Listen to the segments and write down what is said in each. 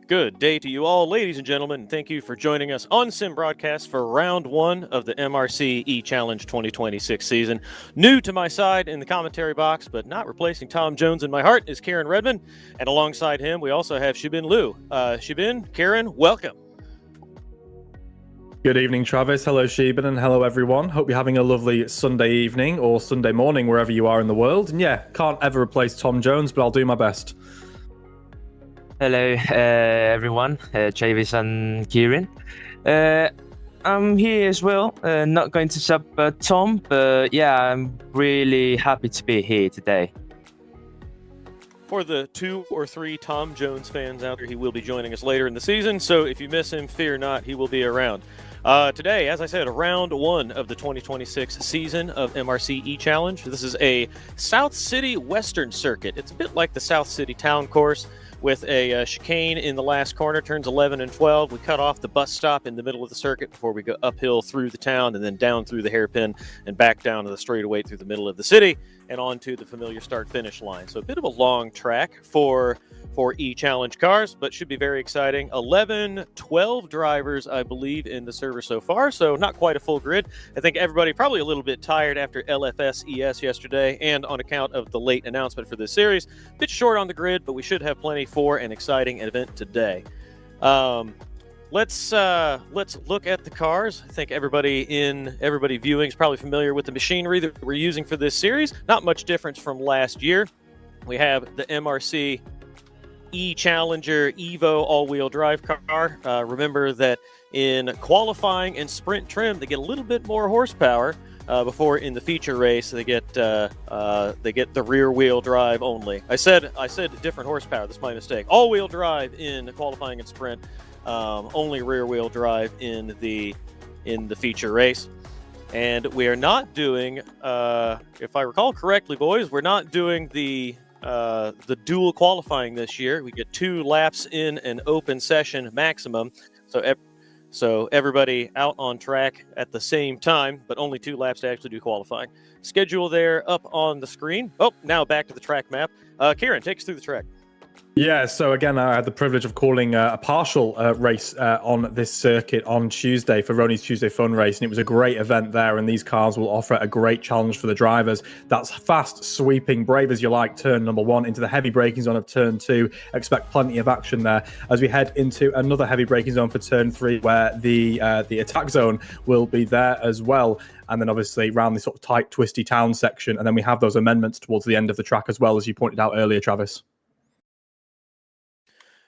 Good day to you all, ladies and gentlemen, and thank you for joining us on Sim Broadcast for round one of the MRC E-Challenge 2026 season. New to my side in the commentary box, but not replacing Tom Jones in my heart, is Kieran Redman, and alongside him we also have Xibin Liu. Xibin, Kieran, welcome. Good evening, Travis. Hello, Xibin, and hello, everyone. Hope you're having a lovely Sunday evening or Sunday morning, wherever you are in the world. And yeah, can't ever replace Tom Jones, but I'll do my best. Hello, everyone. Travis and Kieran. I'm here as well. Not going to sub Tom, but yeah, I'm really happy to be here today. For the 2 or 3 Tom Jones fans out there, he will be joining us later in the season, so if you miss him, fear not, he will be around. Today, as I said, round one of the 2026 season of MRC E-Challenge. This is a South City Western Circuit. It's a bit like the South City Town Course, with a chicane in the last corner, turns 11 and 12. We cut off the bus stop in the middle of the circuit before we go uphill through the town and then down through the hairpin and back down to the straightaway through the middle of the city and onto the familiar start-finish line. So a bit of a long track for E-Challenge cars, but should be very exciting. 12 drivers, I believe, in the server so far, so not quite a full grid. I think everybody probably a little bit tired after LFS ES yesterday and on account of the late announcement for this series. A bit short on the grid, but we should have plenty for an exciting event today. Let's look at the cars. I think everybody viewing is probably familiar with the machinery that we're using for this series. Not much difference from last year. We have the MRC E-Challenger Evo all-wheel drive car. Remember that in qualifying and sprint trim, they get a little bit more horsepower before in the feature race they get the rear-wheel drive only. I said different horsepower. That's my mistake. All-wheel drive in qualifying and sprint, only rear-wheel drive in the feature race. And we are not doing, if I recall correctly, boys, we're not doing the dual qualifying this year. We get 2 laps in an open session maximum, so everybody out on track at the same time, but only 2 laps to actually do qualifying. Schedule there up on the screen. Oh, now back to the track map. Kieran, take us through the track. Yeah, so again, I had the privilege of calling a partial race on this circuit on Tuesday for Roni's Tuesday Fun Race, and it was a great event there, and these cars will offer a great challenge for the drivers. That's fast, sweeping, brave as you like, turn number 1 into the heavy braking zone of turn 2. Expect plenty of action there as we head into another heavy braking zone for turn 3, where the attack zone will be there as well. And then obviously around this sort of tight, twisty town section, and then we have those amendments towards the end of the track as well, as you pointed out earlier, Travis.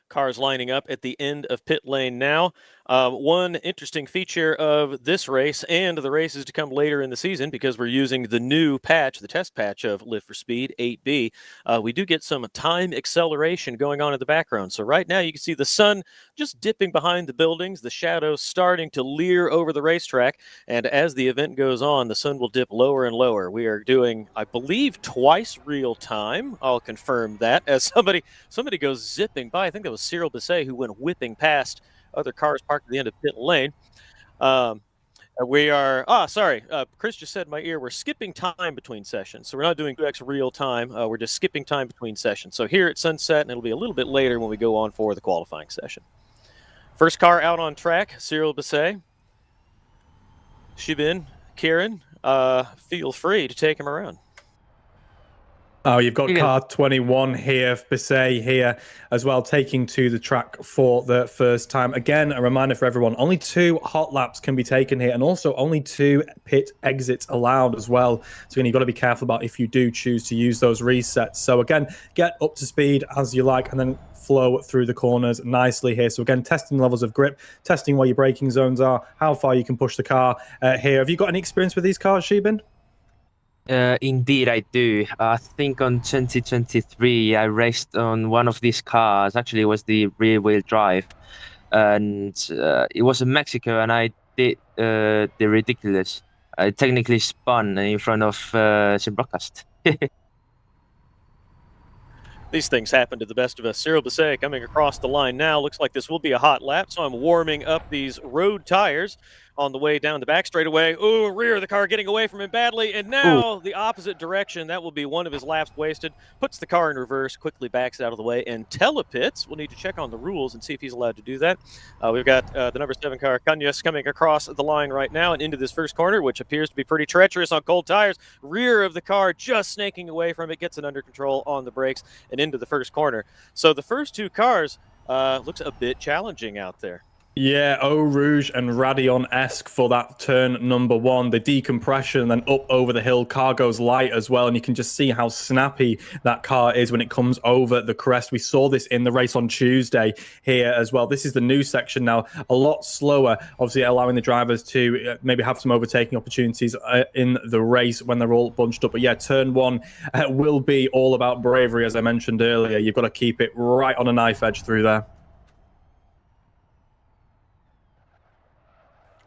Cars lining up at the end of pit lane now. One interesting feature of this race and the races to come later in the season, because we're using the new patch, the test patch of Live for Speed 8B, we do get some time acceleration going on in the background. So right now you can see the sun just dipping behind the buildings, the shadows starting to leer over the racetrack, and as the event goes on, the sun will dip lower and lower. We are doing, I believe, twice real time. I'll confirm that as somebody goes zipping by. I think that was Cyril Bisset who went whipping past other cars parked at the end of pit lane. We are, Chris just said in my ear, we're skipping time between sessions. So we're not doing 2x real time. We're just skipping time between sessions. So here at sunset, and it'll be a little bit later when we go on for the qualifying session. First car out on track, Cyril Bisset. Xibin, Kieran, feel free to take him around. Oh, you've got car 21 here, Bisset here as well, taking to the track for the first time. Again, a reminder for everyone, only 2 hot laps can be taken here, and also only 2 pit exits allowed as well. So again, you've got to be careful about if you do choose to use those resets. So again, get up to speed as you like, and then flow through the corners nicely here. So again, testing levels of grip, testing where your braking zones are, how far you can push the car here. Have you got any experience with these cars, Xibin? Indeed, I do. I think on 2023, I raced on one of these cars. Actually, it was the rear-wheel drive, and it was in Mexico. And I did the ridiculous. I technically spun in front of the broadcast. These things happen to the best of us. Cyril Bisset coming across the line now. Looks like this will be a hot lap, so I'm warming up these road tires on the way down the back straightaway. Ooh, rear of the car getting away from him badly, and now the opposite direction. That will be one of his laps wasted. Puts the car in reverse, quickly backs out of the way, and telepits. We'll need to check on the rules and see if he's allowed to do that. We've got the number 7 car, Cañas, coming across the line right now and into this first corner, which appears to be pretty treacherous on cold tires. Rear of the car just snaking away from it, gets it under control on the brakes and into the first corner. So the first 2 cars looks a bit challenging out there. Yeah, Eau Rouge and Radion-esque for that turn number 1. The decompression and then up over the hill. Car goes light as well, and you can just see how snappy that car is when it comes over the crest. We saw this in the race on Tuesday here as well. This is the new section now, a lot slower, obviously allowing the drivers to maybe have some overtaking opportunities in the race when they're all bunched up. But yeah, turn 1 will be all about bravery, as I mentioned earlier. You've got to keep it right on a knife edge through there.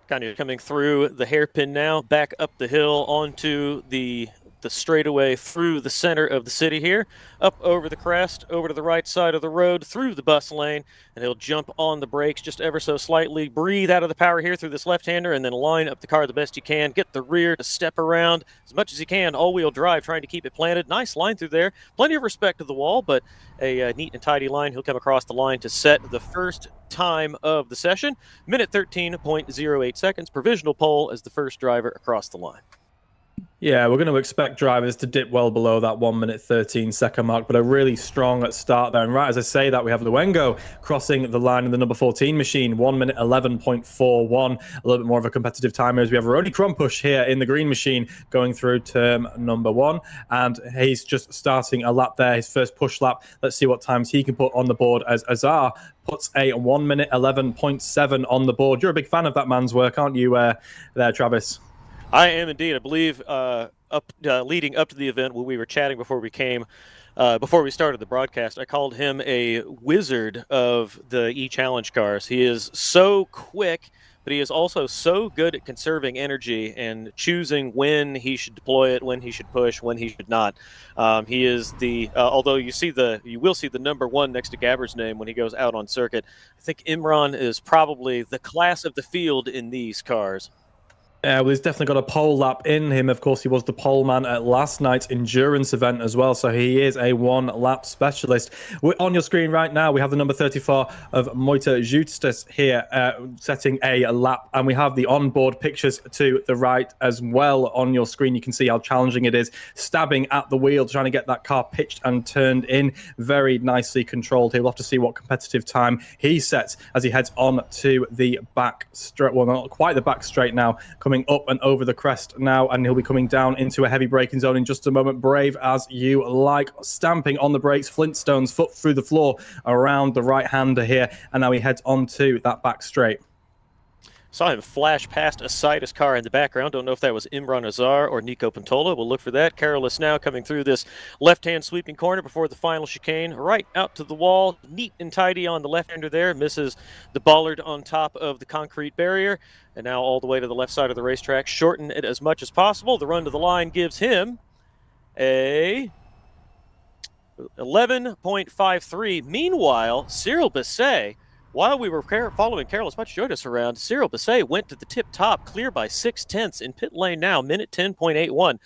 Kind of coming through the hairpin now, back up the hill onto the straightaway through the center of the city here, up over the crest, over to the right side of the road, through the bus lane, and he'll jump on the brakes just ever so slightly, breathe out of the power here through this left-hander, and then line up the car the best you can, get the rear to step around as much as you can, all-wheel drive, trying to keep it planted. Nice line through there, plenty of respect to the wall, but a neat and tidy line. He'll come across the line to set the first time of the session, minute 13.08 seconds, provisional pole as the first driver across the line. Yeah, we're going to expect drivers to dip well below that 1 minute 13 second mark, but a really strong start there. And right as I say that, we have Luengo crossing the line in the number 14 machine, 1 minute 11.41. A little bit more of a competitive timer as we have Rody Krumpush here in the green machine going through term number 1. And he's just starting a lap there, his first push lap. Let's see what times he can put on the board as Azar puts a 1 minute 11.7 on the board. You're a big fan of that man's work, aren't you there, Travis? I am indeed. I believe leading up to the event when we were chatting before we started the broadcast, I called him a wizard of the E-Challenge cars. He is so quick, but he is also so good at conserving energy and choosing when he should deploy it, when he should push, when he should not. He is although you will see the number 1 next to Gabber's name when he goes out on circuit. I think Imran is probably the class of the field in these cars. Well, he's definitely got a pole lap in him. Of course, he was the pole man at last night's endurance event as well, so he is a one-lap specialist. On your screen right now, we have the number 34 of Moita Justus here setting a lap, and we have the onboard pictures to the right as well. On your screen, you can see how challenging it is, stabbing at the wheel, trying to get that car pitched and turned in. Very nicely controlled here. We'll have to see what competitive time he sets as he heads on to the back straight. Well, not quite the back straight now, coming up and over the crest now, and he'll be coming down into a heavy braking zone in just a moment. Brave as you like, stamping on the brakes, Flintstones, foot through the floor around the right-hander here, and now he heads on to that back straight. Saw him flash past a Sidus car in the background. Don't know if that was Imran Azar or Nico Pantola. We'll look for that. Careless now coming through this left-hand sweeping corner before the final chicane. Right out to the wall. Neat and tidy on the left-hander there. Misses the bollard on top of the concrete barrier. And now all the way to the left side of the racetrack. Shorten it as much as possible. The run to the line gives him a 11.53. Meanwhile, Cyril Bisset, while we were following Carlos Patriotas around, Cyril Bisset went to the tip top, clear by 0.6 in pit lane now, minute 10.81.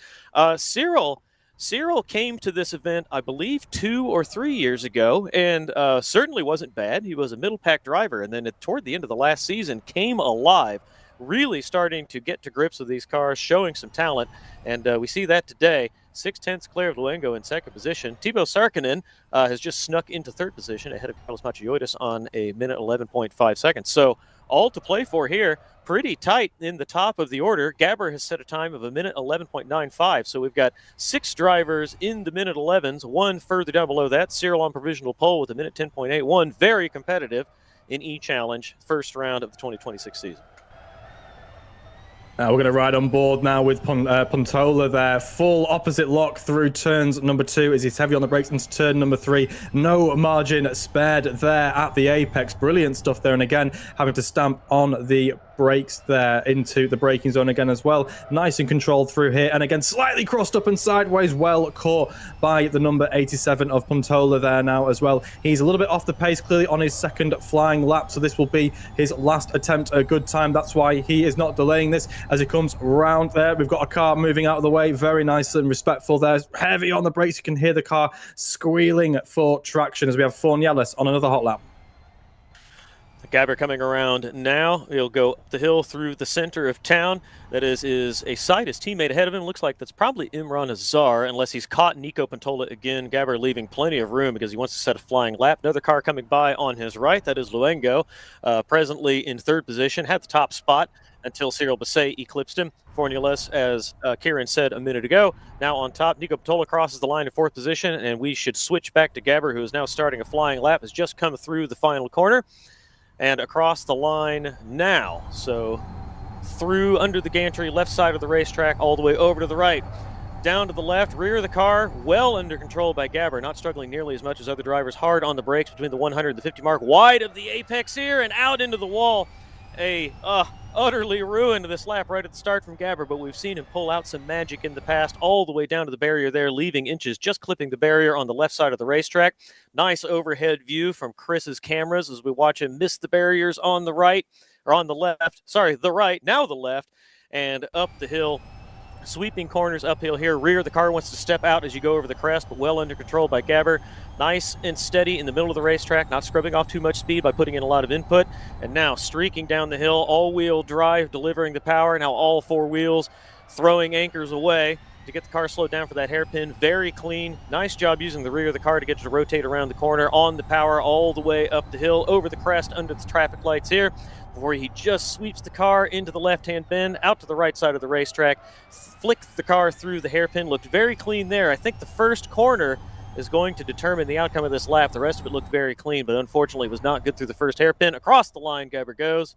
Cyril came to this event, I believe, 2 or 3 years ago, and certainly wasn't bad. He was a middle pack driver, and then toward the end of the last season, came alive, really starting to get to grips with these cars, showing some talent, and we see that today. 0.6 clear of Luengo in second position. Thibaut Sarkinen has just snuck into third position ahead of Carlos Patriotas on a minute 11.5 seconds. So all to play for here. Pretty tight in the top of the order. Gabber has set a time of a minute 11.95. So we've got 6 drivers in the minute 11s, 1 further down below that. Cyril on provisional pole with a minute 10.81. Very competitive in E-Challenge, first round of the 2026 season. We're going to ride on board now with Pontola there. Full opposite lock through turns number 2 as he's heavy on the brakes into turn number 3. No margin spared there at the apex. Brilliant stuff there. And again, having to stamp on the brakes there into the braking zone again as well. Nice and controlled through here. And again, slightly crossed up and sideways. Well caught by the number 87 of Pontola there now as well. He's a little bit off the pace, clearly on his second flying lap. So this will be his last attempt at a good time. That's why he is not delaying this as he comes round there. We've got a car moving out of the way. Very nice and respectful there. Heavy on the brakes. You can hear the car squealing for traction as we have Fornielis on another hot lap. Gabber coming around now. He'll go up the hill through the center of town. That is a Sidus teammate ahead of him. Looks like that's probably Imran Azar, unless he's caught Nico Pantola again. Gabber leaving plenty of room because he wants to set a flying lap. Another car coming by on his right. That is Luengo, presently in third position. Had the top spot until Cyril Bisset eclipsed him. Fornielis, as Kieran said a minute ago, now on top. Nico Pantola crosses the line in fourth position, and we should switch back to Gabber, who is now starting a flying lap, has just come through the final corner. And across the line now. So through under the gantry, left side of the racetrack, all the way over to the right. Down to the left, rear of the car, well under control by Gabber, not struggling nearly as much as other drivers. Hard on the brakes between the 100 and the 50 mark. Wide of the apex here and out into the wall. Utterly ruined this lap right at the start from Gabber, but we've seen him pull out some magic in the past, all the way down to the barrier there, leaving inches, just clipping the barrier on the left side of the racetrack. Nice overhead view from Chris's cameras as we watch him miss the barriers on the right, or on the left, sorry, the right, now the left, and up the hill. Sweeping corners uphill here. Rear, the car wants to step out as you go over the crest, but well under control by Gabber. Nice and steady in the middle of the racetrack, not scrubbing off too much speed by putting in a lot of input. And now streaking down the hill, all-wheel drive, delivering the power. Now all 4 wheels throwing anchors away to get the car slowed down for that hairpin. Very clean. Nice job using the rear of the car to get to rotate around the corner on the power all the way up the hill, over the crest, under the traffic lights here, before he just sweeps the car into the left-hand bend, out to the right side of the racetrack, flicked the car through the hairpin, looked very clean there. I think the first corner is going to determine the outcome of this lap. The rest of it looked very clean, but unfortunately was not good through the first hairpin. Across the line, Gabber goes,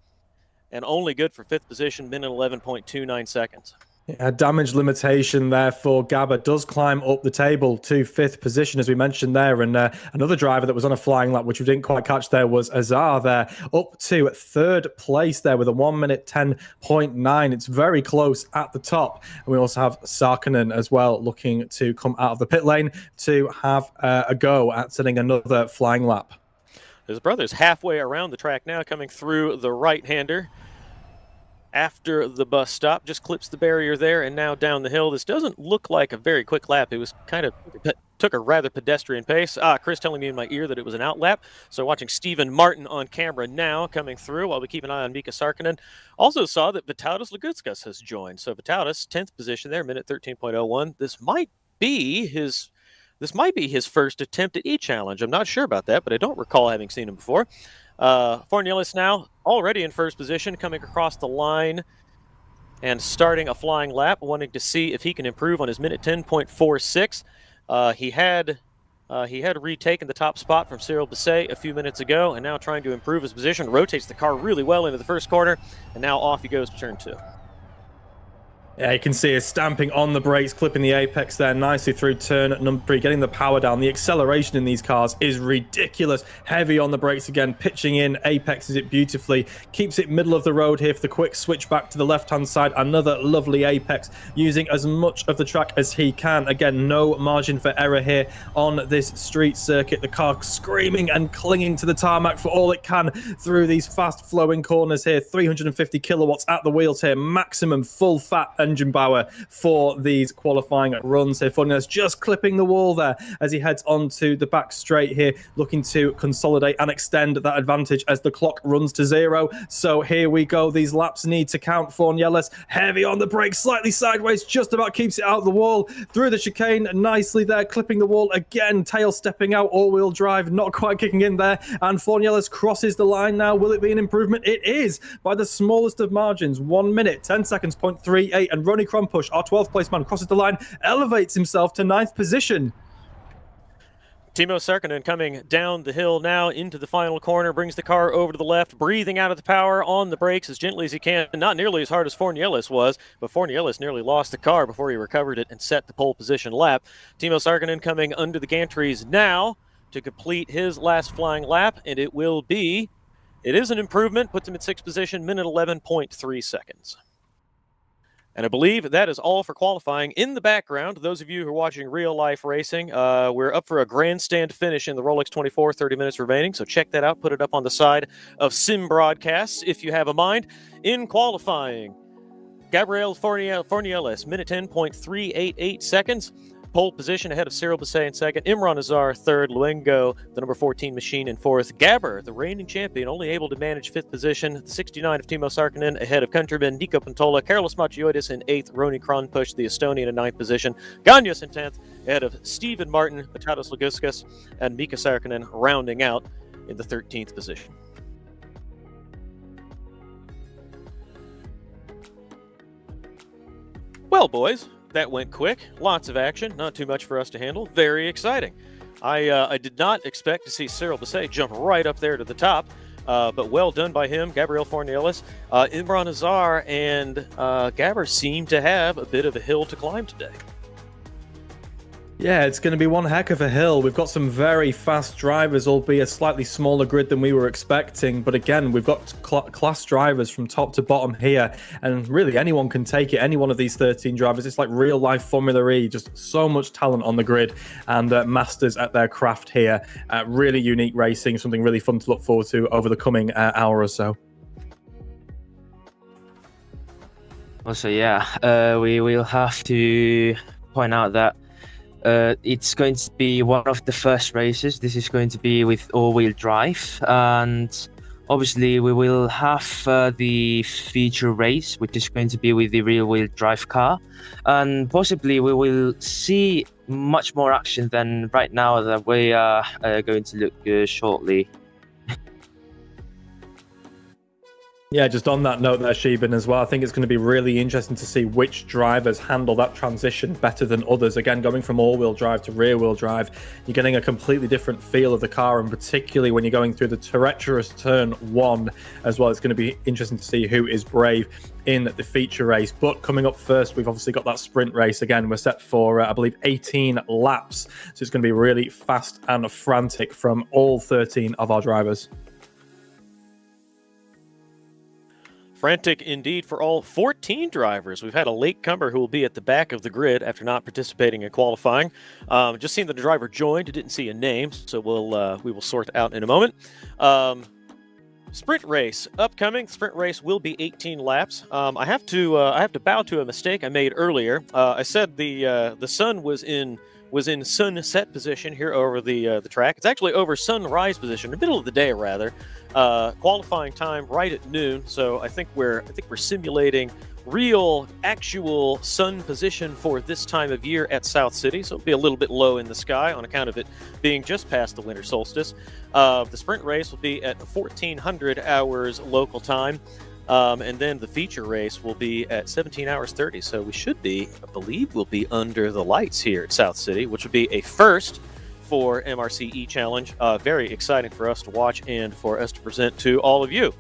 and only good for 5th position, minute 11.29 seconds. A damage limitation there for Gabber does climb up the table to 5th position, as we mentioned there. And another driver that was on a flying lap, which we didn't quite catch there, was Azar there, up to 3rd place there with a 1 minute 10.9. It's very close at the top. And we also have Sarkinen as well, looking to come out of the pit lane to have a go at setting another flying lap. His brother's halfway around the track now, coming through the right-hander. after the bus stop, just clips the barrier there, and now down the hill. This doesn't look like a very quick lap. It was kind of took a rather pedestrian pace. Chris telling me in my ear that it was an out lap. So watching Stephen Martin on camera now coming through while we keep an eye on Mika Sarkkinen. Also saw that Vytautas Lagutskas has joined. So Vytautas, 10th position there, minute 13.01. This might be his first attempt at E-Challenge. I'm not sure about that, but I don't recall having seen him before. Fornielis now already in first position, coming across the line and starting a flying lap, wanting to see if he can improve on his minute 10.46. He had retaken the top spot from Cyril Bisset a few minutes ago, and now trying to improve his position. Rotates the car really well into the first corner, and now off he goes to turn 2. Yeah, you can see us stamping on the brakes, clipping the apex there nicely through turn number 3, getting the power down. The acceleration in these cars is ridiculous. Heavy on the brakes again, pitching in, apexes it beautifully, keeps it middle of the road here for the quick switch back to the left-hand side. Another lovely apex, using as much of the track as he can. Again, no margin for error here on this street circuit. The car screaming and clinging to the tarmac for all it can through these fast-flowing corners here. 350 kilowatts at the wheels here, maximum full-fat engine power for these qualifying runs here. Fornielis just clipping the wall there as he heads onto the back straight here, looking to consolidate and extend that advantage as the clock runs to 0. So here we go. These laps need to count. Fornielis heavy on the brakes, slightly sideways, just about keeps it out of the wall. Through the chicane, nicely there, clipping the wall again, tail stepping out, all-wheel drive, not quite kicking in there. And Fornielis crosses the line now. Will it be an improvement? It is, by the smallest of margins. 1 minute, 10 seconds, 0.38. And Ronnie Krompusch, our 12th place man, crosses the line, elevates himself to 9th position. Timo Sarkkinen coming down the hill now into the final corner, brings the car over to the left, breathing out of the power on the brakes as gently as he can. Not nearly as hard as Fornielis was, but Fornielis nearly lost the car before he recovered it and set the pole position lap. Timo Sarkkinen coming under the gantries now to complete his last flying lap, and it is an improvement, puts him in 6th position, minute 11.3 seconds. And I believe that is all for qualifying. In the background, those of you who are watching real-life racing, we're up for a grandstand finish in the Rolex 24, 30 minutes remaining. So check that out. Put it up on the side of sim broadcasts if you have a mind. In qualifying, Gabriel Fornielis, minute 10.388 seconds. Pole position ahead of Cyril Bisset in 2nd. Imran Azar 3rd. Luengo, the number 14 machine, in 4th. Gabber, the reigning champion, only able to manage 5th position. The 69 of Timo Sarkkinen ahead of countryman Nico Pantola. Carlos Matioidis in 8th. Ronnie Krompusch, the Estonian, in 9th position. Ganyas in 10th ahead of Stephen Martin, Vytautas Lagutskas, and Mika Sarkkinen rounding out in the 13th position. Well, boys, that went quick. Lots of action. Not too much for us to handle. Very exciting. I did not expect to see Cyril Bisset jump right up there to the top, but well done by him, Gabriel Fornielis. Imran Azar and Gabber seem to have a bit of a hill to climb today. Yeah, it's going to be one heck of a hill. We've got some very fast drivers, albeit a slightly smaller grid than we were expecting. But again, we've got class drivers from top to bottom here. And really, anyone can take it. Any one of these 13 drivers. It's like real-life Formula E. Just so much talent on the grid and masters at their craft here. Really unique racing, something really fun to look forward to over the coming hour or so. Also, yeah, we will have to point out that it's going to be one of the first races. This is going to be with all-wheel drive, and obviously we will have the feature race, which is going to be with the rear-wheel drive car, and possibly we will see much more action than right now that we are going to look shortly. Yeah, just on that note there, Xibin, as well, I think it's going to be really interesting to see which drivers handle that transition better than others. Again, going from all-wheel drive to rear-wheel drive, you're getting a completely different feel of the car, and particularly when you're going through the treacherous turn 1 as well. It's going to be interesting to see who is brave in the feature race. But coming up first, we've obviously got that sprint race. Again, we're set for, I believe, 18 laps. So it's going to be really fast and frantic from all 13 of our drivers. Frantic indeed for all 14 drivers. We've had a latecomer who will be at the back of the grid after not participating in qualifying. Just seen that the driver joined, didn't see a name, so we will sort out in a moment. Sprint race upcoming. Sprint race will be 18 laps. I have to bow to a mistake I made earlier. I said the sun was in sunset position here over the track. It's actually over sunrise position, the middle of the day rather. Qualifying time right at noon. So I think we're simulating real, actual sun position for this time of year at South City. So it'll be a little bit low in the sky on account of it being just past the winter solstice. The sprint race will be at 1400 hours local time. And then the feature race will be at 17 hours 30. So we should be, I believe, we'll be under the lights here at South City, which would be a first for MRC E-Challenge. Very exciting for us to watch and for us to present to all of you.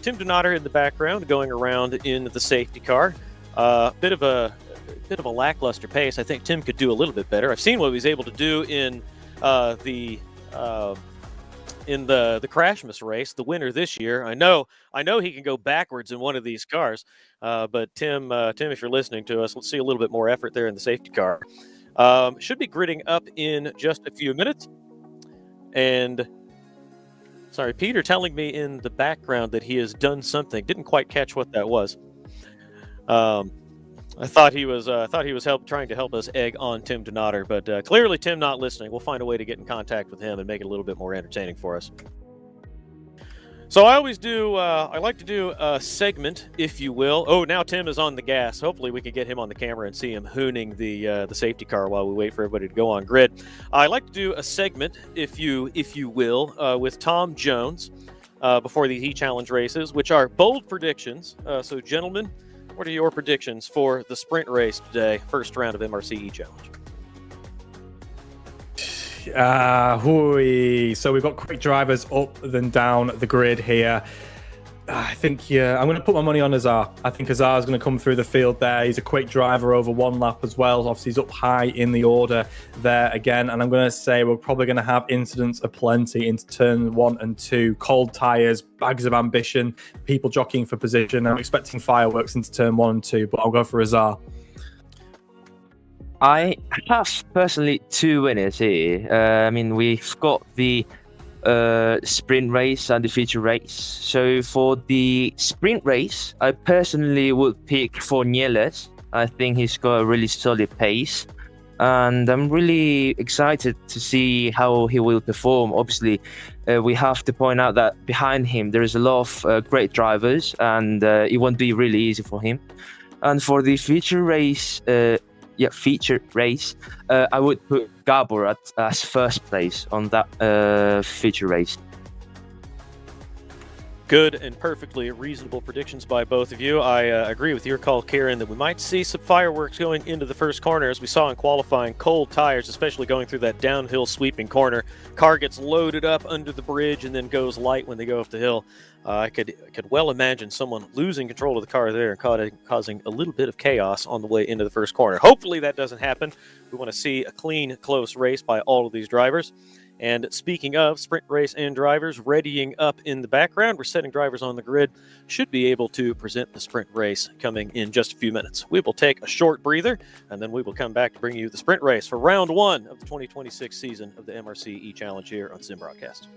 Tim Donater in the background going around in the safety car. Bit of a lackluster pace. I think Tim could do a little bit better. I've seen what he was able to do in the Crashmas race, the winner this year. I know he can go backwards in one of these cars. But Tim, if you're listening to us, let's see a little bit more effort there in the safety car. Should be gridding up in just a few minutes. And sorry, Peter telling me in the background that he has done something. Didn't quite catch what that was. I thought he was trying to help us egg on Tim Donater, but clearly Tim not listening. We'll find a way to get in contact with him and make it a little bit more entertaining for us. So I always do. I like to do a segment, if you will. Oh, now Tim is on the gas. Hopefully, we can get him on the camera and see him hooning the safety car while we wait for everybody to go on grid. I like to do a segment, if you will, with Tom Jones before these E-Challenge races, which are bold predictions. So, gentlemen, what are your predictions for the sprint race today, first round of MRC E-Challenge? So we've got quick drivers up then down the grid here. I think I'm going to put my money on Azar. I think Azar is going to come through the field there. He's a quick driver over one lap as well. Obviously, he's up high in the order there again. And I'm going to say we're probably going to have incidents aplenty into turn 1 and 2. Cold tyres, bags of ambition, people jockeying for position. I'm expecting fireworks into turn 1 and 2, but I'll go for Azar. I have personally two winners here. I mean, we've got the sprint race and the feature race. So for the sprint race, I personally would pick for Nieles. I think he's got a really solid pace, and I'm really excited to see how he will perform. Obviously, we have to point out that behind him there is a lot of great drivers, and it won't be really easy for him. And for the feature race, I would put Gabor as first place on that feature race. Good and perfectly reasonable predictions by both of you. I agree with your call, Kieran, that we might see some fireworks going into the first corner, as we saw in qualifying. Cold tires, especially going through that downhill sweeping corner. Car gets loaded up under the bridge and then goes light when they go up the hill. I could well imagine someone losing control of the car there and causing a little bit of chaos on the way into the first corner. Hopefully that doesn't happen. We want to see a clean, close race by all of these drivers. And speaking of sprint race and drivers readying up in the background, we're setting drivers on the grid. Should be able to present the sprint race coming in just a few minutes. We will take a short breather, and then we will come back to bring you the sprint race for round 1 of the 2026 season of the MRC E-Challenge here on Sim Broadcast.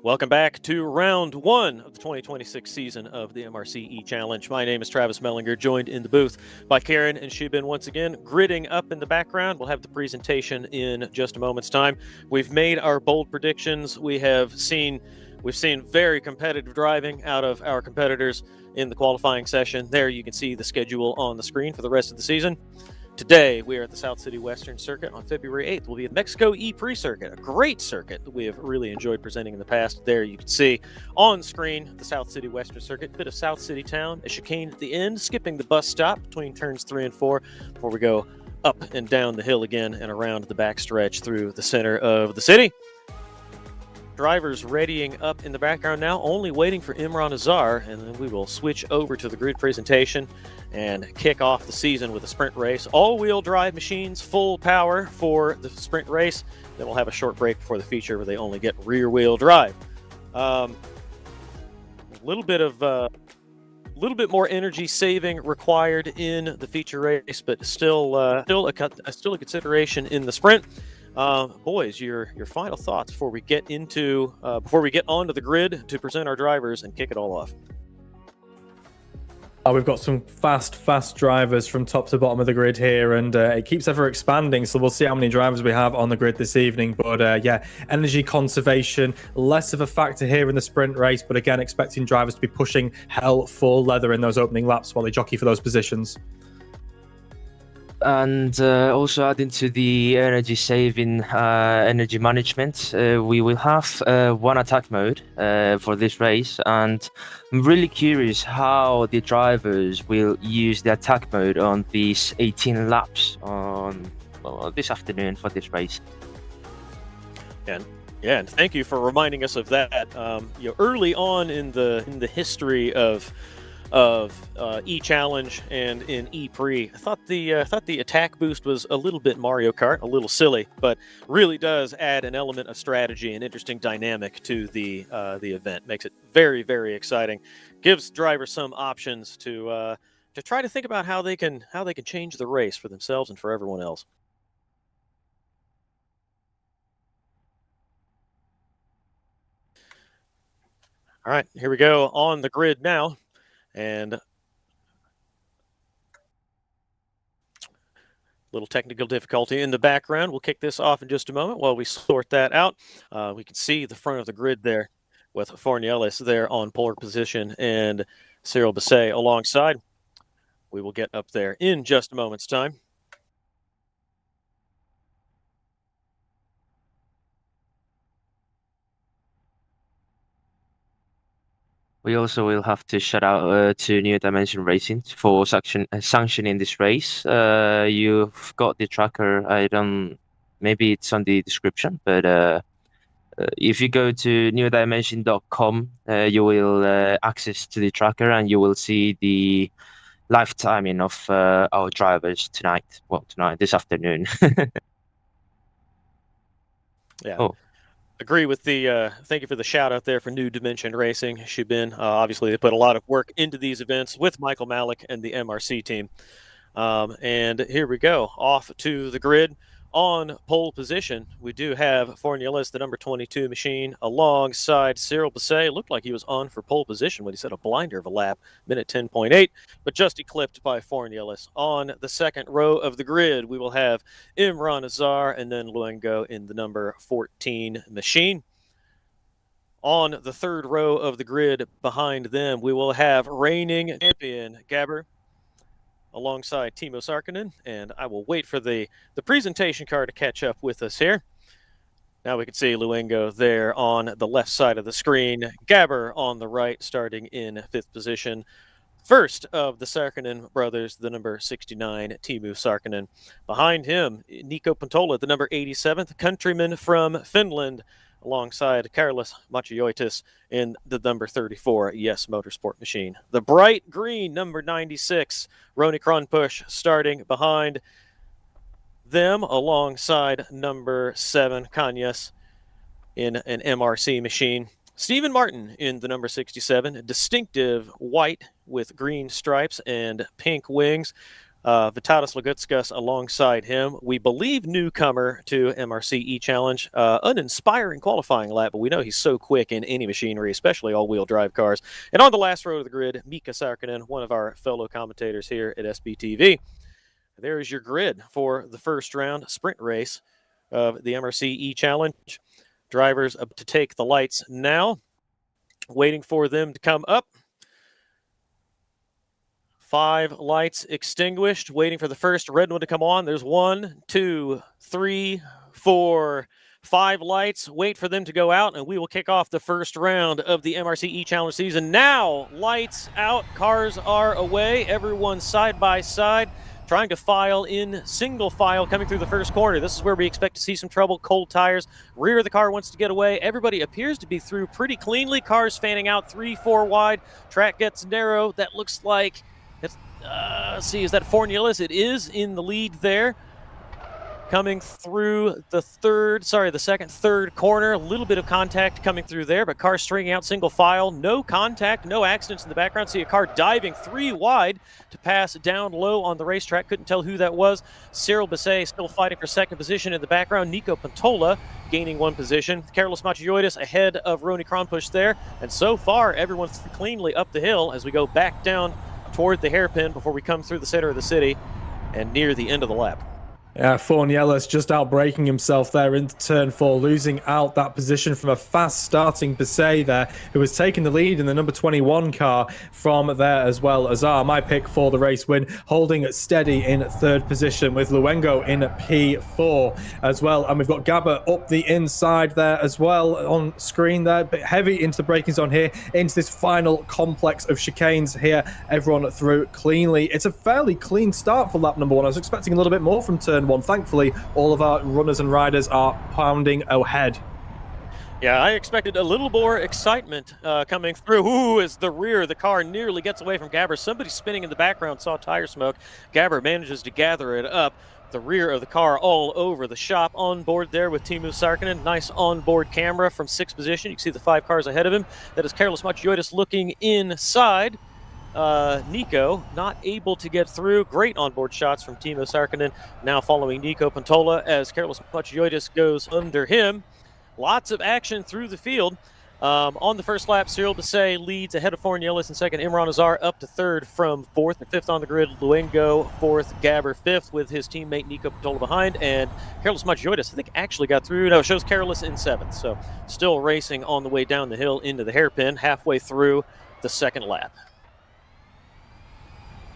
Welcome back to round one of the 2026 season of the MRC E-Challenge. My name is Travis Mehlinger, joined in the booth by Kieran and Xibin once again. Gridding up in the background, we'll have the presentation in just a moment's time. We've made our bold predictions. We've seen very competitive driving out of our competitors in the qualifying session. There you can see the schedule on the screen for the rest of the season. Today, we are at the South City Western Circuit. On February 8th, we'll be at Mexico E-Prix Circuit, a great circuit that we have really enjoyed presenting in the past. There you can see on screen the South City Western Circuit, bit of South City Town, a chicane at the end, skipping the bus stop between turns 3 and 4 before we go up and down the hill again and around the backstretch through the center of the city. Drivers readying up in the background now, only waiting for Imran Azar, and then we will switch over to the grid presentation and kick off the season with a sprint race. All-wheel drive machines, full power for the sprint race. Then we'll have a short break before the feature where they only get rear-wheel drive. A little bit more energy saving required in the feature race, but still a consideration in the sprint. Boys, your final thoughts before we get onto the grid to present our drivers and kick it all off. We've got some fast drivers from top to bottom of the grid here, and it keeps ever expanding, so we'll see how many drivers we have on the grid this evening. But energy conservation, less of a factor here in the sprint race, but again, expecting drivers to be pushing hell for leather in those opening laps while they jockey for those positions. And also adding to the energy saving, energy management, we will have one attack mode for this race, and I'm really curious how the drivers will use the attack mode on these 18 laps on this afternoon for this race. And thank you for reminding us of that. Early on in the history of E-Challenge and in E-Prix, I thought the attack boost was a little bit Mario Kart, a little silly, but really does add an element of strategy and interesting dynamic to the event. Makes it very, very exciting. Gives drivers some options to try to think about how they can change the race for themselves and for everyone else. All right, here we go on the grid now. And little technical difficulty in the background. We'll kick this off in just a moment while we sort that out. We can see the front of the grid there with Fornielis there on pole position and Cyril Basset alongside. We will get up there in just a moment's time. We also will have to shout out to New Dimension Racing for sanctioning this race. You've got the tracker. Maybe it's on the description, but if you go to newdimension.com, you will access to the tracker and you will see the live timing of our drivers tonight. Well, this afternoon. Yeah. Oh. Agree with the thank you for the shout out there for New Dimension Racing, Xibin. Obviously, they put a lot of work into these events with Michael Malik and the MRC team. And here we go, off to the grid. On pole position, we do have Fornielis, the number 22 machine, alongside Cyril Basset. Looked like he was on for pole position when he set a blinder of a lap, minute 10.8, but just eclipsed by Fornielis. On the second row of the grid, we will have Imran Azar and then Luengo in the number 14 machine. On the third row of the grid behind them, we will have reigning champion Gabber alongside Timo Sarkkinen, and I will wait for the presentation card to catch up with us here. Now we can see Luengo there on the left side of the screen, Gabber on the right, starting in 5th position. First of the Sarkkinen brothers, the number 69, Timo Sarkkinen. Behind him, Nico Pantola, the number 87th, countryman from Finland, alongside Carlos Machaiotis in the number 34 Yes Motorsport machine. The bright green number 96, Roni Kronpush, starting behind them alongside number 7 Kanyas in an MRC machine. Stephen Martin in the number 67, distinctive white with green stripes and pink wings. Vitalis Lagutskas alongside him. We believe newcomer to MRC E-Challenge. An inspiring qualifying lap, but we know he's so quick in any machinery, especially all-wheel drive cars. And on the last row of the grid, Mika Sarkinen, one of our fellow commentators here at SBTV. There is your grid for the first round sprint race of the MRC E-Challenge. Drivers up to take the lights now. Waiting for them to come up. 5 lights extinguished, waiting for the first red one to come on. There's 1, 2, 3, 4, 5 lights. Wait for them to go out, and we will kick off the first round of the MRC E-Challenge season. Now, lights out, cars are away. Everyone side by side, trying to file in single file coming through the first corner. This is where we expect to see some trouble. Cold tires. Rear of the car wants to get away. Everybody appears to be through pretty cleanly. Cars fanning out 3, 4 wide. Track gets narrow. That looks like... let's see, is that Fornielis? It is in the lead there. Coming through the second, third corner. A little bit of contact coming through there, but car stringing out single file. No contact, no accidents in the background. See a car diving 3 wide to pass down low on the racetrack. Couldn't tell who that was. Cyril Bisset still fighting for second position in the background. Nico Pantola gaining 1 position. Carlos Machioidis ahead of Roni Kronpush there. And so far, everyone's cleanly up the hill as we go back down toward the hairpin before we come through the center of the city and near the end of the lap. Yeah, Fornielis just outbraking himself there into turn 4, losing out that position from a fast starting Bisset there, who was taking the lead in the number 21 car from there as well. Azar, my pick for the race win, holding steady in 3rd position with Luengo in P4 as well. And we've got Gabba up the inside there as well on screen there, but heavy into the braking zone here, into this final complex of chicanes here. Everyone through cleanly. It's a fairly clean start for lap number 1. I was expecting a little bit more from turn 1. Thankfully, all of our runners and riders are pounding ahead. Yeah, I expected a little more excitement coming through. Ooh, as the rear of the car nearly gets away from Gabber. Somebody spinning in the background saw tire smoke. Gabber manages to gather it up. The rear of the car all over the shop. On board there with Teemu Sarkinen. Nice onboard camera from 6th position. You can see the 5 cars ahead of him. That is Carlos Machioidis looking inside. Nico not able to get through. Great onboard shots from Teemu Sarkinen. Now following Nico Pantola as Carlos Machioidis goes under him. Lots of action through the field. On the first lap, Cyril Bisset leads ahead of Fornielis in 2nd. Imran Azar up to 3rd from 4th and 5th on the grid. Luengo 4th, Gabber 5th with his teammate Nico Pantola behind. And Carlos Machioidis, I think, actually got through. No, it shows Carlos in 7th. So still racing on the way down the hill into the hairpin, halfway through the 2nd lap.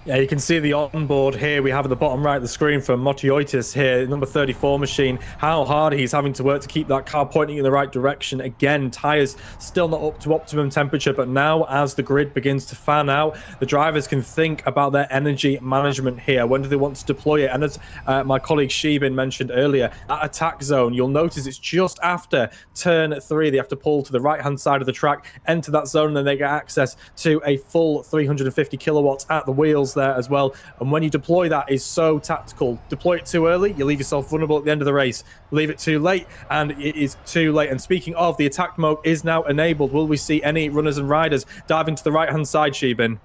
Yeah, you can see the onboard here. We have at the bottom right of the screen from Motioitis here, number 34 machine, how hard he's having to work to keep that car pointing in the right direction. Again, tyres still not up to optimum temperature, but now as the grid begins to fan out, the drivers can think about their energy management here. When do they want to deploy it? And as my colleague Xibin mentioned earlier, that attack zone, you'll notice it's just after turn 3. They have to pull to the right-hand side of the track, enter that zone, and then they get access to a full 350 kilowatts at the wheels there as well. And when you deploy that, is so tactical. Deploy it too early, you leave yourself vulnerable at the end of the race. Leave it too late, and it is too late. And speaking of, the attack mode is now enabled. Will we see any runners and riders diving to the right-hand side, Xibin?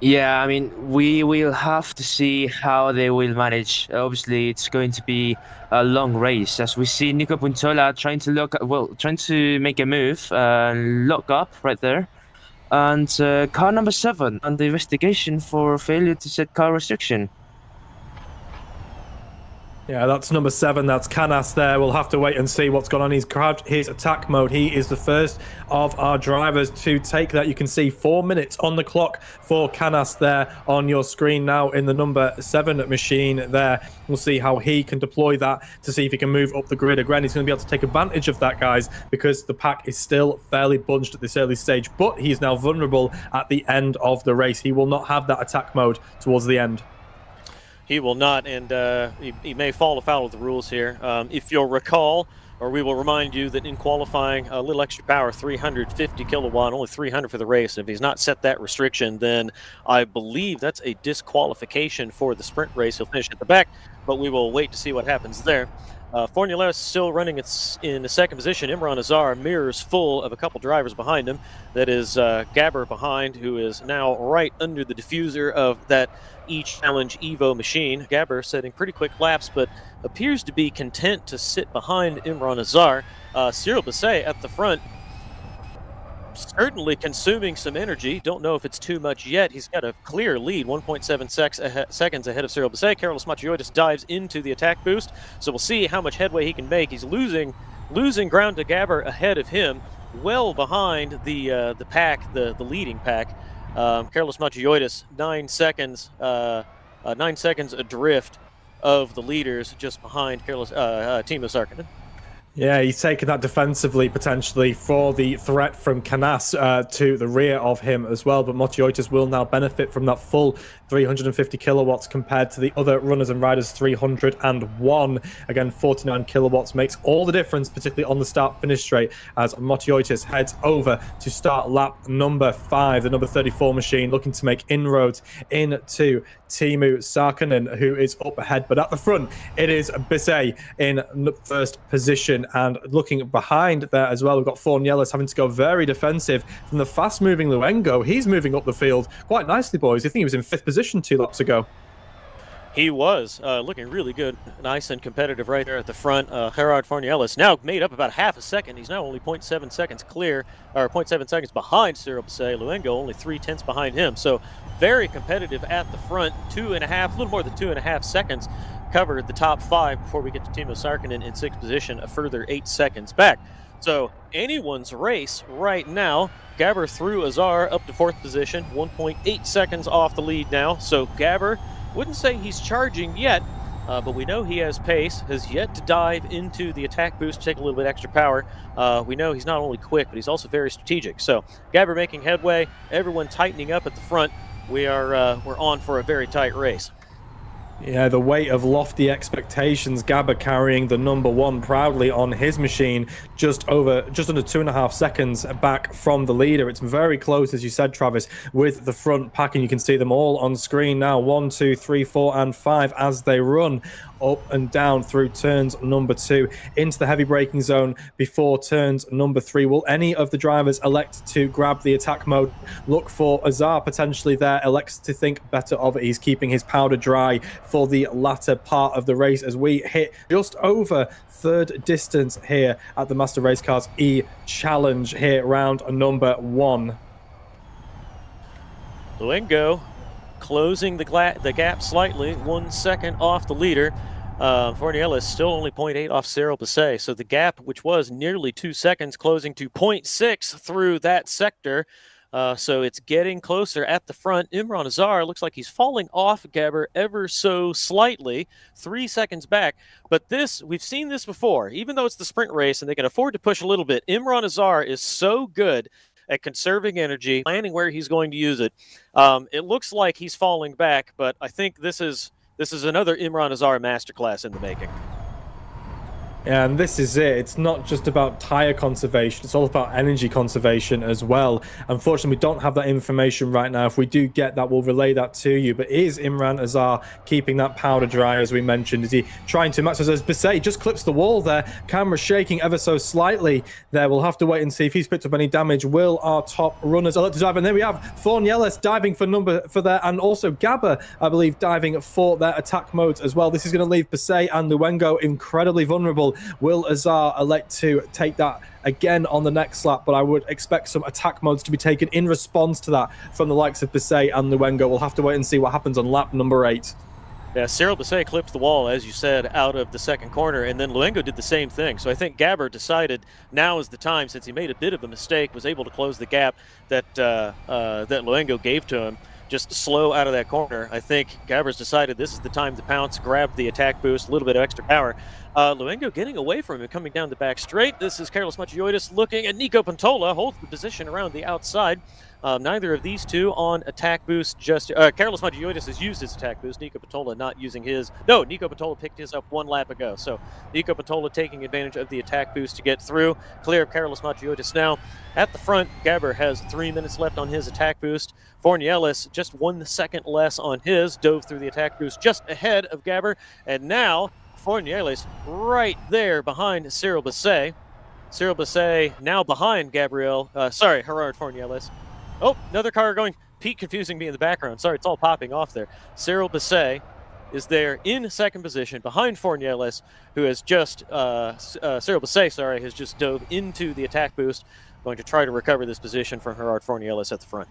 Yeah, I mean, we will have to see how they will manage. Obviously, it's going to be a long race, as we see Nico Puntola trying to make a move, lock up right there. And car number 7 under investigation for failure to set car restriction. Yeah, that's number 7. That's Canas there. We'll have to wait and see what's gone on. He's grabbed his attack mode. He is the first of our drivers to take that. You can see 4 minutes on the clock for Canas there on your screen now in the number 7 machine there. We'll see how he can deploy that to see if he can move up the grid. Again, he's going to be able to take advantage of that, guys, because the pack is still fairly bunched at this early stage, but he's now vulnerable at the end of the race. He will not have that attack mode towards the end. He will not, and he may fall afoul of the rules here. If you'll recall, or we will remind you that in qualifying, a little extra power, 350 kilowatt, only 300 for the race. If he's not set that restriction, then I believe that's a disqualification for the sprint race. He'll finish at the back, but we will wait to see what happens there. Formulas still running in the second position. Imran Azar mirrors full of a couple drivers behind him. That is Gabber behind, who is now right under the diffuser of that E-Challenge Evo machine. Gabber setting pretty quick laps, but appears to be content to sit behind Imran Azar. Cyril Basset at the front, certainly consuming some energy. Don't know if it's too much yet. He's got a clear lead, 1.7 seconds ahead of Cyril Basset. Carlos Machiotis dives into the attack boost, so we'll see how much headway he can make. He's losing ground to Gabber ahead of him, well behind the pack, the leading pack. Carlos Machiotis 9 seconds adrift of the leaders, just behind Timo Sarkkinen. Yeah, he's taken that defensively, potentially, for the threat from Canas to the rear of him as well. But Motiotis will now benefit from that full 350 kilowatts compared to the other runners and riders, 301. Again, 49 kilowatts makes all the difference, particularly on the start-finish straight, as Motiotis heads over to start lap number 5, the number 34 machine, looking to make inroads into Timo Sarkkinen, who is up ahead. But at the front, it is Basset in first position. And looking behind there as well, we've got Fornielis having to go very defensive from the fast-moving Luengo. He's moving up the field quite nicely, boys. I think he was in 5th position 2 laps ago. He was looking really good, nice and competitive right there at the front. Gerard Fornielis now made up about half a second. He's now only 0.7 seconds clear, or 0.7 seconds behind Cyril Basset. Luengo only 3/10 behind him. So very competitive at the front. 2.5, a little more than 2.5 seconds covered the top 5 before we get to Timo Sarkkinen in 6th position, a further 8 seconds back. So anyone's race right now. Gabber through Azar up to 4th position, 1.8 seconds off the lead now. So Gabber, wouldn't say he's charging yet, but we know he has pace, has yet to dive into the attack boost, take a little bit extra power. We know he's not only quick, but he's also very strategic. So Gabber making headway, everyone tightening up at the front. We're on for a very tight race. Yeah, the weight of lofty expectations. Gabber carrying the number 1 proudly on his machine, just under 2.5 seconds back from the leader. It's very close, as you said, Travis, with the front pack, and you can see them all on screen now. 1, 2, 3, 4, and 5 as they run up and down through turns number 2 into the heavy braking zone before turns number 3. Will any of the drivers elect to grab the attack mode? Look for Azar potentially there, elects to think better of it. He's keeping his powder dry for the latter part of the race as we hit just over 3rd distance here at the Master Race Cars E Challenge here, round number 1. Luengo closing the gap slightly, 1 second off the leader. Fornielis still only 0.8 off Cyril Basset. So the gap, which was nearly 2 seconds, closing to 0.6 through that sector. So it's getting closer at the front. Imran Azar looks like he's falling off Gabber ever so slightly, 3 seconds back. But this, we've seen this before. Even though it's the sprint race and they can afford to push a little bit, Imran Azar is so good at conserving energy, planning where he's going to use it. It looks like he's falling back, but I think this is another Imran Azar masterclass in the making. And this is it. It's not just about tire conservation. It's all about energy conservation as well. Unfortunately, we don't have that information right now. If we do get that, we'll relay that to you. But is Imran Azar keeping that powder dry, as we mentioned? Is he trying to match? As Basset just clips the wall there. Camera shaking ever so slightly there. We'll have to wait and see if he's picked up any damage. Will our top runners elect to dive? And there we have Fornielis diving for there, and also Gabber, I believe, diving for their attack modes as well. This is going to leave Basset and Luengo incredibly vulnerable. Will Azar elect to take that again on the next lap? But I would expect some attack modes to be taken in response to that from the likes of Basset and Luengo. We'll have to wait and see what happens on lap number 8. Yeah, Cyril Basset clipped the wall, as you said, out of the second corner, and then Luengo did the same thing. So I think Gabber decided now is the time, since he made a bit of a mistake, was able to close the gap that Luengo gave to him, just slow out of that corner. I think Gabber's decided this is the time to pounce, grab the attack boost, a little bit of extra power. Luengo getting away from him, coming down the back straight. This is Carlos Machiotis looking at Nico Pantola, holds the position around the outside. Neither of these two on attack boost. Just Carlos Machiotis has used his attack boost. Nico Pantola not using his. No, Nico Pantola picked his up 1 lap ago. So Nico Pantola taking advantage of the attack boost to get through. Clear of Carlos Machiotis now. At the front, Gabber has 3 minutes left on his attack boost. Fornielis just 1 second less on his. Dove through the attack boost just ahead of Gabber. And now Fornieles right there behind Cyril Basset. Cyril Basset now behind Gerard Fornieles. Oh, another car going. Pete confusing me in the background. Sorry, it's all popping off there. Cyril Basset is there in second position behind Fornieles, who has just, Cyril Basset, has just dove into the attack boost, going to try to recover this position from Gerard Fornieles at the front.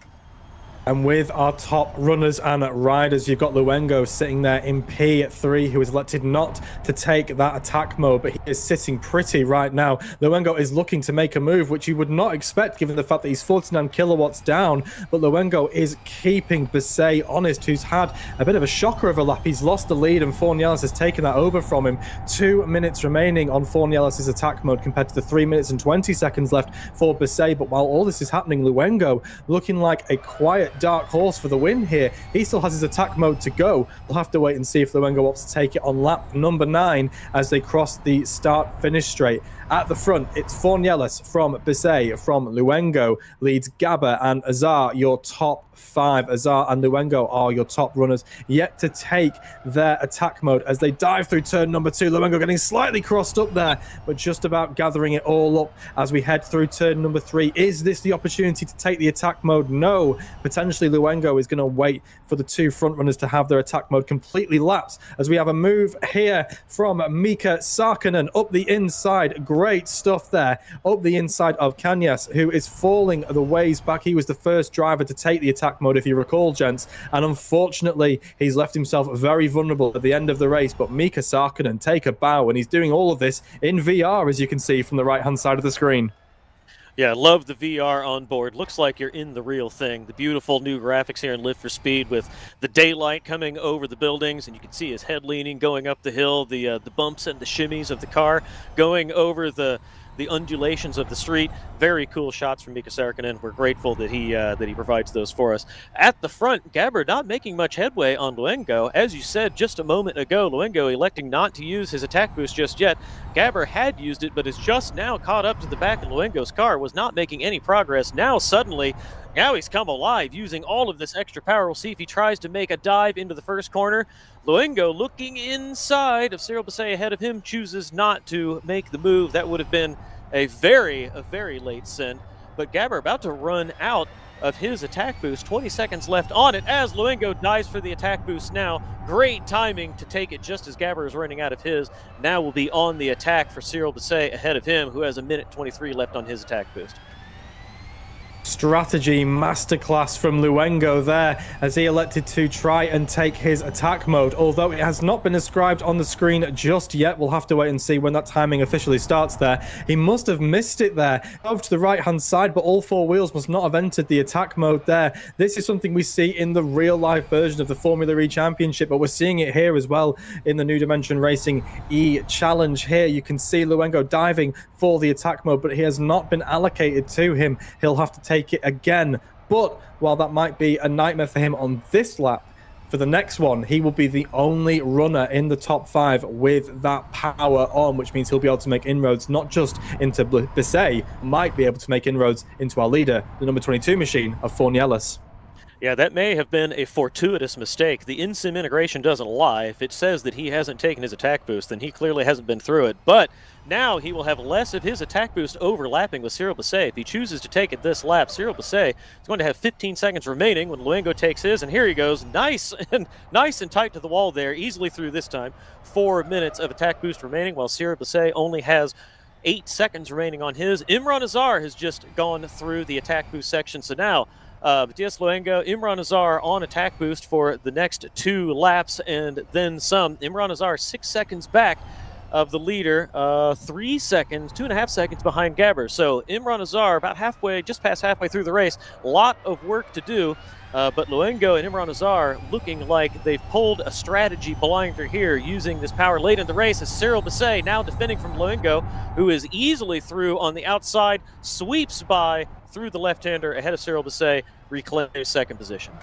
And with our top runners and riders, you've got Luengo sitting there in P3, who has elected not to take that attack mode, but he is sitting pretty right now. Luengo is looking to make a move, which you would not expect given the fact that he's 49 kilowatts down, but Luengo is keeping Basset honest, who's had a bit of a shocker of a lap. He's lost the lead and Fornieles has taken that over from him. 2 minutes remaining on Fornieles' attack mode compared to the 3 minutes and 20 seconds left for Basset. But while all this is happening, Luengo looking like a quiet dark horse for the win here. He still has his attack mode to go. We'll have to wait and see if Luengo wants to take it on lap number 9 as they cross the start-finish straight. At the front, it's Fornieles from Basset, from Luengo, leads Gabber and Azar, your top 5. Azar and Luengo are your top runners, yet to take their attack mode as they dive through turn number 2. Luengo getting slightly crossed up there, but just about gathering it all up as we head through turn number 3. Is this the opportunity to take the attack mode? No. Potentially Luengo is going to wait for the 2 front runners to have their attack mode completely lapsed as we have a move here from Mika Sarkinen up the inside. Great stuff there up the inside of Kanyas, who is falling the ways back. He was the first driver to take the attack mode, if you recall, gents, and unfortunately he's left himself very vulnerable at the end of the race. But Mika Sarkinen, take a bow, and he's doing all of this in VR, as you can see from the right hand side of the screen. Yeah, love the VR on board. Looks like you're in the real thing. The beautiful new graphics here in Live for Speed with the daylight coming over the buildings, and you can see his head leaning, going up the hill, the bumps and the shimmies of the car, going over the undulations of the street. Very cool shots from Mika Sarkinen. We're grateful that he provides those for us. At the front, Gabber not making much headway on Luengo. As you said just a moment ago, Luengo electing not to use his attack boost just yet. Gabber had used it, but is just now caught up to the back of Luengo's car, was not making any progress. Now suddenly, now he's come alive using all of this extra power. We'll see if he tries to make a dive into the first corner. Luengo looking inside of Cyril Basset ahead of him, chooses not to make the move. That would have been a very late send. But Gabber about to run out of his attack boost. 20 seconds left on it as Luengo dives for the attack boost now. Great timing to take it just as Gabber is running out of his. Now will be on the attack for Cyril Basset ahead of him, who has 1:23 left on his attack boost. Strategy masterclass from Luengo there as he elected to try and take his attack mode, although it has not been described on the screen just yet. We'll have to wait and see when that timing officially starts there. He must have missed it there over to the right hand side, but all 4 wheels must not have entered the attack mode there. This is something we see in the real life version of the Formula E Championship, but we're seeing it here as well in the New Dimension Racing E Challenge. Here you can see Luengo diving for the attack mode, but he has not been allocated to him. He'll have to take it again. But while that might be a nightmare for him on this lap, for the next one, he will be the only runner in the top 5 with that power on, which means he'll be able to make inroads not just into Basset, might be able to make inroads into our leader, the number 22 machine of Fornieles. Yeah, that may have been a fortuitous mistake. The in-sim integration doesn't lie. If it says that he hasn't taken his attack boost, then he clearly hasn't been through it. But now he will have less of his attack boost overlapping with Cyril Basset. If he chooses to take it this lap, Cyril Basset is going to have 15 seconds remaining when Luengo takes his, and here he goes. Nice and tight to the wall there, easily through this time. 4 minutes of attack boost remaining, while Cyril Basset only has 8 seconds remaining on his. Imran Azar has just gone through the attack boost section, so now Matthias Luengo, Imran Azar on attack boost for the next 2 laps and then some. Imran Azar 6 seconds back of the leader, 3 seconds, 2.5 seconds behind Gabber. So Imran Azar about halfway, just past halfway through the race. A lot of work to do, but Luengo and Imran Azar looking like they've pulled a strategy blinder here, using this power late in the race as Cyril Basset now defending from Luengo, who is easily through on the outside, sweeps by through the left-hander ahead of Cyril Basset, reclaims second position.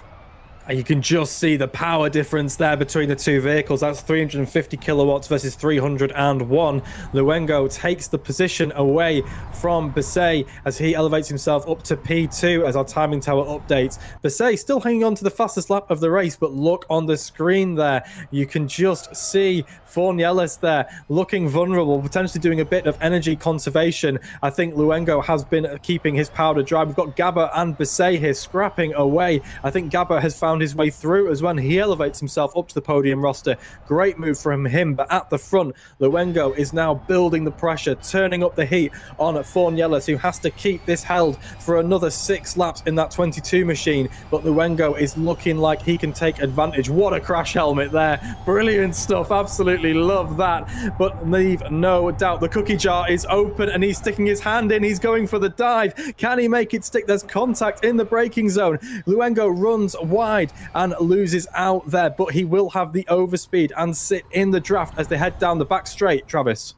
You can just see the power difference there between the two vehicles. That's 350 kilowatts versus 301. Luengo takes the position away from Bisset as he elevates himself up to P2 as our timing tower updates. Bisset still hanging on to the fastest lap of the race, but look on the screen there. You can just see Fornielis there looking vulnerable, potentially doing a bit of energy conservation. I think Luengo has been keeping his powder dry. We've got Gabber and Bisset here scrapping away. I think Gabber has found his way through as well. He elevates himself up to the podium roster. Great move from him, but at the front, Luengo is now building the pressure, turning up the heat on Fornielis, who has to keep this held for another 6 laps in that 22 machine. But Luengo is looking like he can take advantage. What a crash helmet there. Brilliant stuff. Absolutely love that. But leave no doubt, the cookie jar is open and he's sticking his hand in. He's going for the dive. Can he make it stick? There's contact in the braking zone. Luengo runs wide and loses out there, but he will have the overspeed and sit in the draft as they head down the back straight. Travis.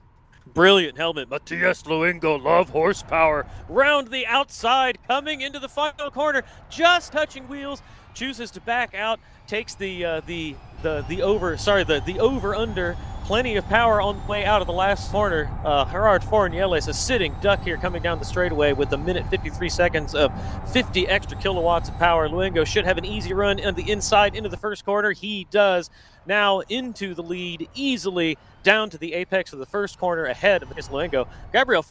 Brilliant helmet. Matthias Luengo, love horsepower. Round the outside, coming into the final corner, just touching wheels, chooses to back out, takes the over under. Plenty of power on the way out of the last corner. Gerard Fornielis, a sitting duck here, coming down the straightaway with a minute 53 seconds of 50 extra kilowatts of power. Luengo should have an easy run on the inside into the first corner. He does. Now into the lead easily down to the apex of the first corner ahead of Luengo. Gerard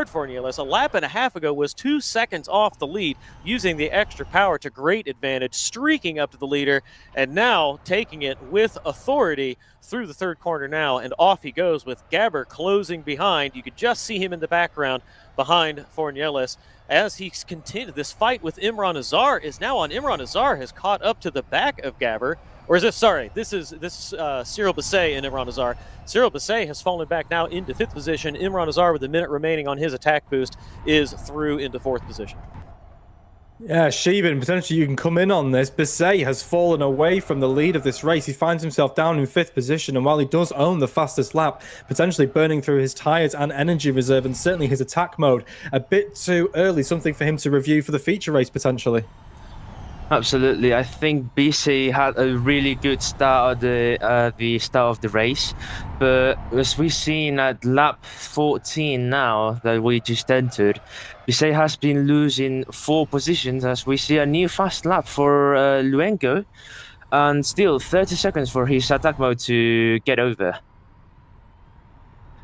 Fornielis, a lap and a half ago was 2 seconds off the lead, using the extra power to great advantage, streaking up to the leader, and now taking it with authority through the third corner now, and off he goes with Gabber closing behind. You could just see him in the background behind Fornielis as he's continued. This fight with Imran Azar is now on. Imran Azar has caught up to the back of Gabber. Or is this, sorry, this is Cyril Bisset and Imran Azar. Cyril Bisset has fallen back now into 5th position. Imran Azar, with a minute remaining on his attack boost, is through into 4th position. Yeah, Xibin, potentially you can come in on this. Bisset has fallen away from the lead of this race. He finds himself down in 5th position, and while he does own the fastest lap, potentially burning through his tyres and energy reserve, and certainly his attack mode, a bit too early, something for him to review for the feature race potentially. Absolutely, I think BC had a really good start at the start of the race, but as we've seen at lap 14 now that we just entered, BC has been losing 4 positions as we see a new fast lap for Luengo, and still 30 seconds for his attack mode to get over.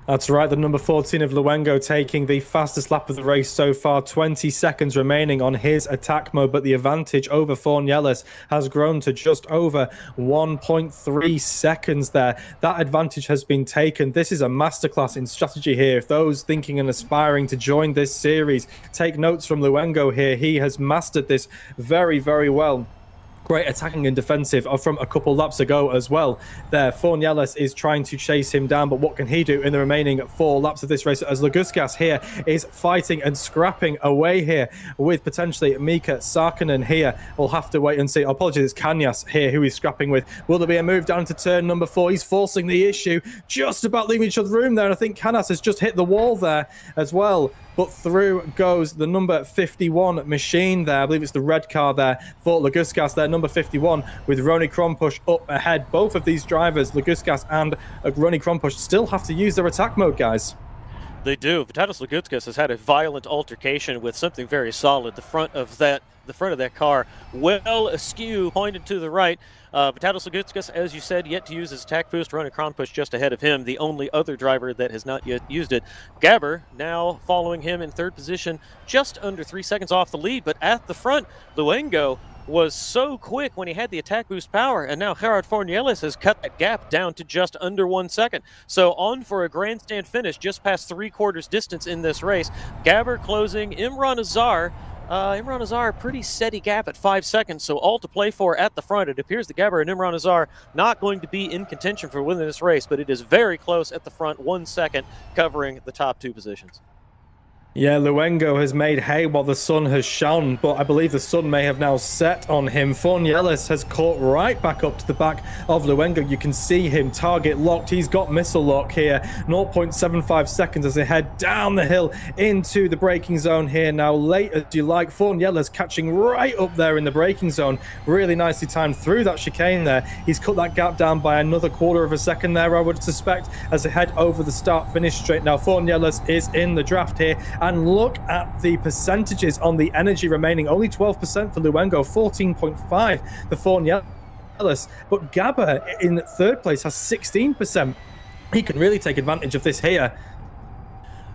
That's right, the number 14 of Luengo taking the fastest lap of the race so far. 20 seconds remaining on his attack mode, but the advantage over Fornielis has grown to just over 1.3 seconds there. That advantage has been taken. This is a masterclass in strategy here. If those thinking and aspiring to join this series take notes from Luengo here, he has mastered this very, very well. Great attacking and defensive from a couple laps ago as well. There, Fornielis is trying to chase him down, but what can he do in the remaining 4 laps of this race as Laguskas here is fighting and scrapping away here with potentially Mika Sarkinen here. We'll have to wait and see. Apologies, it's Kanyas here who he's scrapping with. Will there be a move down to turn number 4? He's forcing the issue, just about leaving each other room there, and I think Kanyas has just hit the wall there as well. But through goes the number 51 machine there. I believe it's the red car there for Laguskas there, number 51, with Roni Krompush up ahead. Both of these drivers, Laguskas and Roni Krompush, still have to use their attack mode, guys. They do. Vitalis Laguskas has had a violent altercation with something very solid. The front of that car, well askew, pointed to the right. Vitalis Laguskas, as you said, yet to use his attack boost. Ronan Kronpush just ahead of him, the only other driver that has not yet used it. Gabber now following him in 3rd position, just under 3 seconds off the lead. But at the front, Luengo was so quick when he had the attack boost power, and now Gerard Fornielis has cut that gap down to just under 1 second. So on for a grandstand finish, just past 3/4 distance in this race. Gabber closing. Imran Azar, pretty steady gap at 5 seconds, so all to play for at the front. It appears that Gabber and Imran Azar not going to be in contention for winning this race, but it is very close at the front, 1 second, covering the top 2 positions. Yeah, Luengo has made hay while the sun has shone, but I believe the sun may have now set on him. Fornielis has caught right back up to the back of Luengo. You can see him target locked. He's got missile lock here. 0.75 seconds as they head down the hill into the braking zone here. Now, late as you like, Fornielis catching right up there in the braking zone. Really nicely timed through that chicane there. He's cut that gap down by another quarter of a second there, I would suspect, as they head over the start-finish straight. Now, Fornielis is in the draft here. And look at the percentages on the energy remaining. Only 12% for Luengo, 14.5 for Fornielis. But Gabber in third place has 16%. He can really take advantage of this here.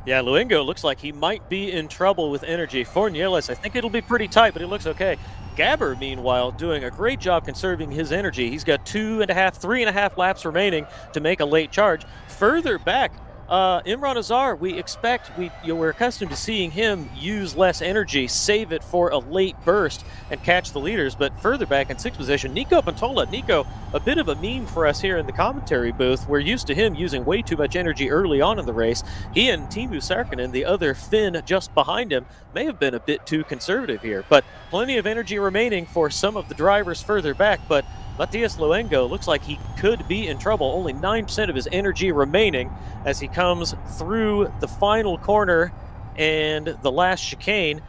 Yeah, Luengo looks like he might be in trouble with energy. Fornielis, I think it'll be pretty tight, but it looks okay. Gabber, meanwhile, doing a great job conserving his energy. He's got 3.5 laps remaining to make a late charge. Further back, Imran Azar, we're accustomed to seeing him use less energy, save it for a late burst and catch the leaders. But further back in sixth position, Nico Pantola. Nico, a bit of a meme for us here in the commentary booth. We're used to him using way too much energy early on in the race. He and Timu Sarkinen, the other Finn just behind him, may have been a bit too conservative here. But plenty of energy remaining for some of the drivers further back. But Matias Luengo looks like he could be in trouble. Only 9% of his energy remaining as he comes through the final corner and the last chicane.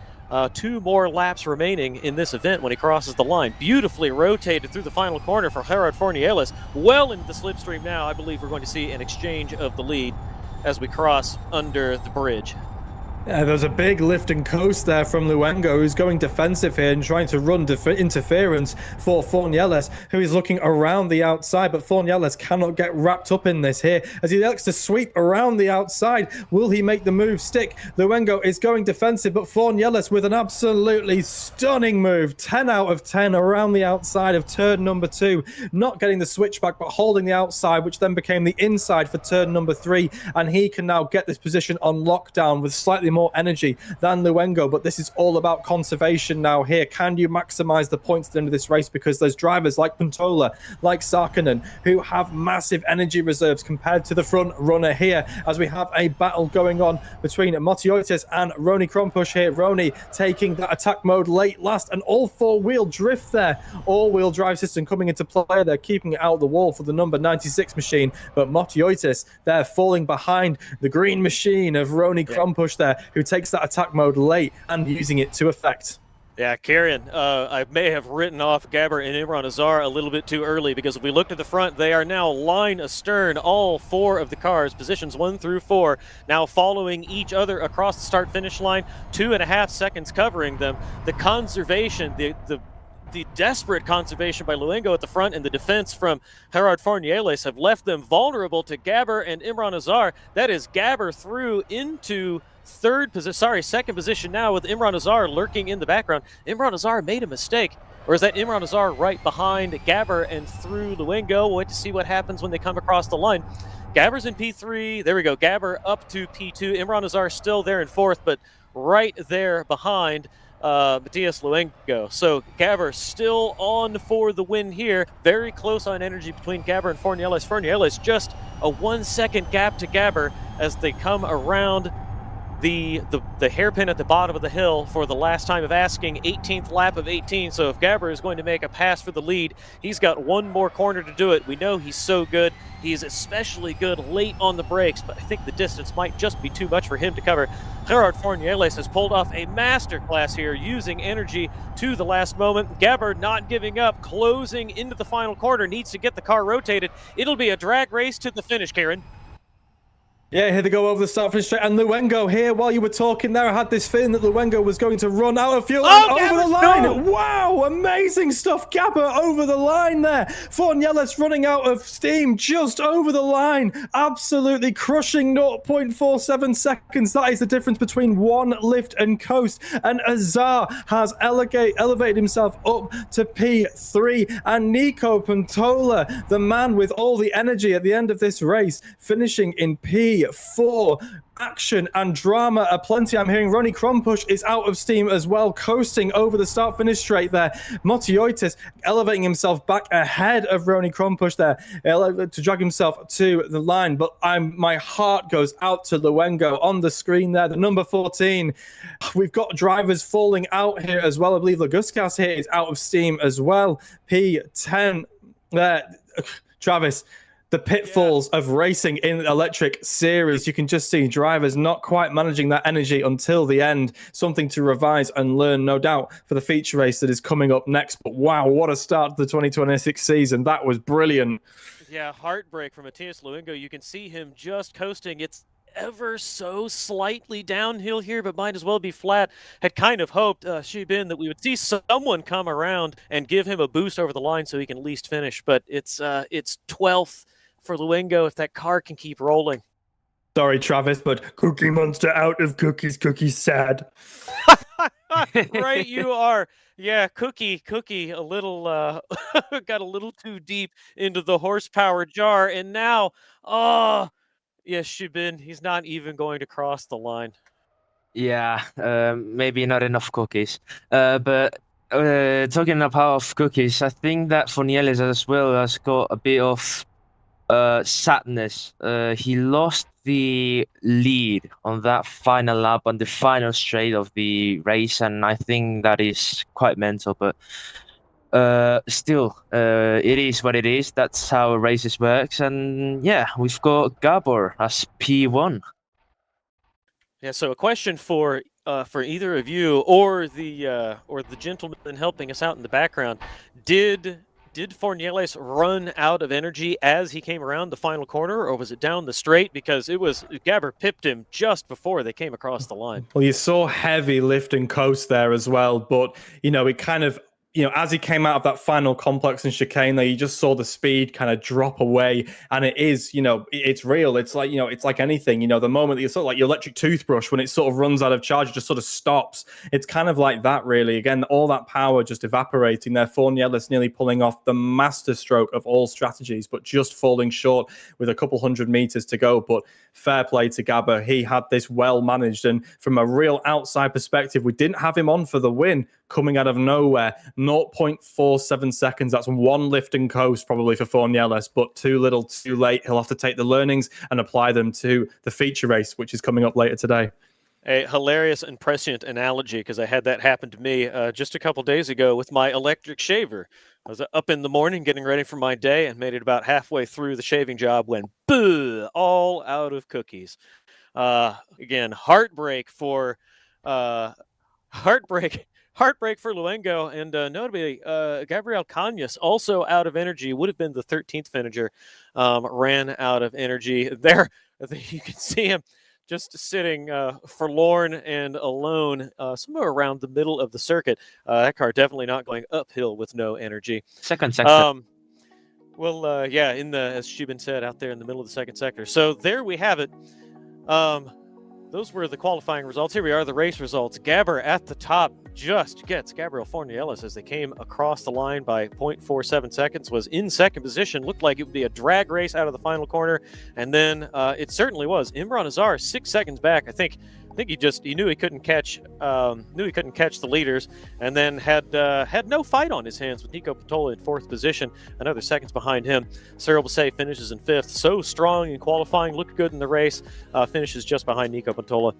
2 more laps remaining in this event when he crosses the line. Beautifully rotated through the final corner for Gerard Fornielis. Well into the slipstream now. I believe we're going to see an exchange of the lead as we cross under the bridge. Yeah, there's a big lift and coast there from Luengo, who's going defensive here and trying to run interference for Fornielis, who is looking around the outside, but Fornielis cannot get wrapped up in this here as he likes to sweep around the outside. Will he make the move stick? Luengo is going defensive, but Fornielis with an absolutely stunning move. 10 out of 10 around the outside of turn number 2, not getting the switchback, but holding the outside, which then became the inside for turn number 3, and he can now get this position on lockdown with slightly more energy than Luengo. But this is all about conservation now here. Can you maximize the points at the end of this race? Because there's drivers like Pantola, like Sarkinen, who have massive energy reserves compared to the front runner here, as we have a battle going on between Motiotis and Roni Krompush here. Roni taking that attack mode late last, and all 4-wheel drift there. All-wheel drive system coming into play. They're keeping it out the wall for the number 96 machine, but Motiotis, they're falling behind the green machine of Roni Krompush there, who takes that attack mode late and using it to effect. Yeah, Kieran, I may have written off Gabber and Imran Azar a little bit too early, because if we look to the front, they are now line astern, all 4 of the cars, positions 1 through 4, now following each other across the start-finish line, 2.5 seconds covering them. The conservation, the desperate conservation by Luengo at the front and the defense from Gerard Fornielis have left them vulnerable to Gabber and Imran Azar. That is Gabber through into second position now, with Imran Azar lurking in the background. Imran Azar made a mistake, or is that Imran Azar right behind Gabber and through Luengo? We'll wait to see what happens when they come across the line. Gabber's in P3. There we go. Gabber up to P2. Imran Azar still there in 4th, but right there behind Matias Luengo. So Gabber still on for the win here. Very close on energy between Gabber and Fornielis. Fornielis just a 1-second gap to Gabber as they come around the hairpin at the bottom of the hill for the last time of asking, 18th lap of 18. So if Gabber is going to make a pass for the lead, he's got 1 more corner to do it. We know he's so good. He's especially good late on the brakes, but I think the distance might just be too much for him to cover. Gerard Fornielis has pulled off a masterclass here, using energy to the last moment. Gabber not giving up, closing into the final corner, needs to get the car rotated. It'll be a drag race to the finish, Kieran. Yeah, here they go over the start finish straight. And Luengo here, while you were talking there, I had this feeling that Luengo was going to run out of fuel over the line. No. Wow, amazing stuff. Gabber over the line there. Fornielis running out of steam just over the line. Absolutely crushing 0.47 seconds. That is the difference between 1 lift and coast. And Azar has elevated himself up to P3. And Nico Pantola, the man with all the energy at the end of this race, finishing in P2. P4. Action and drama aplenty. I'm hearing Ronnie Krompush is out of steam as well, coasting over the start-finish straight there. Motiotis elevating himself back ahead of Ronnie Krompush there to drag himself to the line. But my heart goes out to Luengo on the screen there, the number 14. We've got drivers falling out here as well. I believe Laguskas here is out of steam as well. P10 there. Travis, the pitfalls of racing in electric series. You can just see drivers not quite managing that energy until the end. Something to revise and learn, no doubt, for the feature race that is coming up next. But wow, what a start to the 2026 season. That was brilliant. Yeah, heartbreak for Matthias Luengo. You can see him just coasting. It's ever so slightly downhill here, but might as well be flat. Had kind of hoped, Xibin, that we would see someone come around and give him a boost over the line so he can at least finish. But it's 12th for Luengo if that car can keep rolling. Sorry, Travis, but Cookie Monster out of cookies. Cookie's sad. Right, you are. Yeah, Cookie, a little got a little too deep into the horsepower jar, and now, yes, Xibin, he's not even going to cross the line. Yeah, maybe not enough cookies. But talking about cookies, I think that Fornieles as well has got a bit of sadness. He lost the lead on that final lap on the final straight of the race, and I think that is quite mental. But still, it is what it is. That's how races works. And yeah, we've got Gabor as P1. Yeah, so a question for either of you or the gentleman helping us out in the background: Did Fornieles run out of energy as he came around the final corner, or was it down the straight? Because Gabor pipped him just before they came across the line. Well, you saw heavy lift and coast there as well, but it kind of, as he came out of that final complex and chicane there, you just saw the speed kind of drop away. And it is, it's real. It's like, it's like anything, the moment that you're sort of like your electric toothbrush, when it sort of runs out of charge, it just sort of stops. It's kind of like that, really. Again, all that power just evaporating there. Fornieles nearly pulling off the masterstroke of all strategies, but just falling short with a couple 100 meters to go. But fair play to Gabor. He had this well managed. And from a real outside perspective, we didn't have him on for the win coming out of nowhere. 0.47 seconds. That's one lift and coast probably for Fornieles, but too little, too late. He'll have to take the learnings and apply them to the feature race, which is coming up later today. A hilarious and prescient analogy, because I had that happen to me just a couple days ago with my electric shaver. I was up in the morning getting ready for my day and made it about halfway through the shaving job when, boo, all out of cookies. Again, heartbreak for Luengo, and notably Gabriel Cañas, also out of energy, would have been the 13th finisher, ran out of energy. There, you can see him just sitting forlorn and alone somewhere around the middle of the circuit. That car definitely not going uphill with no energy. Second sector. Yeah, as Xibin said, out there in the middle of the second sector. So there we have it. Those were the qualifying results. Here we are, the race results. Gabor at the top just gets Gabriel Fornieles as they came across the line by 0.47 seconds, was in second position. Looked like it would be a drag race out of the final corner, and then it certainly was. Imran Azar 6 seconds back. I think he knew he couldn't catch the leaders, and then had no fight on his hands with Nico Patola in fourth position, another seconds behind him. Cyril Bassett finishes in fifth. So strong in qualifying, looked good in the race, finishes just behind Nico Patola.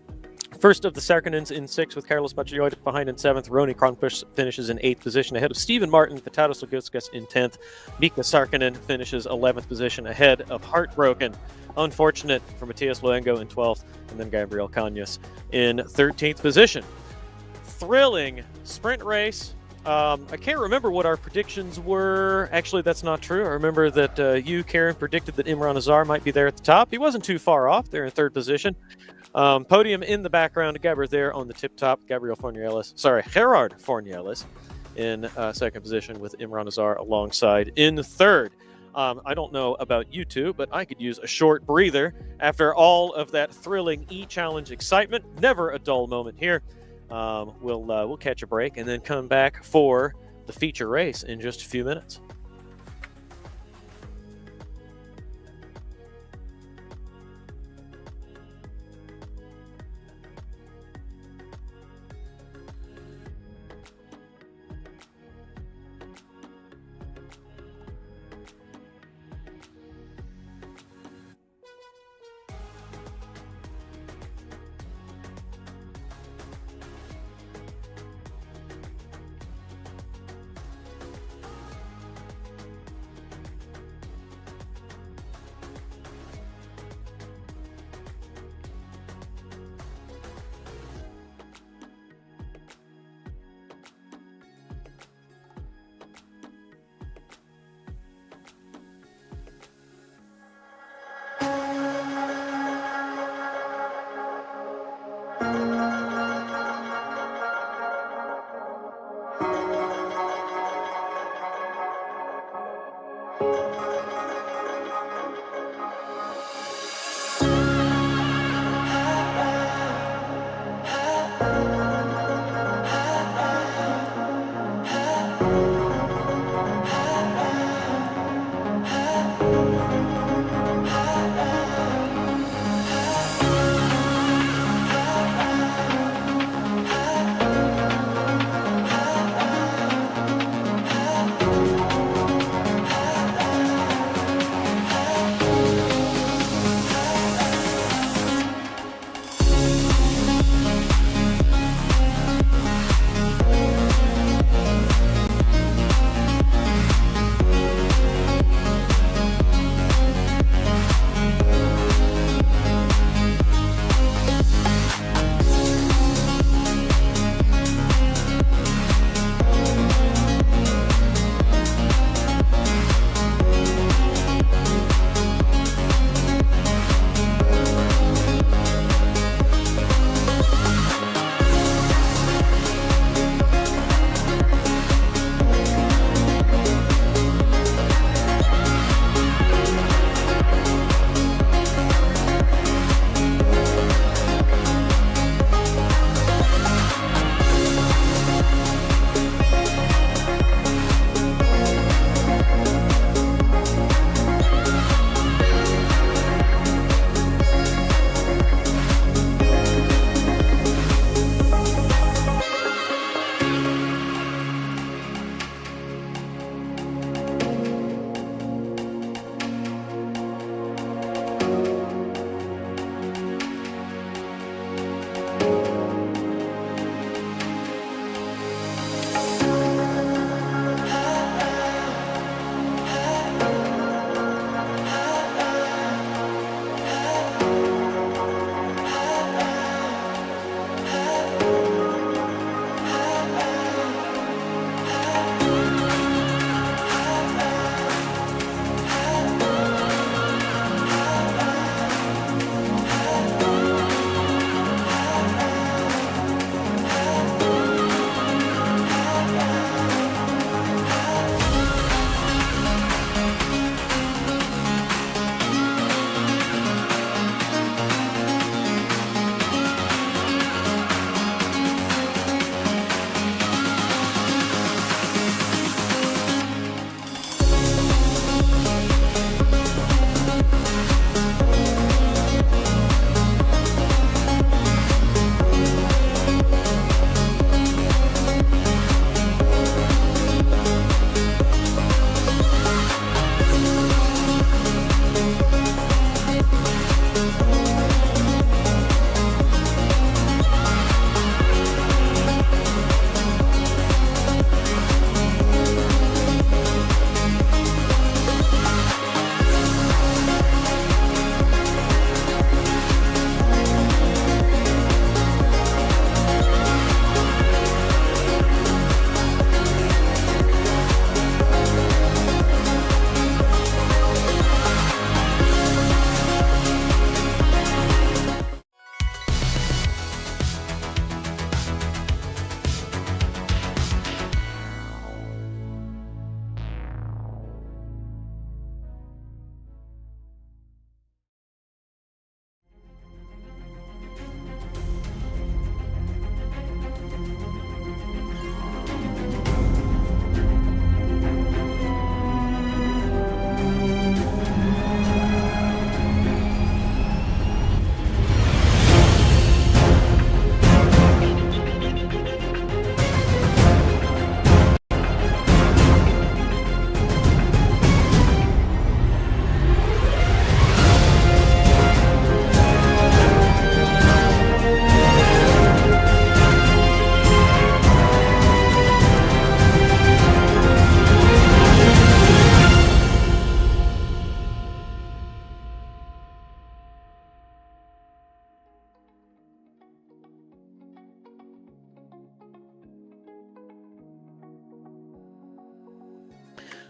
First of the Sarkinens in sixth, with Carlos Machioides behind in seventh. Ronnie Krompush finishes in eighth position ahead of Stephen Martin. Vitalis Laguskas in 10th. Mika Sarkinen finishes 11th position ahead of Heartbroken. Unfortunate for Matthias Luengo in 12th, and then Gabriel Cañas in 13th position. Thrilling sprint race. I can't remember what our predictions were. Actually, that's not true. I remember that you, Kieran, predicted that Imran Azar might be there at the top. He wasn't too far off. They're in third position. Podium in the background. Gabor there on the tip top. Gerard Fornieles in second position, with Imran Azar alongside in third. I don't know about you two, but I could use a short breather after all of that thrilling E-Challenge excitement. Never a dull moment here. We'll catch a break and then come back for the feature race in just a few minutes.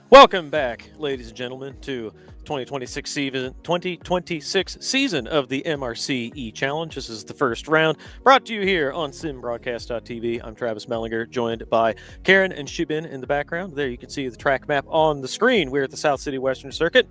Welcome back, ladies and gentlemen, to 2026 season of the MRC E-Challenge. This is the first round, brought to you here on simbroadcast.tv. I'm Travis Mehlinger, joined by Kieran and Xibin in the background. There you can see the track map on the screen. We're at the South City Western Circuit.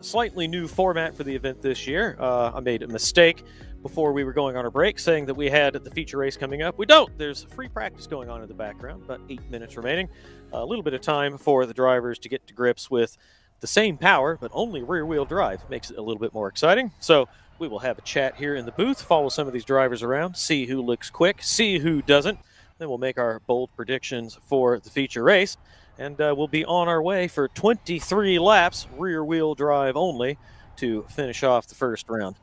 Slightly new format for the event this year. I made a mistake before we were going on our break, saying that we had the feature race coming up. We don't. There's free practice going on in the background, about 8 minutes remaining. A little bit of time for the drivers to get to grips with the same power, but only rear-wheel drive. Makes it a little bit more exciting. So we will have a chat here in the booth, follow some of these drivers around, see who looks quick, see who doesn't. Then we'll make our bold predictions for the feature race. And we'll be on our way for 23 laps, rear-wheel drive only, to finish off the first round.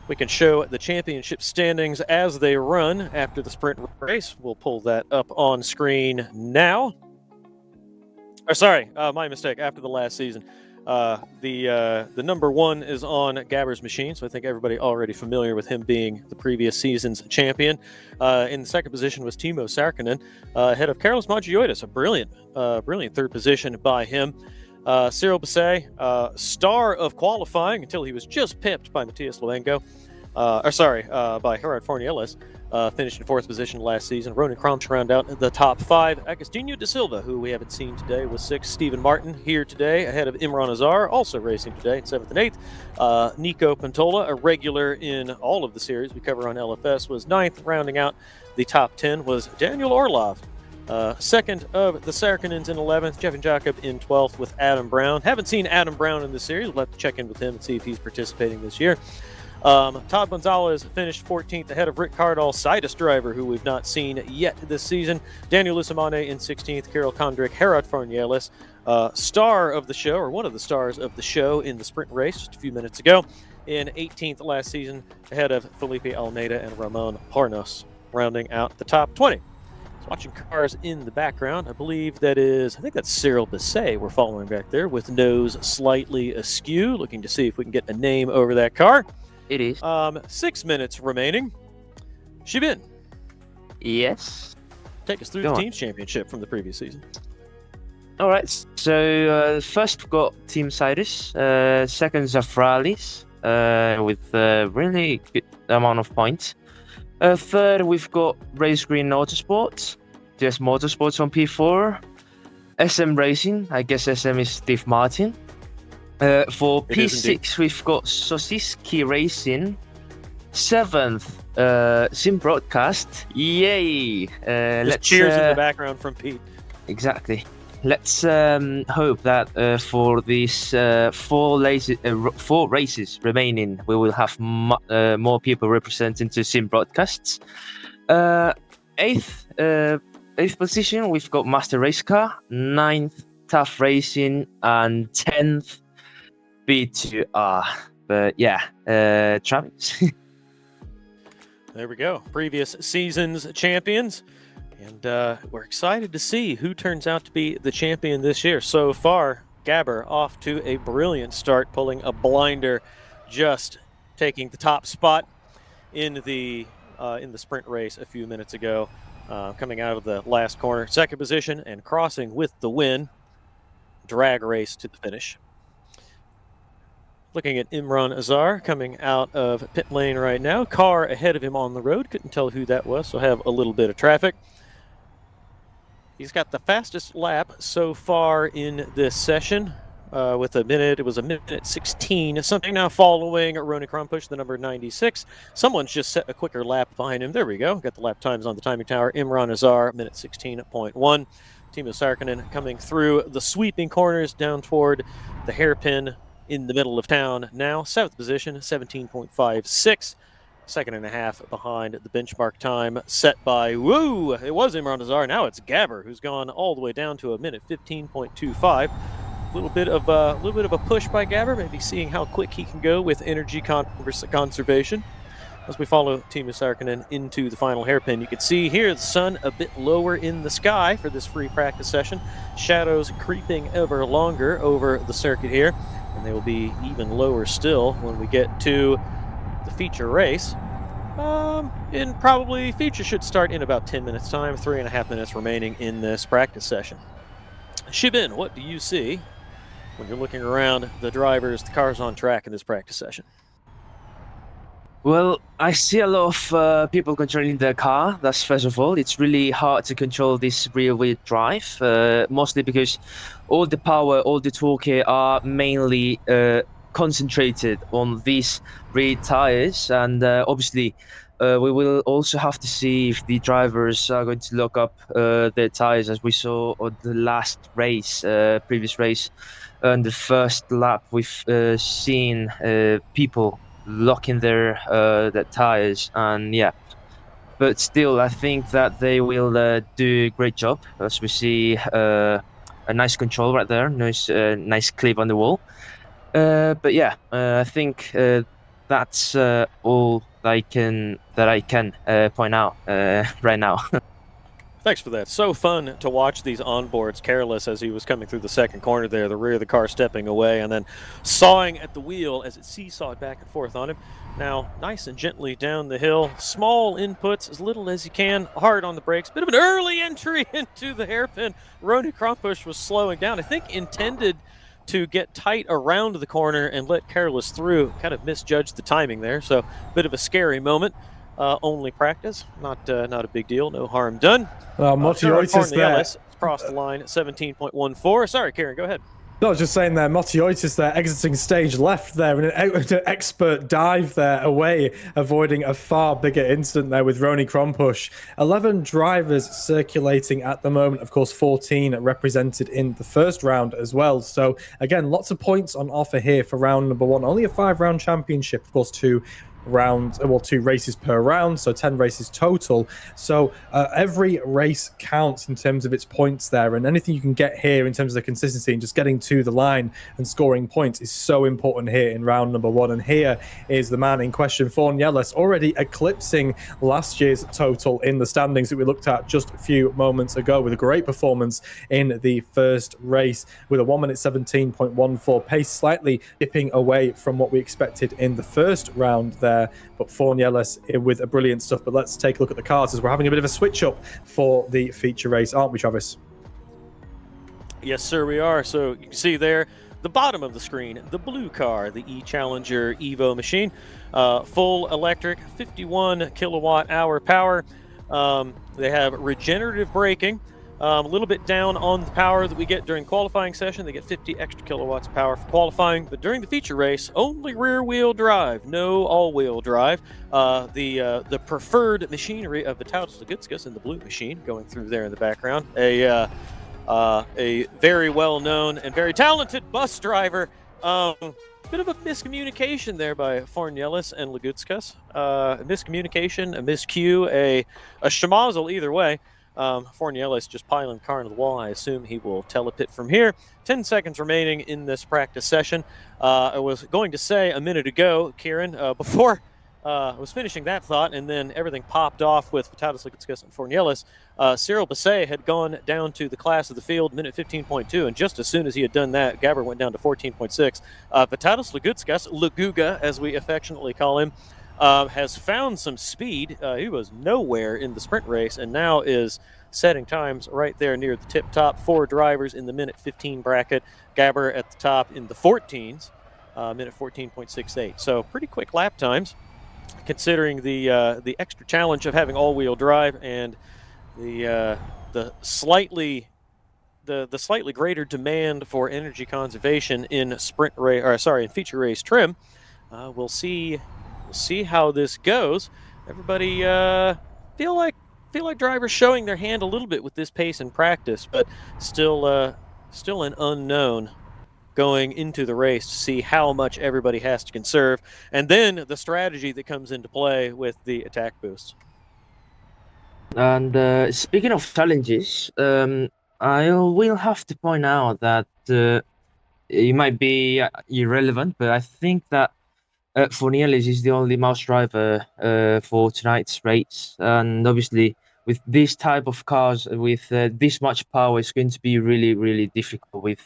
We can show the championship standings as they run after the sprint race. We'll pull that up on screen now. My mistake. After the last season, the number one is on Gabber's machine, so I think everybody already familiar with him being the previous season's champion. In the second position was Timo Sarkkinen, ahead of Carlos Magioitis. A brilliant third position by him. Cyril Basset, star of qualifying until he was just pipped by Matthias Luengo. By Gerard Fornieles, finished in fourth position last season. Ronan Kromsch round out the top five. Agostinho da Silva, who we haven't seen today, was sixth. Stephen Martin here today, ahead of Imran Azar, also racing today in seventh and eighth. Nico Pantola, a regular in all of the series we cover on LFS, was ninth. Rounding out the top 10 was Daniel Orlov. Second of the Sarkkinens in 11th, Jevin Jacob in 12th with Adam Brown. Haven't seen Adam Brown in this series. We'll have to check in with him and see if he's participating this year. Todd Gonzalez finished 14th ahead of Rick Cardall, Sidus driver, who we've not seen yet this season. Daniel Lusamane in 16th, Carol Kondrik, Gerard Fornieles, star of the show, or one of the stars of the show in the sprint race just a few minutes ago, in 18th last season, ahead of Felipe Almeida and Ramon Hornos, rounding out the top 20. Watching cars in the background, I think that's Cyril Basset we're following back there with nose slightly askew, looking to see if we can get a name over that car. It is. 6 minutes remaining. Xibin. Yes. Take us through the team's championship from the previous season. All right. So first we've got Team Cyrus. Second Zafralis with a really good amount of points. Third, we've got Race Green Motorsports, just Motorsports on P4. SM Racing, I guess SM is Steve Martin. For P6, we've got Sosiski Racing. Seventh, Sim Broadcast. Yay! Let's cheers in the background from Pete. Exactly. Let's hope that for these four races remaining, we will have more people representing to Sim Broadcasts. Eighth position, we've got Master Race Car. Ninth, Tough Racing, and 10th, B2R. But yeah, Travis. There we go. Previous season's champions. And we're excited to see who turns out to be the champion this year. So far, Gabber off to a brilliant start, pulling a blinder, just taking the top spot in the sprint race a few minutes ago, coming out of the last corner. Second position and crossing with the win. Drag race to the finish. Looking at Imran Azar coming out of pit lane right now. Car ahead of him on the road. Couldn't tell who that was, so have a little bit of traffic. He's got the fastest lap so far in this session with a minute. It was a minute 16. Something now following Ronan Krompush, the number 96. Someone's just set a quicker lap behind him. There we go. Got the lap times on the timing tower. Imran Azar, minute 16.1. Timo Sarkkinen coming through the sweeping corners down toward the hairpin in the middle of town. Now, seventh position, 17.56. Second and a half behind the benchmark time set by, it was Imran Azar. Now it's Gabber, who's gone all the way down to a minute 15.25. A little bit of a push by Gabber, maybe seeing how quick he can go with energy conservation. As we follow Timo Sarkkinen into the final hairpin, you can see here the sun a bit lower in the sky for this free practice session. Shadows creeping ever longer over the circuit here, and they will be even lower still when we get to the feature race. Feature should start in about 10 minutes time, 3.5 minutes remaining in this practice session. Xibin, what do you see when you're looking around the drivers, the cars on track in this practice session? Well, I see a lot of people controlling the car. That's first of all. It's really hard to control this rear-wheel drive, mostly because all the power, all the torque here are mainly concentrated on these rear tires, and obviously, we will also have to see if the drivers are going to lock up their tires, as we saw on the last race, previous race. On the first lap, we've seen people locking their tires, and yeah, but still I think that they will do a great job, as we see a nice control right there, nice clip on the wall. But yeah, I think that's all I can point out right now. Thanks for that. So fun to watch these onboards. Careless as he was coming through the second corner there, the rear of the car stepping away and then sawing at the wheel as it seesawed back and forth on him. Now, nice and gently down the hill. Small inputs, as little as you can. Hard on the brakes. Bit of an early entry into the hairpin. Ronnie Krompusch was slowing down. I think intended to get tight around the corner and let Careless through. Kind of misjudged the timing there. So, bit of a scary moment. Only practice, not a big deal, no harm done. Motioitis there. Crossed the line at 17.14. Sorry, Kieran, go ahead. No, I was just saying there, Motioitis there, exiting stage left there, in an expert dive there away, avoiding a far bigger incident there with Ronnie Krompusch. 11 drivers circulating at the moment, of course 14 represented in the first round as well. So again, lots of points on offer here for round number one. Only a 5-round championship, of course, 2 races per round, so 10 races total. So every race counts in terms of its points there, and anything you can get here in terms of the consistency and just getting to the line and scoring points is so important here in round number one. And here is the man in question, Fornieles, already eclipsing last year's total in the standings that we looked at just a few moments ago, with a great performance in the first race with a 1 minute 17.14 pace, slightly dipping away from what we expected in the first round there. But Fornieles with a brilliant stuff. But let's take a look at the cars, as we're having a bit of a switch up for the feature race, aren't we, Travis? Yes, sir, we are. So you can see there, the bottom of the screen, the blue car, the E-Challenger Evo machine, full electric, 51 kilowatt hour power. They have regenerative braking. A little bit down on the power that we get during qualifying session. They get 50 extra kilowatts of power for qualifying, but during the feature race, only rear-wheel drive, no all-wheel drive. The preferred machinery of the Tautas Lagutskas in the blue machine going through there in the background. A very well-known and very talented bus driver. Bit of a miscommunication there by Fornieles and Lagutskas. A miscommunication, a miscue, a schmozzle either way. Fornieles just piling the car into the wall. I assume he will telepit from here. 10 seconds remaining in this practice session. I was going to say a minute ago, Kieran, before I was finishing that thought, and then everything popped off with Tautas Lagutskas and Fornieles. Cyril Basset had gone down to the class of the field, minute 15.2, and just as soon as he had done that, Gabber went down to 14.6. Tautas Lagutskas, Laguga, as we affectionately call him, has found some speed. He was nowhere in the sprint race and now is setting times right there near the tip top. 4 drivers in the minute 15 bracket. Gabber at the top in the 14s, minute 14.68. So pretty quick lap times, considering the extra challenge of having all-wheel drive and the slightly greater demand for energy conservation in in feature race trim. We'll see how this goes. Everybody feel like drivers showing their hand a little bit with this pace in practice, but still an unknown going into the race to see how much everybody has to conserve, and then the strategy that comes into play with the attack boosts. And speaking of challenges, I will have to point out that it might be irrelevant, but I think that Fornieles is the only mouse driver for tonight's race, and obviously with this type of cars with this much power, it's going to be really, really difficult with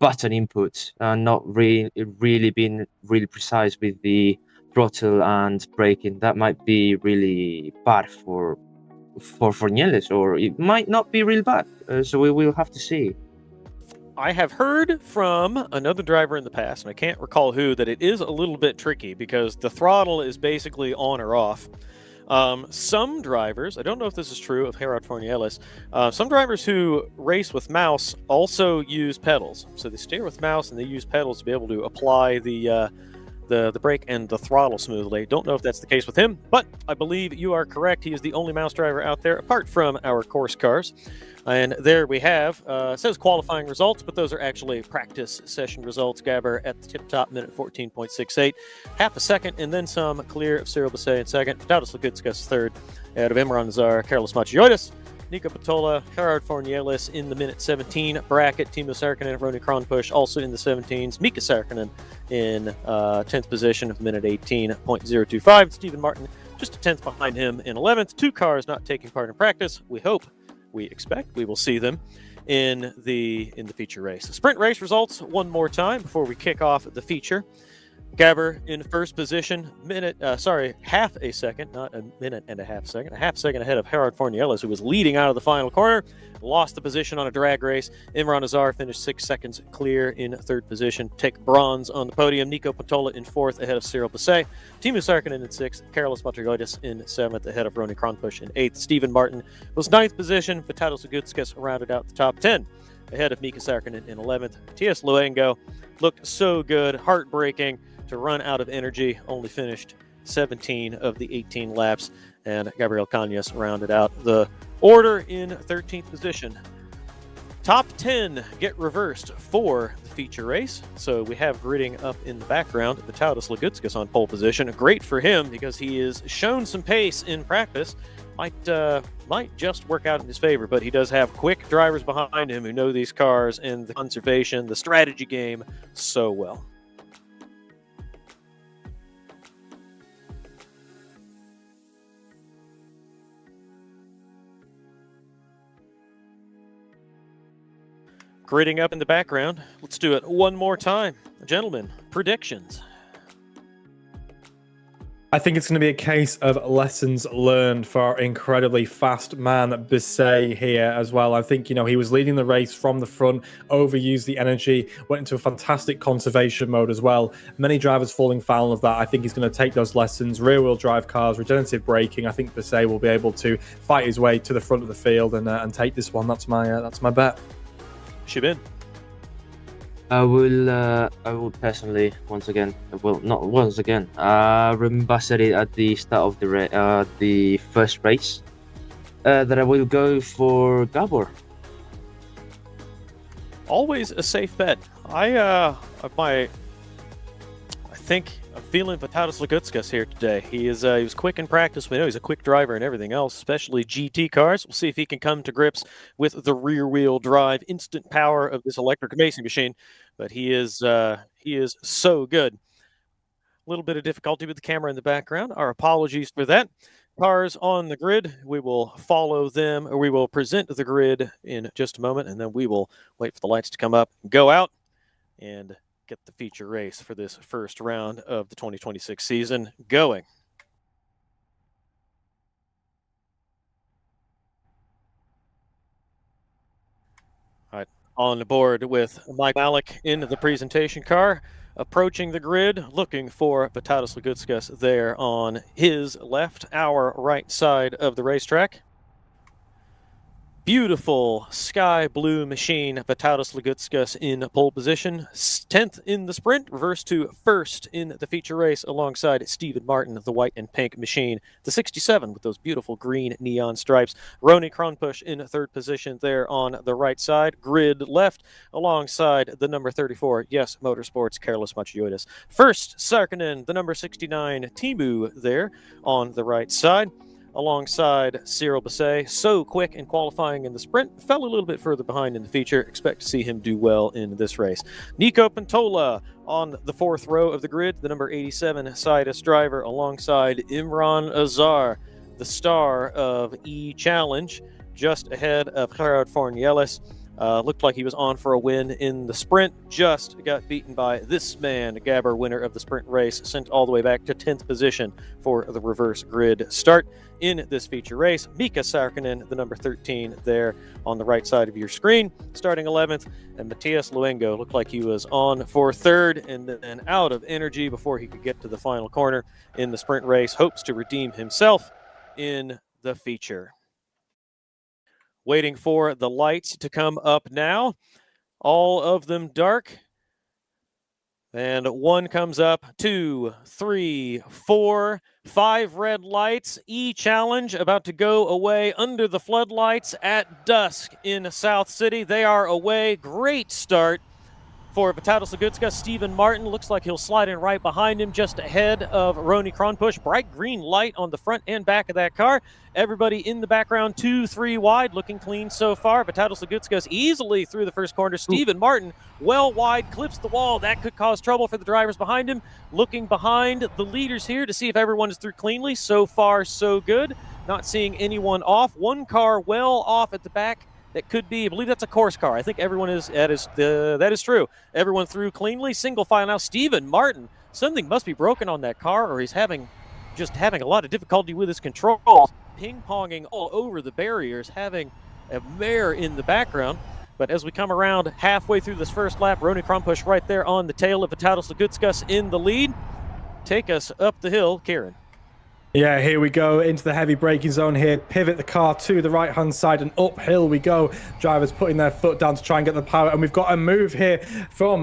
button inputs and not really being really precise with the throttle and braking. That might be really bad for Fornieles, or it might not be real bad. So we will have to see. I have heard from another driver in the past, and I can't recall who, that it is a little bit tricky because the throttle is basically on or off. Some drivers, I don't know if this is true of Gerard Fornielis, some drivers who race with mouse also use pedals. So they steer with mouse and they use pedals to be able to apply the brake and the throttle smoothly. Don't know if that's the case with him, but I believe you are correct. He is the only mouse driver out there apart from our course cars. And there we have, it says qualifying results, but those are actually practice session results. Gabber at the tip top, minute 14.68, half a second, and then some clear of Cyril Basset in second. Tadeusz Lagutskis third, out of Imran Nazar, Carlos Machiotis, Nico Patola, Gerard Fornielis in the minute 17 bracket. Timo Sarkkinen, Roni Kronpush also in the 17s. Mika Sarkkinen in 10th position of minute 18.025. Stephen Martin just a 10th behind him in 11th. Two cars not taking part in practice. We expect we will see them in the feature race. Sprint race results one more time before we kick off the feature. Gabber in first position, half a second, not a minute and a half second, ahead of Gerard Fornielis, who was leading out of the final corner, lost the position on a drag race. Imran Nazar finished 6 seconds clear in third position, take bronze on the podium. Nico Patola in fourth, ahead of Cyril Basset. Timo Sarkkinen in sixth, Carlos Machiotis in seventh, ahead of Roni Kronpush in eighth. Stephen Martin was ninth position, but Tadeusz Lagutskis rounded out the top 10, ahead of Mika Sarkkinen in 11th. Matthias Luengo looked so good, heartbreaking to run out of energy, only finished 17 of the 18 laps, and Gabriel Cañas rounded out the order in 13th position. Top 10 get reversed for the feature race, so we have gridding up in the background Tadeusz Lagutskis on pole position. Great for him because he has shown some pace in practice. Might just work out in his favor, but he does have quick drivers behind him who know these cars and the conservation, the strategy game so well. Gridding up in the background. Let's do it one more time. Gentlemen, predictions. I think it's going to be a case of lessons learned for our incredibly fast man, Basset, here as well. I think, he was leading the race from the front, overused the energy, went into a fantastic conservation mode as well. Many drivers falling foul of that. I think he's going to take those lessons, rear-wheel drive cars, regenerative braking. I think Basset will be able to fight his way to the front of the field and take this one. That's my bet. Xibin. I will personally remember said it at the start of the first race that I will go for Gabor. Always a safe bet. I'm feeling Tadeusz Lagutskis here today. He was quick in practice. We know he's a quick driver and everything else, especially GT cars. We'll see if he can come to grips with the rear-wheel drive, instant power of this electric racing machine. But he is so good. A little bit of difficulty with the camera in the background. Our apologies for that. Cars on the grid. We will follow them, or we will present the grid in just a moment, and then we will wait for the lights to come up, go out, and get the feature race for this first round of the 2026 season going. All right, on board with Mike Malik in the presentation car, approaching the grid, looking for Tadeusz Lagutskis there on his left, our right side of the racetrack. Beautiful sky blue machine, Tadeusz Lagutskis in pole position, 10th in the sprint, reversed to first in the feature race alongside Stephen Martin, the white and pink machine, the 67 with those beautiful green neon stripes. Roni Kronpush in third position there on the right side, grid left alongside the number 34, Yes Motorsports, Carlos Machiotis. First, Sarkkinen, the number 69, Timu there on the right side, alongside Cyril Basset. So quick in qualifying in the sprint, fell a little bit further behind in the feature. Expect to see him do well in this race. Nico Patola on the fourth row of the grid, the number 87 Sidus driver, alongside Imran Nazar, the star of E-Challenge, just ahead of Gerard Fornielis. Looked like he was on for a win in the sprint. Just got beaten by this man, Gabber, winner of the sprint race, sent all the way back to 10th position for the reverse grid start in this feature race. Mika Sarkinen, the number 13 there on the right side of your screen, starting 11th. And Matthias Luengo looked like he was on for third and then out of energy before he could get to the final corner in the sprint race. Hopes to redeem himself in the feature. Waiting for the lights to come up now. All of them dark. And one comes up, 2, 3, 4, 5 red lights. E-Challenge about to go away under the floodlights at dusk in South City. They are away. Great start for Vitalis Lagutskas. Stephen Martin looks like he'll slide in right behind him, just ahead of Roni Kronpush. Bright green light on the front and back of that car. Everybody in the background, 2, 3 wide, looking clean so far. Vitalis Lagutskas easily through the first corner. Stephen Martin well wide, clips the wall. That could cause trouble for the drivers behind him. Looking behind the leaders here to see if everyone is through cleanly. So far, so good. Not seeing anyone off. One car well off at the back. That could be, I believe that's a course car. I think everyone is, that is true. Everyone through cleanly, single file now. Stephen Martin, something must be broken on that car, or he's having a lot of difficulty with his controls. Ping-ponging all over the barriers, having a mare in the background. But as we come around halfway through this first lap, Roni Kronpush right there on the tail of Vitalis Lagutskas in the lead. Take us up the hill, Kieran. Yeah, here we go into the heavy braking zone here. Pivot the car to the right-hand side and uphill we go. Drivers putting their foot down to try and get the power. And we've got a move here from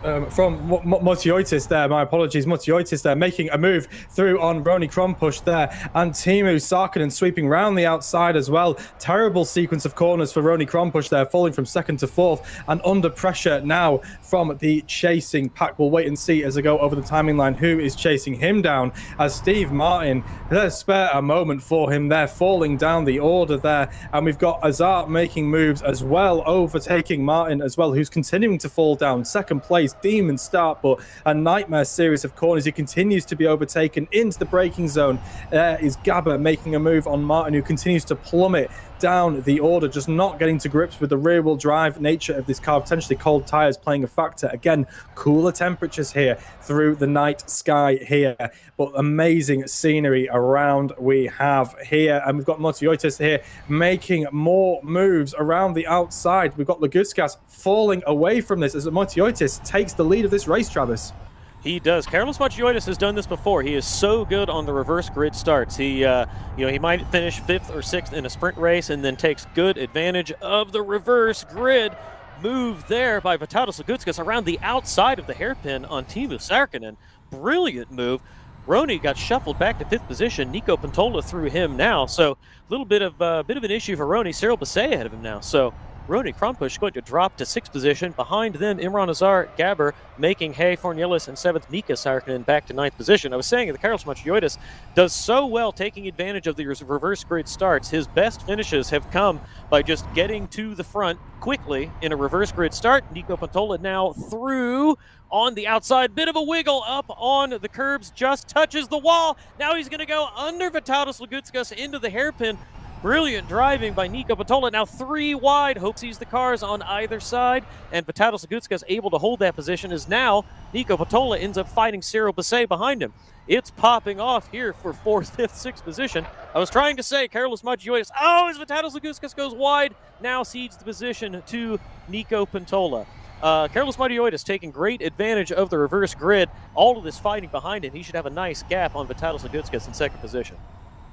Motiotis there, my apologies, Motiotis there, making a move through on Roni Kronpush there, and Teemu Sarkinen sweeping round the outside as well. Terrible sequence of corners for Roni Kronpush there, falling from 2nd to 4th, and under pressure now from the chasing pack. We'll wait and see as I go over the timing line who is chasing him down, as Steve Martin, let's spare a moment for him there, falling down the order there, and we've got Azar making moves as well, overtaking Martin as well, who's continuing to fall down. 2nd place, demon start, but a nightmare series of corners. He continues to be overtaken into the braking zone. There is Gabber making a move on Martin, who continues to plummet down the order, just not getting to grips with the rear-wheel drive nature of this car. Potentially cold tires playing a factor. Again, cooler temperatures here through the night sky here, but amazing scenery around we have here. And we've got Motiotis here making more moves around the outside. We've got Lagutskas falling away from this as Motiotis takes the lead of this race, Travis. He does. Carlos Motiotis has done this before. He is so good on the reverse grid starts. He might finish 5th or 6th in a sprint race and then takes good advantage of the reverse grid move there by Vitalis Lagutskas around the outside of the hairpin on Teemu Sarkinen. Brilliant move. Roni got shuffled back to 5th position. Nico Pantola through him now. So a little bit of an issue for Roni. Cyril Basset ahead of him now. So Roni Kronpush going to drop to 6th position. Behind them, Imran Azar, Gabber making hay. Fornielis and 7th, Mika Sarkinen back to 9th position. I was saying that Carlos Motiotis does so well taking advantage of the reverse grid starts. His best finishes have come by just getting to the front quickly in a reverse grid start. Nico Pantola now through on the outside. Bit of a wiggle up on the curbs. Just touches the wall. Now he's going to go under Vitalis Lagutskas into the hairpin. Brilliant driving by Nico Pantola. Now 3 wide. Hope sees the cars on either side. And Vitalis Lagutskas able to hold that position as now Nico Pantola ends up fighting Cyril Basset behind him. It's popping off here for 4th, 5th, 6th position. I was trying to say Carlos Motiotis. Oh, as Vitalis Lagutskas goes wide, now cedes the position to Nico Pantola. Carlos Motiotis taking great advantage of the reverse grid. All of this fighting behind him. He should have a nice gap on Vitalis Lagutskas in 2nd position.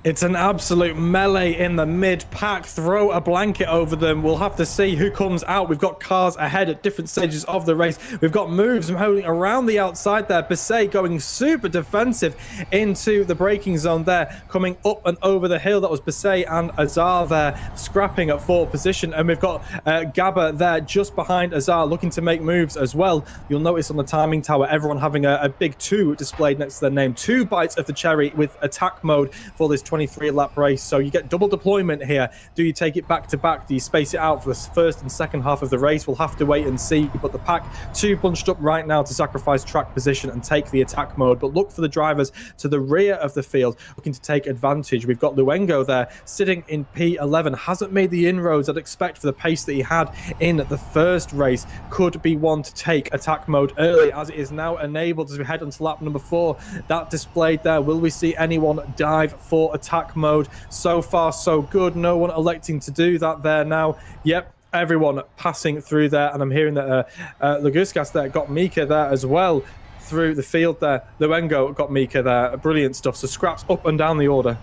It's an absolute melee in the mid-pack. Throw a blanket over them. We'll have to see who comes out. We've got cars ahead at different stages of the race. We've got moves from holding around the outside there. Basset going super defensive into the braking zone there, coming up and over the hill. That was Basset and Azar there, scrapping at 4th position. And we've got Gabber there just behind Azar, looking to make moves as well. You'll notice on the timing tower, everyone having a big 2 displayed next to their name. 2 bites of the cherry with attack mode for this 23 lap race, so you get double deployment here. Do you take it back to back? Do you space it out for the first and second half of the race? We'll have to wait and see, but the pack too bunched up right now to sacrifice track position and take the attack mode. But look for the drivers to the rear of the field looking to take advantage. We've got Luengo there sitting in P11, hasn't made the inroads I'd expect for the pace that he had in the first race. Could be one to take attack mode early, as it is now enabled as we head onto lap number 4. That displayed there. Will we see anyone dive for attack mode? So far so good. No one electing to do that there now. Yep, everyone passing through there, and I'm hearing that Laguskas there got Mika there as well through the field there. Luengo got Mika there. Brilliant stuff. So scraps up and down the order.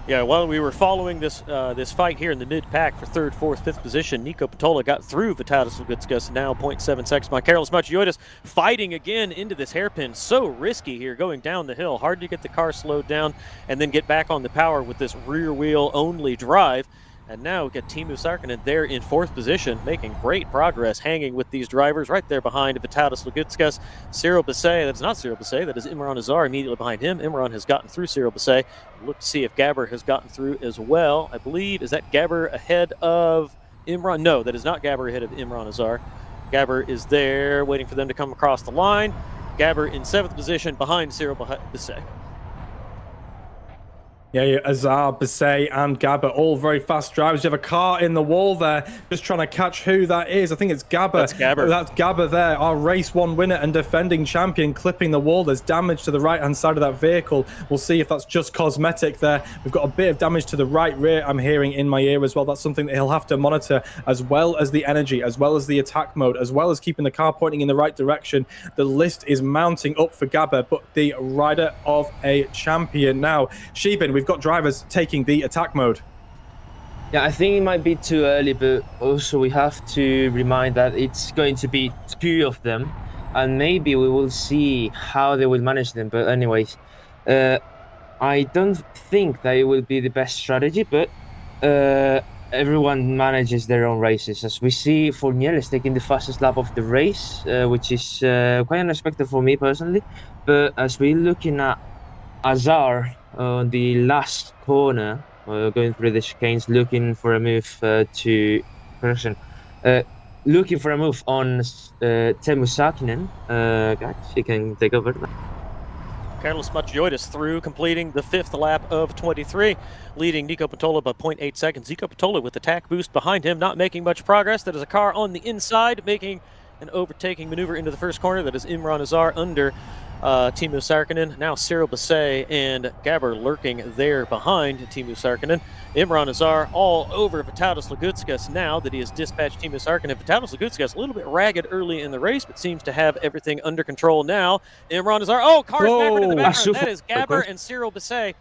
Yeah, while we were following this fight here in the mid-pack for 3rd, 4th, 5th position, Nico Patola got through Vitalis Laguskas, now 0.7 seconds. Carlos Machiotis fighting again into this hairpin. So risky here going down the hill. Hard to get the car slowed down and then get back on the power with this rear wheel only drive. And now we got Teemu Sarkkinen there in 4th position, making great progress, hanging with these drivers right there behind Vitalis Laguskas. Cyril Basset, that's not Cyril Basset, that is Imran Azar immediately behind him. Imran has gotten through Cyril Basset. Look to see if Gabber has gotten through as well. I believe, is that Gabber ahead of Imran? No, that is not Gabber ahead of Imran Azar. Gabber is there waiting for them to come across the line. Gabber in 7th position behind Cyril Basset. Yeah, Azar, Basset, and Gabber, all very fast drivers. You have a car in the wall there, just trying to catch who that is. I think it's Gabber. That's Gabber. That's Gabber there, our race 1 winner and defending champion, clipping the wall. There's damage to the right-hand side of that vehicle. We'll see if that's just cosmetic there. We've got a bit of damage to the right rear, I'm hearing in my ear as well. That's something that he'll have to monitor, as well as the energy, as well as the attack mode, as well as keeping the car pointing in the right direction. The list is mounting up for Gabber, but the rider of a champion now. Xibin, we've got drivers taking the attack mode. Yeah, I think it might be too early, but also we have to remind that it's going to be 2 of them, and maybe we will see how they will manage them. But anyways, I don't think that it will be the best strategy, but everyone manages their own races. As we see, Fournier is taking the fastest lap of the race, which is quite unexpected for me personally. But as we're looking at Azar on the last corner, going through the chicanes, looking for a move looking for a move on Teemu Sarkkinen. Guys, you can take over. Carlos Machiotis through, completing the 5th lap of 23, leading Nico Patola by 0.8 seconds. Nico Patola with attack boost behind him, not making much progress. That is a car on the inside, making an overtaking maneuver into the first corner. That is Imran Azar under Teemu Sarkkinen. Now Cyril Basset and Gabber lurking there behind Teemu Sarkkinen. Imran Azar all over Vitalis Laguskas now that he has dispatched Teemu Sarkkinen. Vitalis Laguskas a little bit ragged early in the race, but seems to have everything under control now. Imran Azar, cars backward in the background. That is Gabber and Cyril Basset.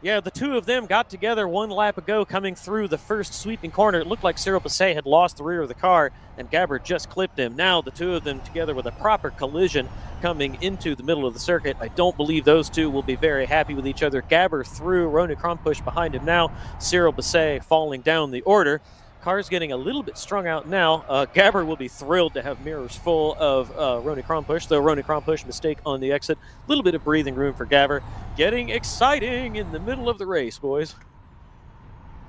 Yeah, the 2 of them got together 1 lap ago coming through the first sweeping corner. It looked like Cyril Basset had lost the rear of the car, and Gabber just clipped him. Now the 2 of them together with a proper collision coming into the middle of the circuit. I don't believe those 2 will be very happy with each other. Gabber through, Ronnie Krompusch behind him now. Cyril Basset falling down the order. Car's getting a little bit strung out now. Gabber will be thrilled to have mirrors full of Ronnie Krompusch, though Ronnie Krompusch mistake on the exit. A little bit of breathing room for Gabber. Getting exciting in the middle of the race, boys.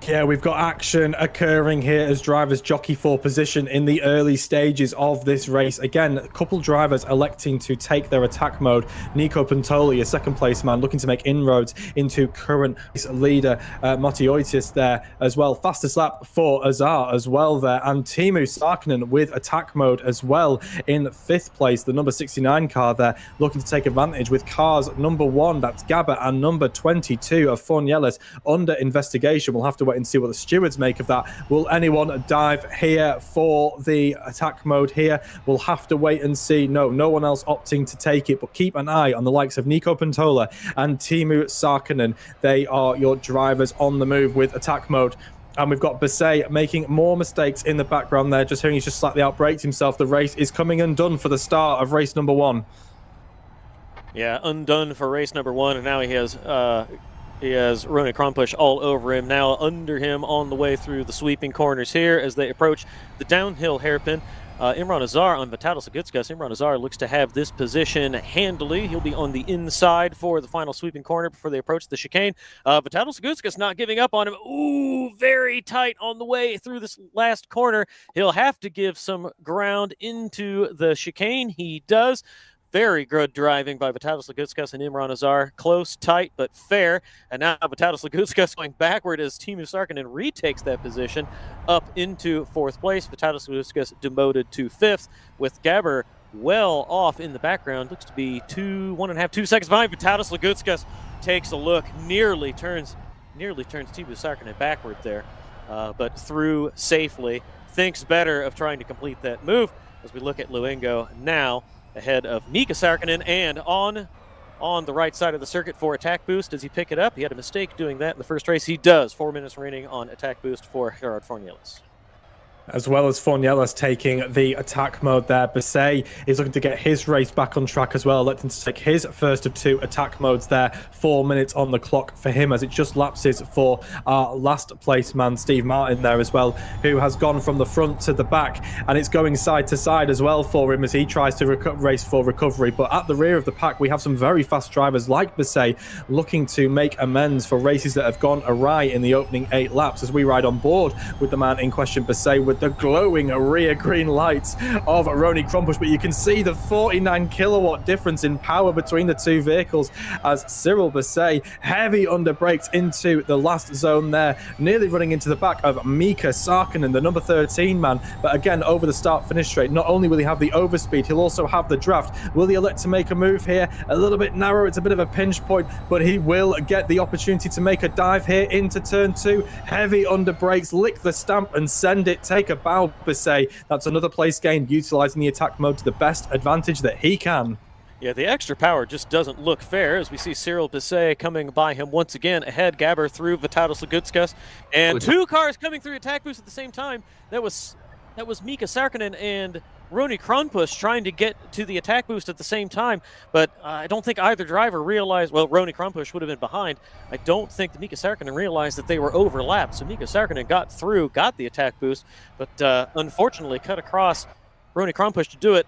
Yeah, we've got action occurring here as drivers jockey for position in the early stages of this race. Again, a couple drivers electing to take their attack mode. Nico Pantoli, a 2nd place man, looking to make inroads into current leader Motiotis there as well. Fastest lap for Azar as well there. And Teemu Sarkkinen with attack mode as well in 5th place. The number 69 car there looking to take advantage with cars number 1, that's Gabber, and number 22 of Fornielis under investigation. We'll have to wait and see what the stewards make of that. Will anyone dive here for the attack mode here? We'll have to wait and see. No one else opting to take it, but keep an eye on the likes of Nico Pantola and Teemu Sarkkinen. They are your drivers on the move with attack mode. And we've got Basset making more mistakes in the background there. Just hearing he's just slightly outbraked himself. The race is coming undone for the start of race number 1. Yeah, undone for race number 1, and now he has Ronnie Krompusch all over him. Now under him on the way through the sweeping corners here as they approach the downhill hairpin. Imran Azar on Vitalis Agutskas. Imran Azar looks to have this position handily. He'll be on the inside for the final sweeping corner before they approach the chicane. Vitalis Agutskas not giving up on him. Ooh, very tight on the way through this last corner. He'll have to give some ground into the chicane. He does. Very good driving by Vitalis Agutskas and Imran Azar. Close, tight, but fair. And now Vitalis Agutskas going backward as Teemu Sarkkinen retakes that position up into 4th place. Vitalis Agutskas demoted to 5th with Gabber well off in the background. Looks to be 2 seconds behind. Vitalis Agutskas takes a look, nearly turns Teemu Sarkkinen backward there, but through safely. Thinks better of trying to complete that move as we look at Luengo now, ahead of Mika Sarkkinen, and on the right side of the circuit for attack boost. Does he pick it up? He had a mistake doing that in the first race. He does. 4 minutes remaining on attack boost for Gerard Fornielis. As well as Fornielis taking the attack mode there. Bisset is looking to get his race back on track as well, electing to take his first of 2 attack modes there. 4 minutes on the clock for him as it just lapses for our last place man, Steve Martin there as well, who has gone from the front to the back, and it's going side to side as well for him as he tries to race for recovery. But at the rear of the pack, we have some very fast drivers like Bisset looking to make amends for races that have gone awry in the opening 8 laps as we ride on board with the man in question, Bisset, with the glowing rear green lights of Ronnie Krompusch. But you can see the 49 kilowatt difference in power between the 2 vehicles as Cyril Bisset heavy under brakes into the last zone there, nearly running into the back of Mika Sarkkinen, the number 13 man. But again, over the start finish straight, not only will he have the overspeed, he'll also have the draft. Will he elect to make a move here? A little bit narrow, it's a bit of a pinch point, but he will get the opportunity to make a dive here into turn 2. Heavy under brakes, lick the stamp and send it, take a bow. Bisset, that's another place gained, utilizing the attack mode to the best advantage that he can. Yeah, the extra power just doesn't look fair as we see Cyril Bisset coming by him once again. Ahead, Gabber through Vitalis Agutskas, and 2 cars coming through attack boost at the same time. That was Mika Sarkkinen and Ronnie Krompusch trying to get to the attack boost at the same time, but I don't think either driver realized, well, Ronnie Krompusch would have been behind. I don't think that Mika Sarkkinen realized that they were overlapped, so Mika Sarkkinen got through, got the attack boost, but unfortunately cut across Ronnie Krompusch to do it.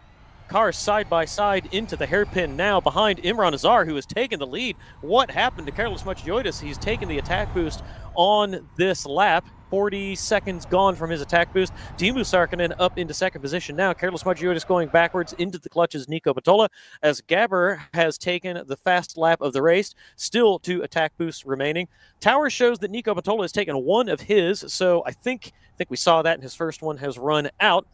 Cars side by side into the hairpin now behind Imran Azar, who has taken the lead. What happened to Carlos Macioides? He's taken the attack boost on this lap. 40 seconds gone from his attack boost. Teemu Sarkkinen up into 2nd position now. Carlos Macioides going backwards into the clutches. Nico Patola as Gabber has taken the fast lap of the race. Still 2 attack boosts remaining. Tower shows that Nico Patola has taken 1 of his, so I think we saw that, and his first one has run out.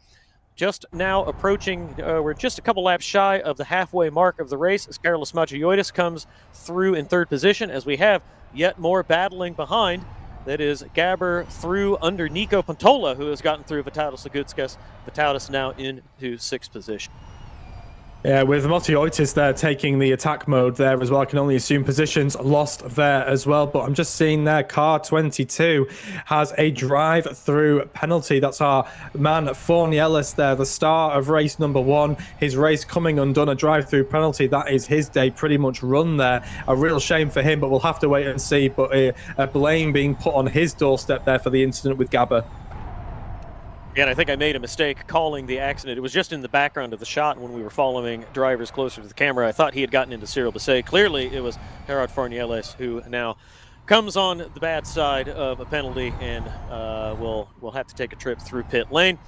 Just now approaching, we're just a couple laps shy of the halfway mark of the race as Carlos Macioides comes through in 3rd position as we have yet more battling behind. That is Gabber through under Nico Pantola, who has gotten through Vitalis Agutskas. Vitalis now into 6th position. Yeah, with Macioides there taking the attack mode there as well, I can only assume positions lost there as well. But I'm just seeing there, car 22 has a drive-through penalty. That's our man Fornielis there, the star of race number 1. His race coming undone, a drive-through penalty. That is his day pretty much run there. A real shame for him, but we'll have to wait and see. But a blame being put on his doorstep there for the incident with Gabber. Yeah, and I think I made a mistake calling the accident. It was just in the background of the shot when we were following drivers closer to the camera. I thought he had gotten into Cyril Bisset. Clearly, it was Gerard Fornielis who now comes on the bad side of a penalty and will have to take a trip through pit lane.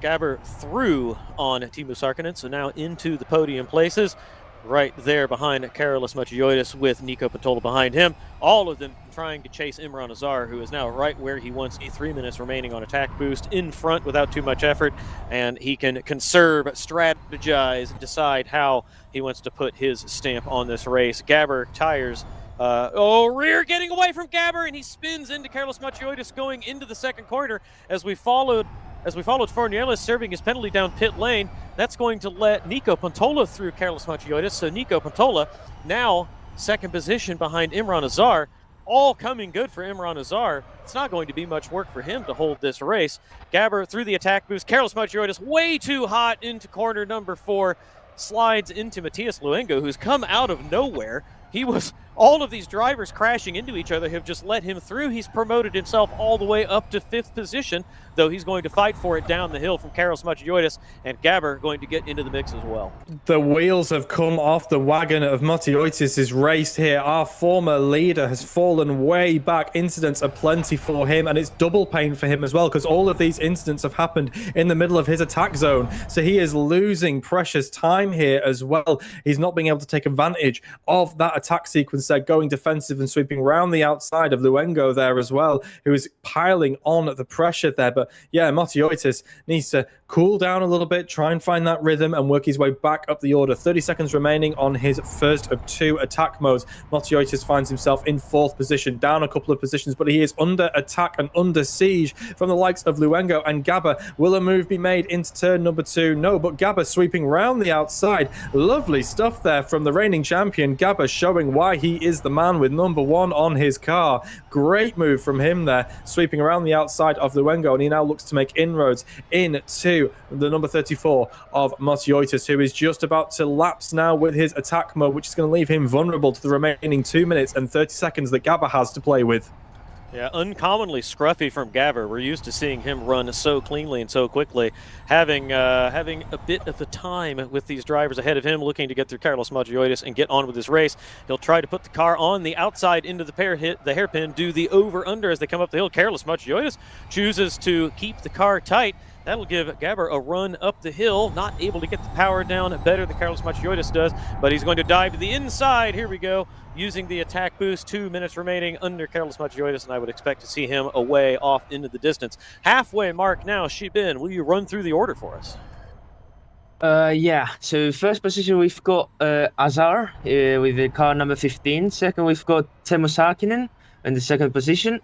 Gabber through on Teemu Sarkkinen, so now into the podium places. Right there behind Carlos Macioides with Nico Patola behind him. All of them trying to chase Imran Azar, who is now right where he wants to be. 3 minutes remaining on attack boost in front without too much effort, and he can conserve, strategize, decide how he wants to put his stamp on this race. Gabber tires. Rear getting away from Gabber, and he spins into Carlos Macioides going into the 2nd corner as we followed Fornielis serving his penalty down pit lane. That's going to let Nico Pantola through Carlos Macioides. So Nico Pantola now 2nd position behind Imran Azar. All coming good for Imran Azar. It's not going to be much work for him to hold this race. Gabber through the attack boost. Carlos Macioides way too hot into corner number 4. Slides into Matthias Luengo, who's come out of nowhere. he was, all of these drivers crashing into each other have just let him through. He's promoted himself all the way up to 5th position, though he's going to fight for it down the hill from Carlos Matioitis, and Gabber going to get into the mix as well. The wheels have come off the wagon of Matioitis' race here. Our former leader has fallen way back. Incidents are plenty for him, and it's double pain for him as well, because all of these incidents have happened in the middle of his attack zone. So he is losing precious time here as well. He's not being able to take advantage of that attack sequence there, going defensive and sweeping around the outside of Luengo there as well, who is piling on the pressure there. But yeah, Matioitis needs to cool down a little bit, try and find that rhythm and work his way back up the order. 30 seconds remaining on his first of 2 attack modes. Matioitis finds himself in 4th position, down a couple of positions, but he is under attack and under siege from the likes of Luengo and Gabber. Will a move be made into turn number 2? No, but Gabber sweeping round the outside. Lovely stuff there from the reigning champion. Gabber showing why he is the man with number 1 on his car. Great move from him there, sweeping around the outside of Luengo, and he now looks to make inroads into the number 34 of Matioitis, who is just about to lapse now with his attack mode, which is going to leave him vulnerable to the remaining 2 minutes and 30 seconds that Gabber has to play with. Yeah, uncommonly scruffy from Gabber. We're used to seeing him run so cleanly and so quickly. Having a bit of the time with these drivers ahead of him, looking to get through Carlos Matioitis and get on with his race. He'll try to put the car on the outside into the hairpin, do the over-under as they come up the hill. Carlos Matioitis chooses to keep the car tight. That'll give Gabber a run up the hill, not able to get the power down better than Carlos Matioitis does, but he's going to dive to the inside. Here we go, using the attack boost. 2 minutes remaining under Carlos Matioitis, and I would expect to see him away off into the distance. Halfway mark now. Xibin, will you run through the order for us? Yeah, so first position we've got Azar with the car number 15. Second, we've got Teemu Saarinen in the second position.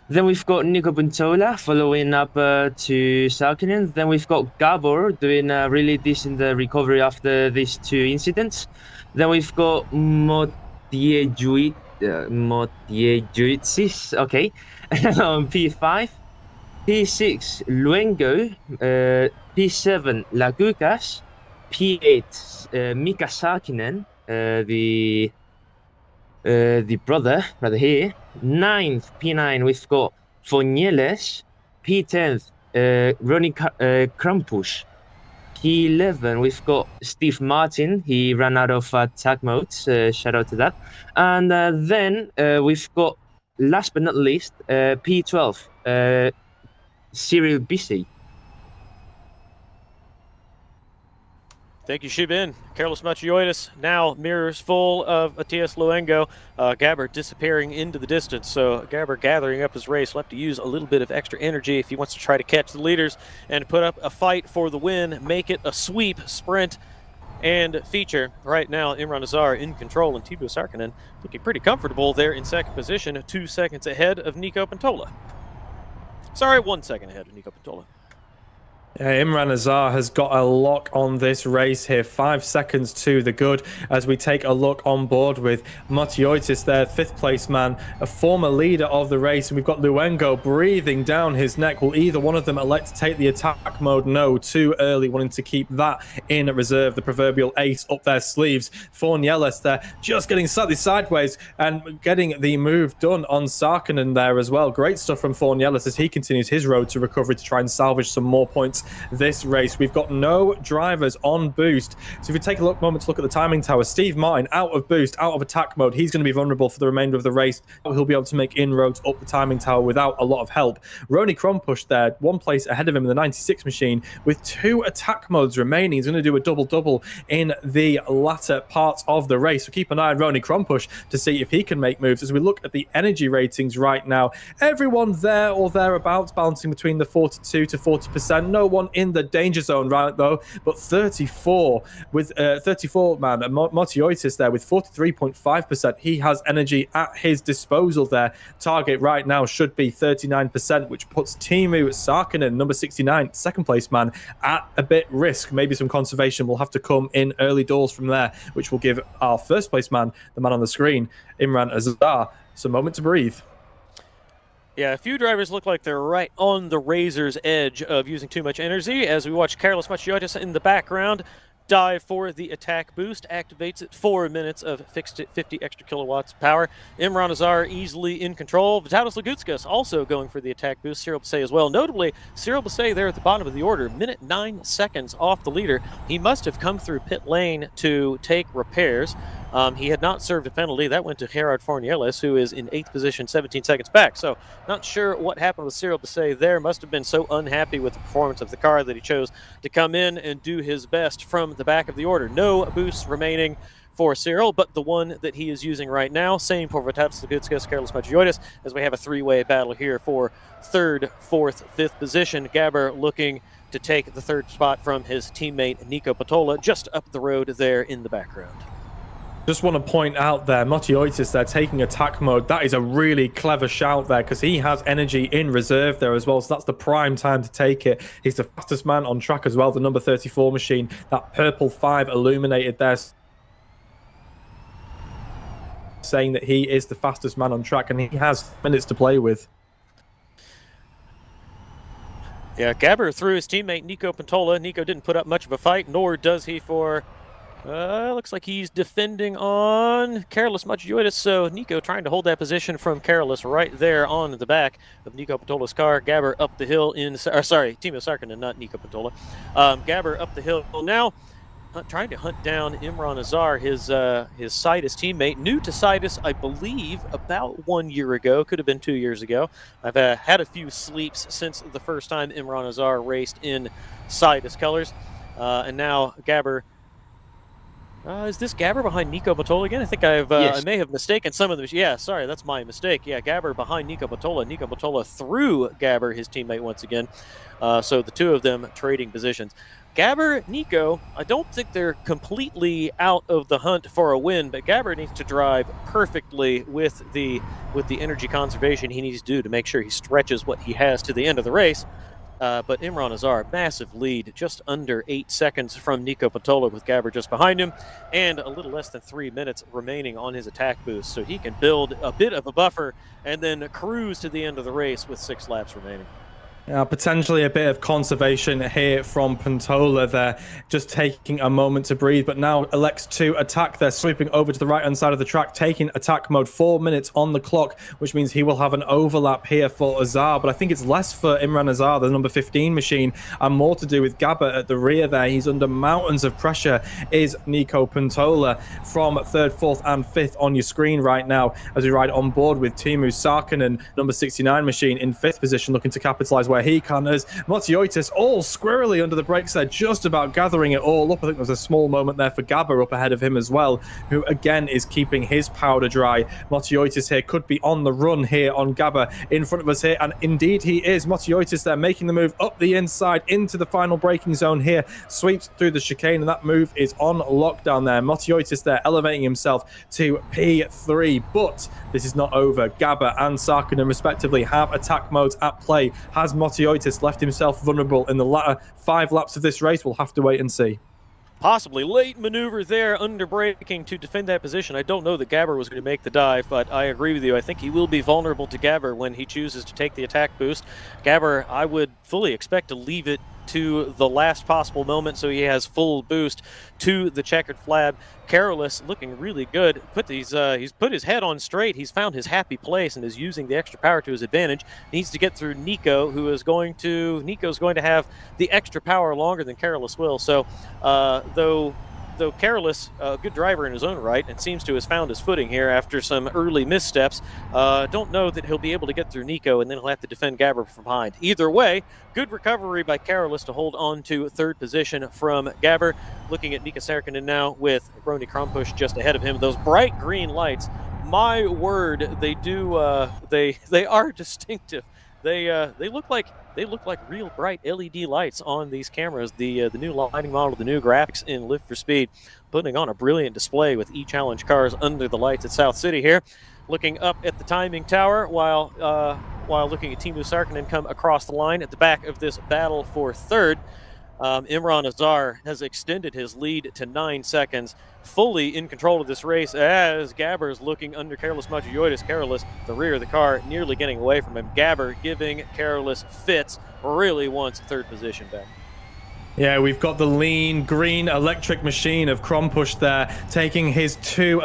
Then we've got Nico Buntola following up to Saarinen. Then we've got Gabor doing a really decent recovery after these 2 incidents. Then we've got Motiejuitsis, okay, on P5. P6, Luengo. P7, Lagukas. P8, Mika Saarinen, the brother right here. 9th, P9, we've got Fonieles. P10th, Ronnie Krampusch. P11, we've got Steve Martin. He ran out of attack modes. Shout out to that. And then we've got, last but not least, P12, Cyril Bissey. Thank you, Xibin. Carlos Matioitis now mirrors full of Matias Luengo. Gabber disappearing into the distance. So Gabber gathering up his race. Will have to use a little bit of extra energy if he wants to try to catch the leaders and put up a fight for the win. Make it a sweep, sprint, and feature. Right now, Imran Azar in control, and Teemu Saarinen looking pretty comfortable there in second position, 2 seconds ahead of Nico Buntola. Sorry, 1 second ahead of Nico Buntola. Imran Azar has got a lock on this race here. 5 seconds to the good as we take a look on board with Matioitis there, 5th place man, a former leader of the race. And we've got Luengo breathing down his neck. Will either one of them elect to take the attack mode? No, too early, wanting to keep that in reserve, the proverbial ace up their sleeves. Fonieles there, just getting slightly sideways and getting the move done on Saarinen there as well. Great stuff from Fonieles as he continues his road to recovery to try and salvage some more points this race. We've got no drivers on boost. So if we take a moment to look at the timing tower, Steve Martin out of boost, out of attack mode. He's going to be vulnerable for the remainder of the race. He'll be able to make inroads up the timing tower without a lot of help. Ronnie Krampusch there, 1 place ahead of him in the 96 machine with 2 attack modes remaining. He's going to do a double-double in the latter parts of the race. So keep an eye on Ronnie Krampusch to see if he can make moves. As we look at the energy ratings right now, everyone there or thereabouts, balancing between the 42 to 40%. No one in the danger zone right though, but 34 with 34 man Matioitis there with 43.5%. He has energy at his disposal there. Target right now should be 39%, which puts Teemu Saarinen, number 69, second place man, at a bit risk. Maybe some conservation will have to come in early doors from there, which will give our first place man, the man on the screen, Imran Azar, some moment to breathe. Yeah, a few drivers look like they're right on the razor's edge of using too much energy as we watch Carlos Matioitis in the background dive for the attack boost, activates it 4 minutes of fixed at 50 extra kilowatts of power. Imran Azar easily in control. Vitalis Lagutskas also going for the attack boost. Cyril Basset as well. Notably, Cyril Basset there at the bottom of the order, minute 9 seconds off the leader. He must have come through pit lane to take repairs. He had not served a penalty. That went to Gerard Fornieles, who is in 8th position, 17 seconds back. So not sure what happened with Cyril Basset there. Must have been so unhappy with the performance of the car that he chose to come in and do his best from the back of the order. No boosts remaining for Cyril, but the one that he is using right now. Same for Vitalis Lagutskas, Carlos Magiotis, as we have a three-way battle here for 3rd, 4th, 5th position. Gabber looking to take the 3rd spot from his teammate Nico Patola just up the road there in the background. Just want to point out there, Matiotis there taking attack mode. That is a really clever shout there because he has energy in reserve there as well. So that's the prime time to take it. He's the fastest man on track as well, the number 34 machine. That purple 5 illuminated there, saying that he is the fastest man on track and he has minutes to play with. Yeah, Gabber threw his teammate Nico Pantola. Nico didn't put up much of a fight, nor does he for... looks like he's defending on Carlos Magiotis, so Nico trying to hold that position from Carlos right there on the back of Nico Pantola's car. Gabber up the hill in... sorry, Timo Sarkinen, not Nico Pantola. Gabber up the hill now, trying to hunt down Imran Azar, his Citus teammate. New to Citus, I believe, about 1 year ago. Could have been 2 years ago. I've had a few sleeps since the first time Imran Azar raced in Citus colors. And now Gabber... is this Gabber behind Nico Patola again? I think I may have mistaken some of them. Yeah, sorry, that's my mistake. Yeah, Gabber behind Nico Patola. Nico Patola through Gabber, his teammate, once again. So the two of them trading positions. Gabber, Nico, I don't think they're completely out of the hunt for a win, but Gabber needs to drive perfectly with the energy conservation he needs to do to make sure he stretches what he has to the end of the race. But Imran Azar, massive lead, just under 8 seconds from Nico Patola with Gabber just behind him, and a little less than 3 minutes remaining on his attack boost. So he can build a bit of a buffer and then cruise to the end of the race with 6 laps remaining. Potentially a bit of conservation here from Pantola there, just taking a moment to breathe, but now elects to attack there, sweeping over to the right-hand side of the track, taking attack mode. 4 minutes on the clock, which means he will have an overlap here for Azar, but I think it's less for Imran Azar, the number 15 machine, and more to do with Gabber at the rear there. He's under mountains of pressure, is Nico Pantola from 3rd, 4th, and 5th on your screen right now, as we ride on board with Timo Sarkinen, number 69 machine, in 5th position, looking to capitalize where he can, as Matiotis all squirrely under the brakes there, just about gathering it all up. I think there was a small moment there for Gabber up ahead of him as well, who again is keeping his powder dry. Matiotis here could be on the run here on Gabber in front of us here, and indeed he is. Matiotis there making the move up the inside into the final braking zone here, sweeps through the chicane, and that move is on lockdown there. Matiotis there elevating himself to P3, but this is not over. Gabber and Sarkinen respectively have attack modes at play. Has Matiotis left himself vulnerable in the latter 5 laps of this race? We'll have to wait and see. Possibly late maneuver there, under braking to defend that position. I don't know that Gabber was going to make the dive, but I agree with you. I think he will be vulnerable to Gabber when he chooses to take the attack boost. Gabber, I would fully expect to leave it to the last possible moment so he has full boost to the checkered flag. Carolus looking really good. He's put his head on straight. He's found his happy place and is using the extra power to his advantage. Needs to get through Nico, Nico's going to have the extra power longer than Carolus will. So though Carolus, a good driver in his own right, and seems to have found his footing here after some early missteps, don't know that he'll be able to get through Nico, and then he'll have to defend Gabber from behind. Either way, good recovery by Carolus to hold on to 3rd position from Gabber. Looking at Mika Sarkinen now with Roni Krampusch just ahead of him. Those bright green lights, my word, they are distinctive. They look like real bright LED lights on these cameras. The new lighting model, the new graphics in Live for Speed, putting on a brilliant display with E-Challenge cars under the lights at South City here. Looking up at the timing tower while looking at Timo Sarkinen come across the line at the back of this battle for 3rd. Imran Azar has extended his lead to 9 seconds, fully in control of this race as Gabber is looking under Carlos Magiotis. Carolus, the rear of the car, nearly getting away from him. Gabber giving Carolus fits, really wants 3rd position back. Yeah, we've got the lean green electric machine of Kronpush there, taking his two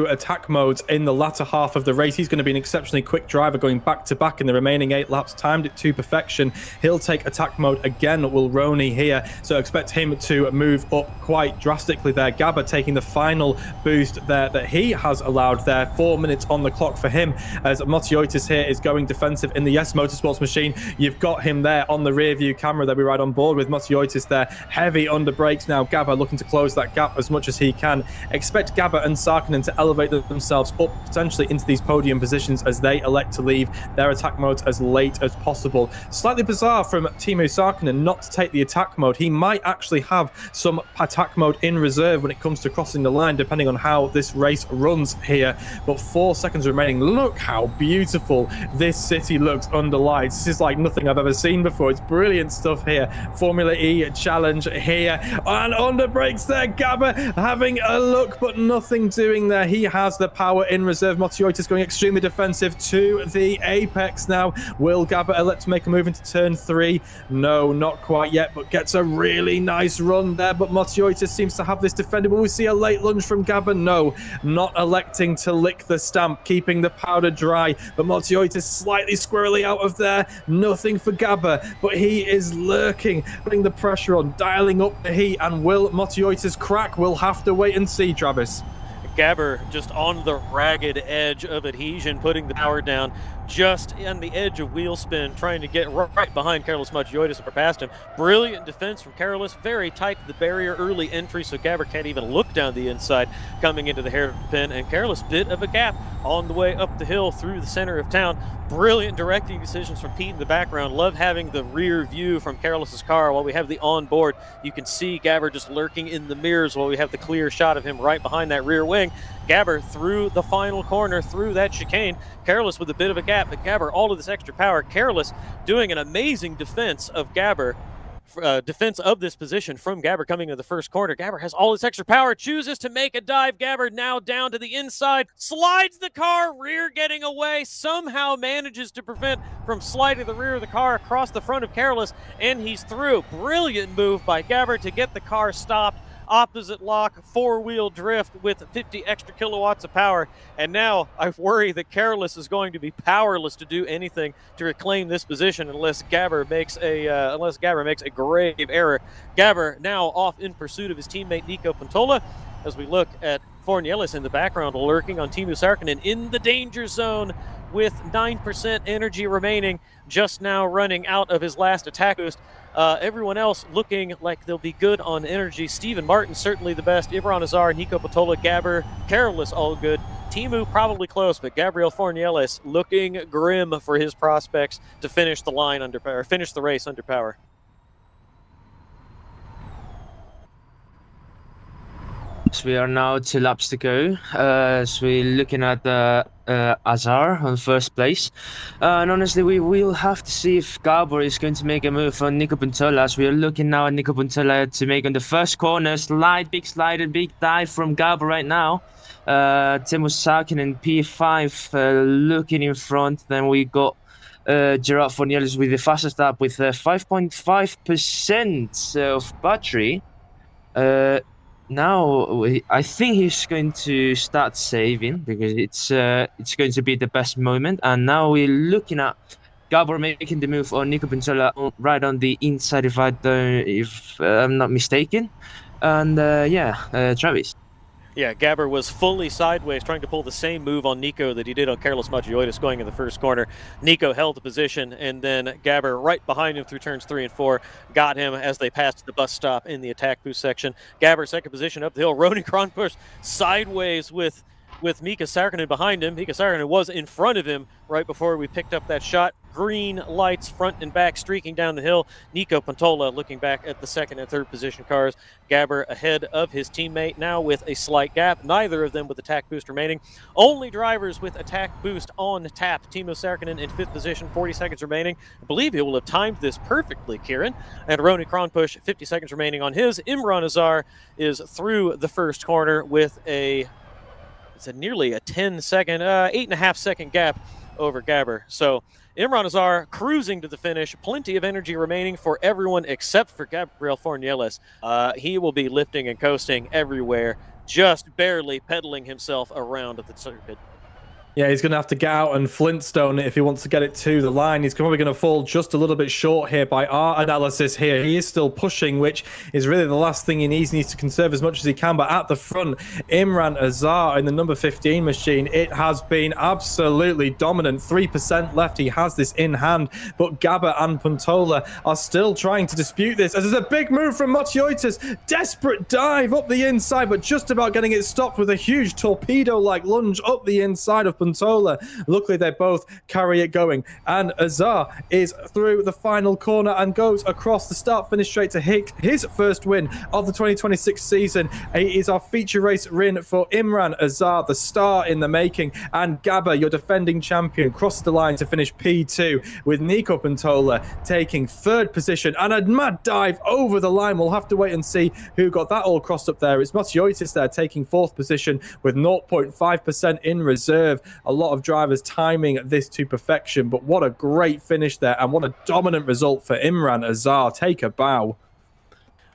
attack modes in the latter half of the race. He's going to be an exceptionally quick driver, going back to back in the remaining 8 laps, timed it to perfection. He'll take attack mode again, will Roney here, so expect him to move up quite drastically there. Gabba taking the final boost there that he has allowed there. 4 minutes on the clock for him, as Motiotis here is going defensive in the Yes Motorsports machine. You've got him there on the rear view camera that we ride on board with Motiotis there, heavy under brakes now. Gabba looking to close that gap as much as he can. Expect Gabba and Sarkkinen to elevate themselves up potentially into these podium positions as they elect to leave their attack modes as late as possible. Slightly bizarre from Teemu Sarkkinen not to take the attack mode. He might actually have some attack mode in reserve when it comes to crossing the line, depending on how this race runs here. But 4 seconds remaining. Look how beautiful this city looks under lights. This is like nothing I've ever seen before. It's brilliant stuff here. Formula E challenge here, and under brakes there. Gabba having a look, but nothing doing there. He has the power in reserve. Motiotis going extremely defensive to the apex now. Will Gabba elect to make a move into turn 3? No, not quite yet, but gets a really nice run there. But Motiotis seems to have this defended. Will we see a late lunge from Gabba? No, not electing to lick the stamp, keeping the powder dry. But Motiotis slightly squirrely out of there. Nothing for Gabba, but he is lurking, putting the pressure on, dialing up the heat. And will Motiotis crack? We'll have to wait and see, Travis. Gabber just on the ragged edge of adhesion, putting the power down, just on the edge of wheel spin, trying to get right behind Carlos Motiotis or past him. Brilliant defense from Carlos, very tight to the barrier, early entry, so Gabber can't even look down the inside coming into the hairpin, and Carlos bit of a gap on the way up the hill through the center of town. Brilliant directing decisions from Pete in the background. Love having the rear view from Carlos's car while we have the onboard. You can see Gabber just lurking in the mirrors while we have the clear shot of him right behind that rear wing. Gabber through the final corner, through that chicane. Carlos with a bit of a gap, but Gabber all of this extra power. Carlos doing an amazing defense of Gabber. Defense of this position from Gabber coming into the first corner. Gabber has all this extra power, chooses to make a dive. Gabber now down to the inside, slides the car, rear getting away, somehow manages to prevent from sliding the rear of the car across the front of Carlos, and he's through. Brilliant move by Gabber to get the car stopped. Opposite lock, 4-wheel drift with 50 extra kilowatts of power. And now I worry that Carlos is going to be powerless to do anything to reclaim this position unless Gabber makes a grave error. Gabber now off in pursuit of his teammate Nico Pantola, as we look at Fornielis in the background lurking on Teemu Sarkkinen in the danger zone with 9% energy remaining, just now running out of his last attack boost. Everyone else looking like they'll be good on energy. Steven Martin certainly the best. Imran Azar, Nico Patola, Gabber, Carolus all good. Teemu probably close, but Gabriel Fornielis looking grim for his prospects to finish the line under power, finish the race under power. So we are now 2 laps to go. So we're looking at Azar on first place. And honestly, we will have to see if Gabor is going to make a move on Nico Pantola. As we are looking now at Nico Pantola to make on the first corner. Big slide and big dive from Gabor right now. Teemu Sarkkinen P5 looking in front. Then we got Gerard Fornielis with the fastest lap with 5.5% of battery. Now, I think he's going to start saving because it's going to be the best moment. And now we're looking at Gabor making the move on Nico Pantola right on the inside, if I'm not mistaken. And Travis. Yeah, Gabber was fully sideways trying to pull the same move on Nico that he did on Carlos Motiotis going in the first corner. Nico held the position, and then Gabber right behind him through turns 3 and 4 got him as they passed the bus stop in the attack boost section. Gabber second position up the hill. Ronnie Kronpush sideways with Mika Sarkkinen behind him. Mika Sarkkinen was in front of him right before we picked up that shot. Green lights front and back streaking down the hill. Nico Pantola looking back at the second and third position cars. Gabber ahead of his teammate now with a slight gap. Neither of them with attack boost remaining. Only drivers with attack boost on tap. Teemu Sarkkinen in fifth position, 40 seconds remaining. I believe he will have timed this perfectly, Kieran. And Ronnie Kronpush, 50 seconds remaining on his. Imran Azar is through the first corner with nearly a 8.5 second gap over Gabber. So Imran Azar cruising to the finish. Plenty of energy remaining for everyone except for Gabriel Fornieles. He will be lifting and coasting everywhere, just barely pedaling himself around the circuit. Yeah, he's going to have to get out and Flintstone it if he wants to get it to the line. He's probably going to fall just a little bit short here by our analysis here. He is still pushing, which is really the last thing he needs. He needs to conserve as much as he can. But at the front, Imran Azar in the number 15 machine, it has been absolutely dominant. 3% left. He has this in hand. But Gabber and Puntola are still trying to dispute this. As there's a big move from Motiotis. Desperate dive up the inside, but just about getting it stopped with a huge torpedo-like lunge up the inside of Puntola. Luckily, they both carry it going. And Azar is through the final corner and goes across the start-finish straight to his first win of the 2026 season. It is our feature race win for Imran Azar, the star in the making. And Gabber, your defending champion, crosses the line to finish P2, with Nico Puntola taking third position. And a mad dive over the line. We'll have to wait and see who got that all crossed up there. It's Motiotis there taking fourth position with 0.5% in reserve. A lot of drivers timing this to perfection, but what a great finish there, and what a dominant result for Imran Azar. Take a bow.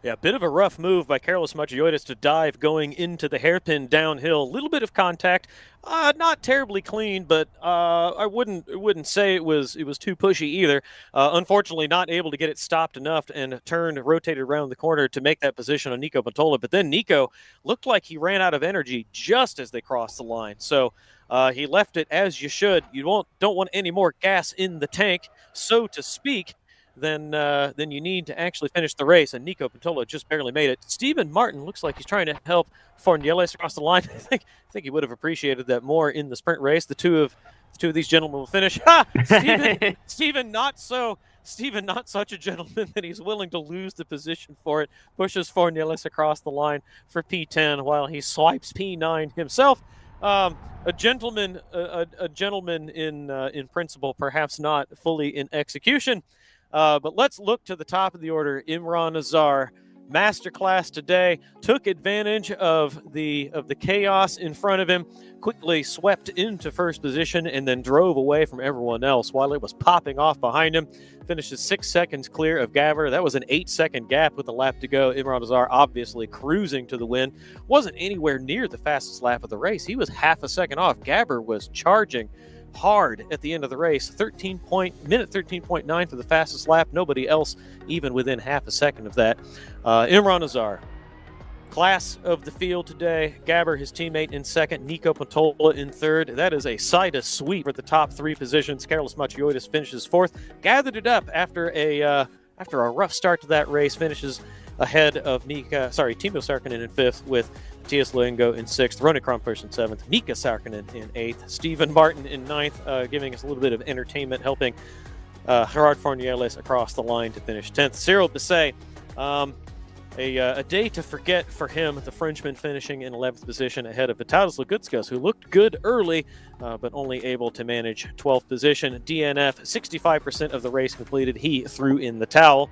Yeah, a bit of a rough move by Carlos Motiotis to dive going into the hairpin downhill. A little bit of contact, not terribly clean, but I wouldn't say it was too pushy either. Unfortunately, not able to get it stopped enough and rotated around the corner to make that position on Nico Puntola. But then Nico looked like he ran out of energy just as they crossed the line. So he left it as you should. You don't want any more gas in the tank, so to speak. Then you need to actually finish the race, and Nico Puntola just barely made it. Stephen Martin looks like he's trying to help Fornieles across the line. I think he would have appreciated that more in the sprint race. The two of these gentlemen will finish. Ha! Stephen, not such a gentleman that he's willing to lose the position for it. Pushes Fornieles across the line for P10 while he swipes P9 himself. A gentleman in principle, perhaps not fully in execution. But let's look to the top of the order. Imran Azar, masterclass today, took advantage of the chaos in front of him, quickly swept into first position, and then drove away from everyone else while it was popping off behind him. Finishes 6 seconds clear of Gabber. That was an 8-second gap with a lap to go. Imran Azar obviously cruising to the win. Wasn't anywhere near the fastest lap of the race. He was half a second off. Gabber was charging hard at the end of the race. Minute 13.9 for the fastest lap. Nobody else even within half a second of that. Imran Azar, class of the field today. Gabber, his teammate, in second. Nico Puntola in third. That is a side of sweep for the top three positions. Carlos Motiotis finishes fourth. Gathered it up after a rough start to that race. Finishes ahead of Timo Sarkkinen in fifth, with Matthias Luengo in sixth, Ronnie Kronpers in seventh, Mika Sarkkinen in eighth, Stephen Martin in ninth, giving us a little bit of entertainment, helping Gerard Fornieles across the line to finish 10th. Cyril Bisset, a day to forget for him, the Frenchman finishing in 11th position ahead of Vitalis Lagutskas, who looked good early, but only able to manage 12th position. DNF, 65% of the race completed. He threw in the towel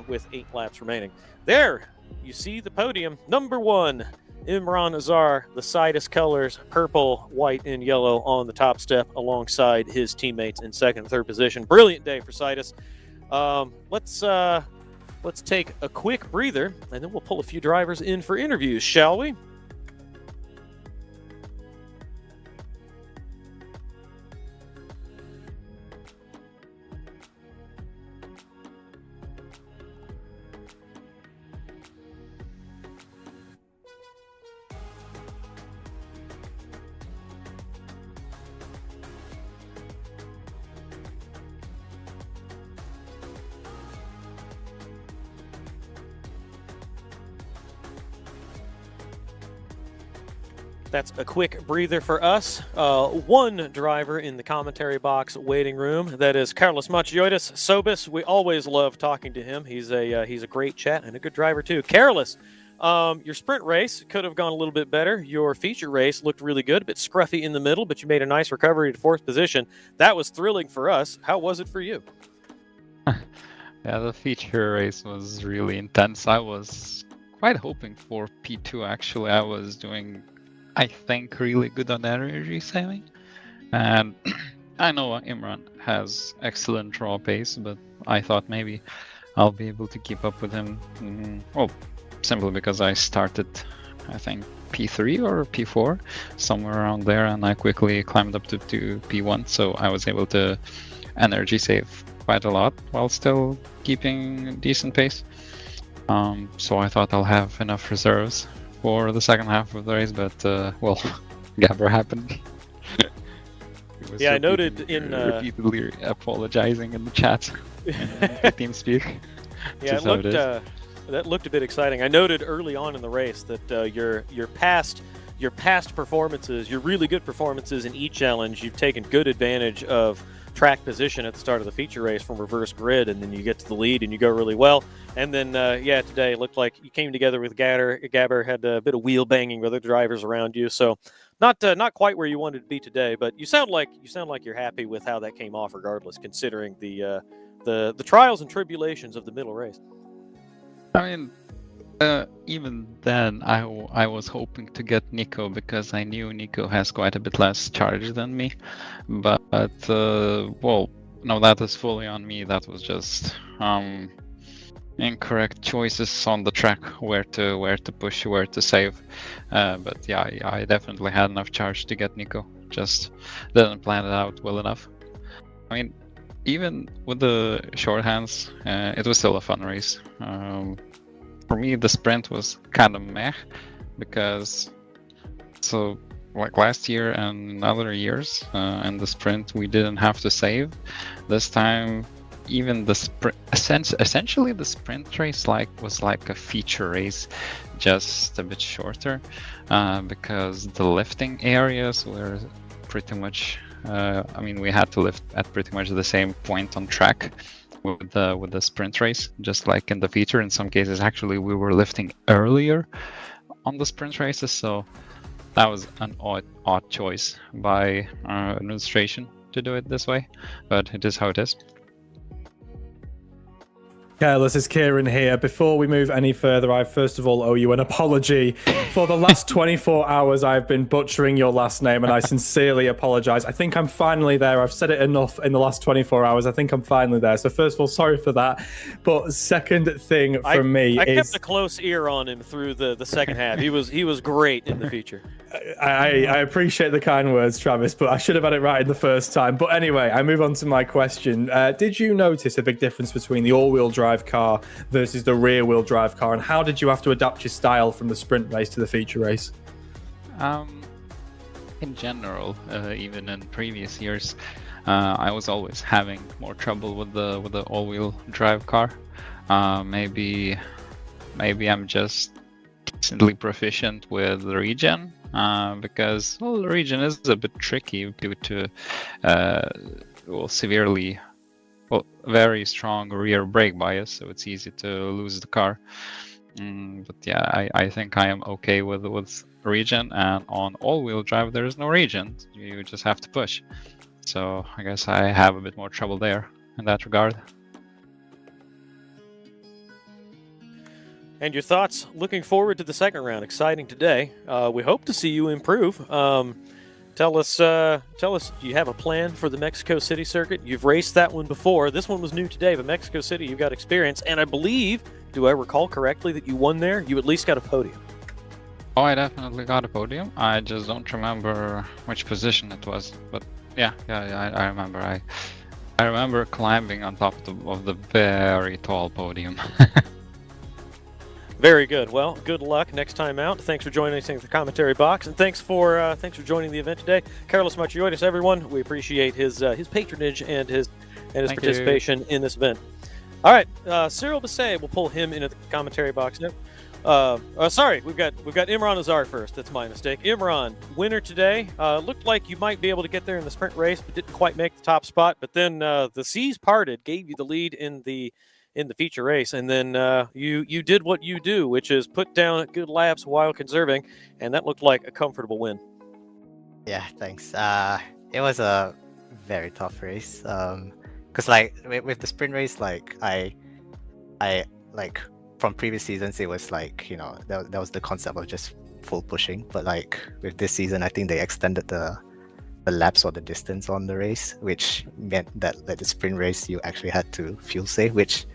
with 8 laps remaining. There, you see the podium. Number 1, Imran Azar, the Sidus colors, purple, white, and yellow on the top step, alongside his teammates in second and third position. Brilliant day for Sidus. Let's take a quick breather, and then we'll pull a few drivers in for interviews, shall we? That's a quick breather for us. One driver in the commentary box waiting room. That is Carlos Motiotis. Sobis, we always love talking to him. He's a great chat and a good driver too. Carlos, your sprint race could have gone a little bit better. Your feature race looked really good, a bit scruffy in the middle, but you made a nice recovery to fourth position. That was thrilling for us. How was it for you? Yeah, the feature race was really intense. I was quite hoping for P2 actually. I was doing, I think, really good on energy saving, and I know Imran has excellent draw pace, but I thought maybe I'll be able to keep up with him. Well, simply because I started, I think, P3 or P4, somewhere around there, and I quickly climbed up to P1, so I was able to energy save quite a lot while still keeping decent pace. So I thought I'll have enough reserves for the second half of the race, but well, Gabber happened. Yeah, I noted repeatedly apologizing in the chat in TeamSpeak. Yeah, that looked a bit exciting. I noted early on in the race that your past performances, your really good performances in each challenge, you've taken good advantage of track position at the start of the feature race from reverse grid, and then you get to the lead and you go really well. And then today it looked like you came together with Gabber had a bit of wheel banging with other drivers around you, so not quite where you wanted to be today, but you sound like you're happy with how that came off regardless, considering the trials and tribulations of the middle race. I mean, even then, I was hoping to get Nico because I knew Nico has quite a bit less charge than me. But well, no, that is fully on me. That was just incorrect choices on the track, where to push, where to save. But yeah, I definitely had enough charge to get Nico. Just didn't plan it out well enough. I mean, even with the shorthands, it was still a fun race. For me, the sprint was kind of meh, because so like last year and other years, in the sprint we didn't have to save. This time, even the sprint, essentially the sprint race was like a feature race, just a bit shorter, because the lifting areas were pretty much. I mean, we had to lift at pretty much the same point on track with the sprint race, just like in the feature. In some cases, actually, we were lifting earlier on the sprint races, so that was an odd choice by administration to do it this way, but it is how it is. Careless, is Kieran here. Before we move any further, I first of all owe you an apology. For the last 24 hours, I've been butchering your last name, and I sincerely apologize. I think I'm finally there. I've said it enough in the last 24 hours. I think I'm finally there. So first of all, sorry for that. But second thing from me I is... kept a close ear on him through the second half. He was great in the feature. I appreciate the kind words, Travis, but I should have had it right in the first time. But anyway, I move on to my question. Did you notice a big difference between the all-wheel drive car versus the rear-wheel drive car, and how did you have to adapt your style from the sprint race to the feature race? In general, even in previous years, I was always having more trouble with the all-wheel drive car. Maybe I'm just decently proficient with the regen, because the regen is a bit tricky due to very strong rear brake bias, so it's easy to lose the car. But yeah, I think I am okay with regen, and on all-wheel drive there is no regen. You just have to push. So I guess I have a bit more trouble there in that regard. And your thoughts looking forward to the second round? Exciting today. We hope to see you improve. Tell us, do you have a plan for the Mexico City circuit? You've raced that one before. This one was new today, but Mexico City, you've got experience. And I believe, do I recall correctly, that you won there? You at least got a podium. Oh, I definitely got a podium. I just don't remember which position it was. But yeah, I remember. I remember climbing on top of the very tall podium. Very good. Well, good luck next time out. Thanks for joining us in the commentary box, and thanks for joining the event today, Carlos Machiotis. Everyone, we appreciate his patronage and his participation in this event. All right, Cyril Basset, we'll pull him into the commentary box now. Sorry, we've got Imran Azar first. That's my mistake. Imran, winner today. Looked like you might be able to get there in the sprint race, but didn't quite make the top spot. But then the seas parted, gave you the lead in the feature race, and then you did what you do, which is put down good laps while conserving, and that looked like a comfortable win. Yeah, thanks. It was a very tough race. Cause like with the sprint race, like I like from previous seasons, it was like, you know, that was the concept of just full pushing. But like with this season, I think they extended the laps or the distance on the race, which meant that the sprint race you actually had to fuel save, which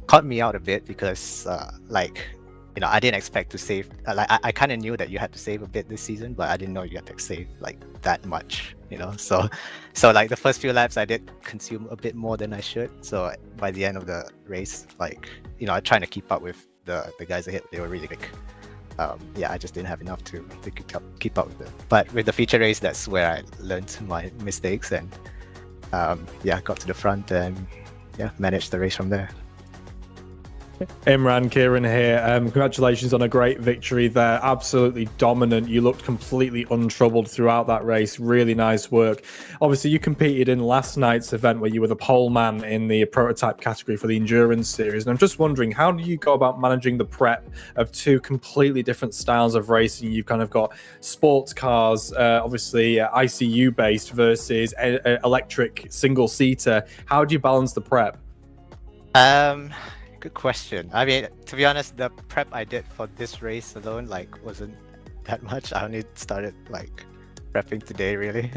caught me out a bit because I didn't expect to save. I kind of knew that you had to save a bit this season, but I didn't know you had to save like that much. So like the first few laps I did consume a bit more than I should. So by the end of the race, I'm trying to keep up with the guys ahead. They were really quick. I just didn't have enough to keep up with them. But with the feature race, that's where I learned my mistakes and got to the front and managed the race from there. Imran, Kieran here. Congratulations on a great victory there. Absolutely dominant. You looked completely untroubled throughout that race. Really nice work. Obviously, you competed in last night's event where you were the pole man in the prototype category for the endurance series. And I'm just wondering, how do you go about managing the prep of two completely different styles of racing? You've kind of got sports cars, obviously ICU based versus electric single seater. How do you balance the prep? Good question. I mean, to be honest, the prep I did for this race alone wasn't that much. I only started prepping today, really.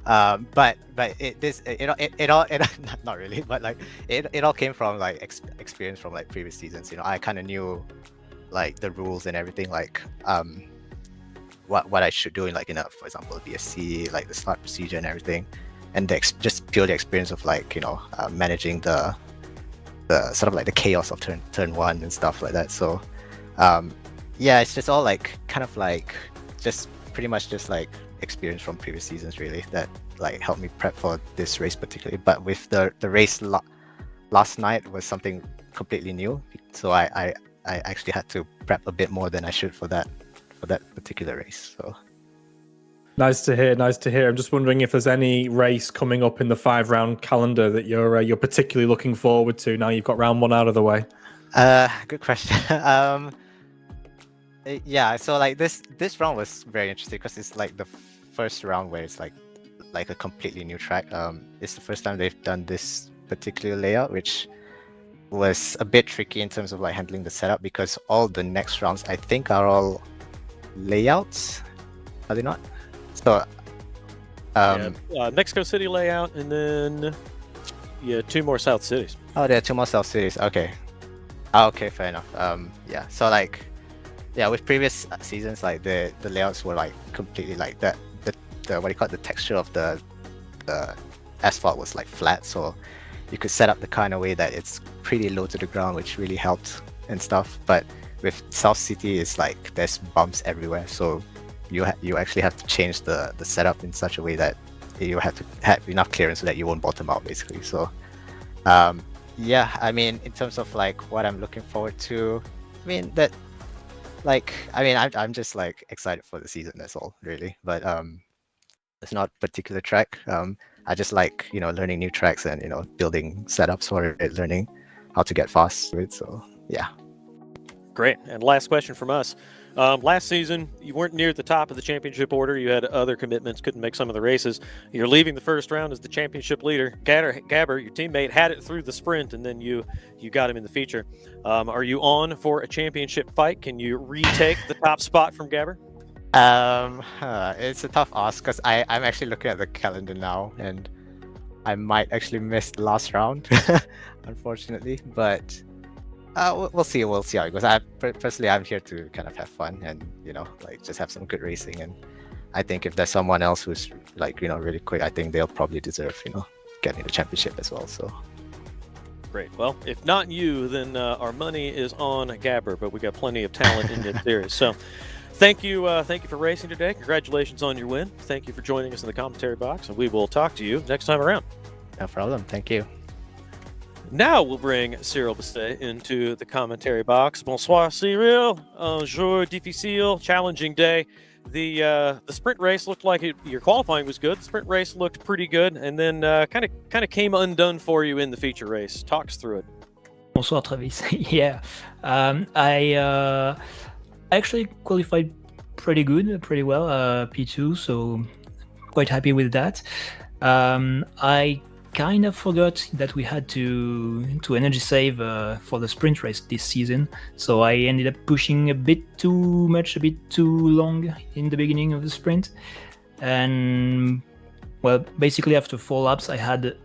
But it all not really, but it all came from experience from previous seasons. I kind of knew the rules and everything, what I should do in for example, VSC, the start procedure and everything, and just purely experience of managing the sort of the chaos of turn one and stuff like that. So it's just all just pretty much just experience from previous seasons, really, that helped me prep for this race particularly. But with the race last night was something completely new, so I actually had to prep a bit more than I should for that particular race. So Nice to hear. I'm just wondering if there's any race coming up in the 5-round calendar that you're particularly looking forward to now you've got round one out of the way. Good question. So this round was very interesting because it's the first round where it's like a completely new track. It's the first time they've done this particular layout, which was a bit tricky in terms of handling the setup, because all the next rounds I think are all layouts, are they not? So Mexico City layout, and then 2 more South cities. Oh, there are 2 more South cities. Okay. Okay, fair enough. So with previous seasons, the layouts were completely that. The what do you call it? The texture of the asphalt was flat, so you could set up the kind of way that it's pretty low to the ground, which really helped and stuff. But with South City, it's there's bumps everywhere, so you actually have to change the setup in such a way that you have to have enough clearance so that you won't bottom out, basically. So I mean, in terms of what I'm looking forward to, I'm just excited for the season, that's all, really. But it's not a particular track. I just learning new tracks and building setups for it, learning how to get fast with it. So yeah. Great. And last question from us. Last season, you weren't near the top of the championship order. You had other commitments, couldn't make some of the races. You're leaving the first round as the championship leader. Gabber, your teammate, had it through the sprint, and then you got him in the feature. Are you on for a championship fight? Can you retake the top spot from Gabber? It's a tough ask because I'm actually looking at the calendar now, and I might actually miss the last round, unfortunately. But we'll see how it goes. Personally, I'm here to kind of have fun and just have some good racing. And I think if there's someone else who's really quick, I think they'll probably deserve getting the championship as well. So great. Well, if not you, then our money is on Gabber, but we got plenty of talent in this series. So thank you for racing today. Congratulations on your win. Thank you for joining us in the commentary box, and we will talk to you next time around. No problem. Thank you. Now we'll bring Cyril Basset into the commentary box. Bonsoir, Cyril. Un jour difficile, challenging day. The sprint race looked like your qualifying was good. The sprint race looked pretty good, and then kind of came undone for you in the feature race. Talk us through it. Bonsoir, Travis. Yeah, I actually qualified pretty well, P2, so quite happy with that. I kind of forgot that we had to energy save for the sprint race this season, so I ended up pushing a bit too much, a bit too long in the beginning of the sprint, and Well, basically after 4 laps, I had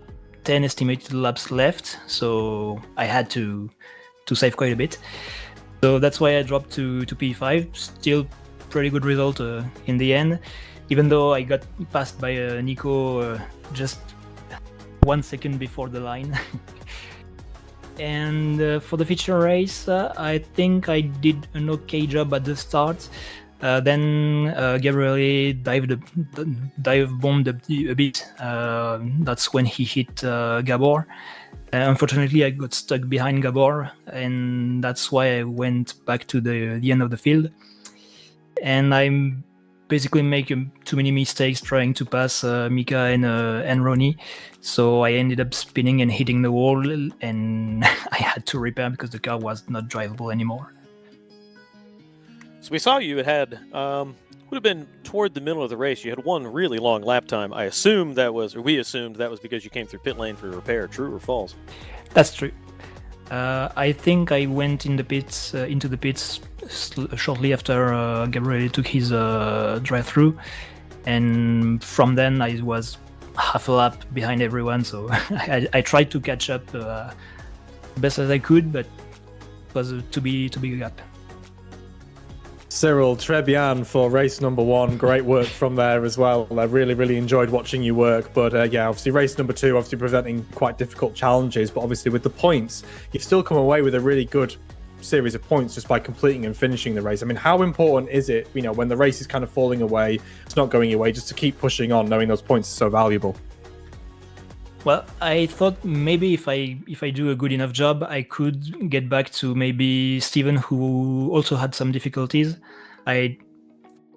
10 estimated laps left, so I had to save quite a bit. So that's why I dropped to P5. Still pretty good result in the end, even though I got passed by Nico just 1 second before the line. And for the feature race, I think I did an okay job at the start. Then Gabriele dive bombed a bit. That's when he hit Gabor. Unfortunately, I got stuck behind Gabor, and that's why I went back to the end of the field. And I'm basically making too many mistakes trying to pass Mika and Ronnie. So I ended up spinning and hitting the wall, and I had to repair because the car was not drivable anymore. So we saw you had would have been toward the middle of the race. You had one really long lap time. We assumed that was because you came through pit lane for repair. True or false? That's true. I think I went into the pits shortly after Gabriele took his drive-through, and from then I was half a lap behind everyone. So I tried to catch up best as I could, but it was too big a gap. Cyril, très bien for race number 1. Great work from there as well. I really enjoyed watching you work. But obviously race number 2, obviously presenting quite difficult challenges. But obviously with the points, you've still come away with a really good series of points just by completing and finishing the race. I mean, how important is it, when the race is kind of falling away, it's not going your way, just to keep pushing on, knowing those points are so valuable? Well, I thought maybe if I do a good enough job, I could get back to maybe Xibin, who also had some difficulties. I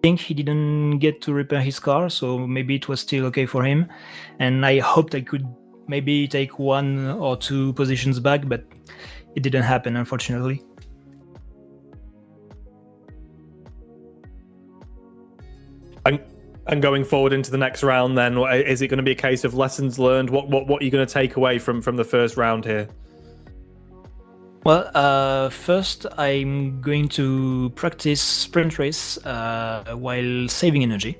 think he didn't get to repair his car, so maybe it was still okay for him. And I hoped I could maybe take 1 or 2 positions back, but it didn't happen, unfortunately. And going forward into the next round, then, is it going to be a case of lessons learned? What are you going to take away from the first round here? Well, first I'm going to practice sprint race while saving energy,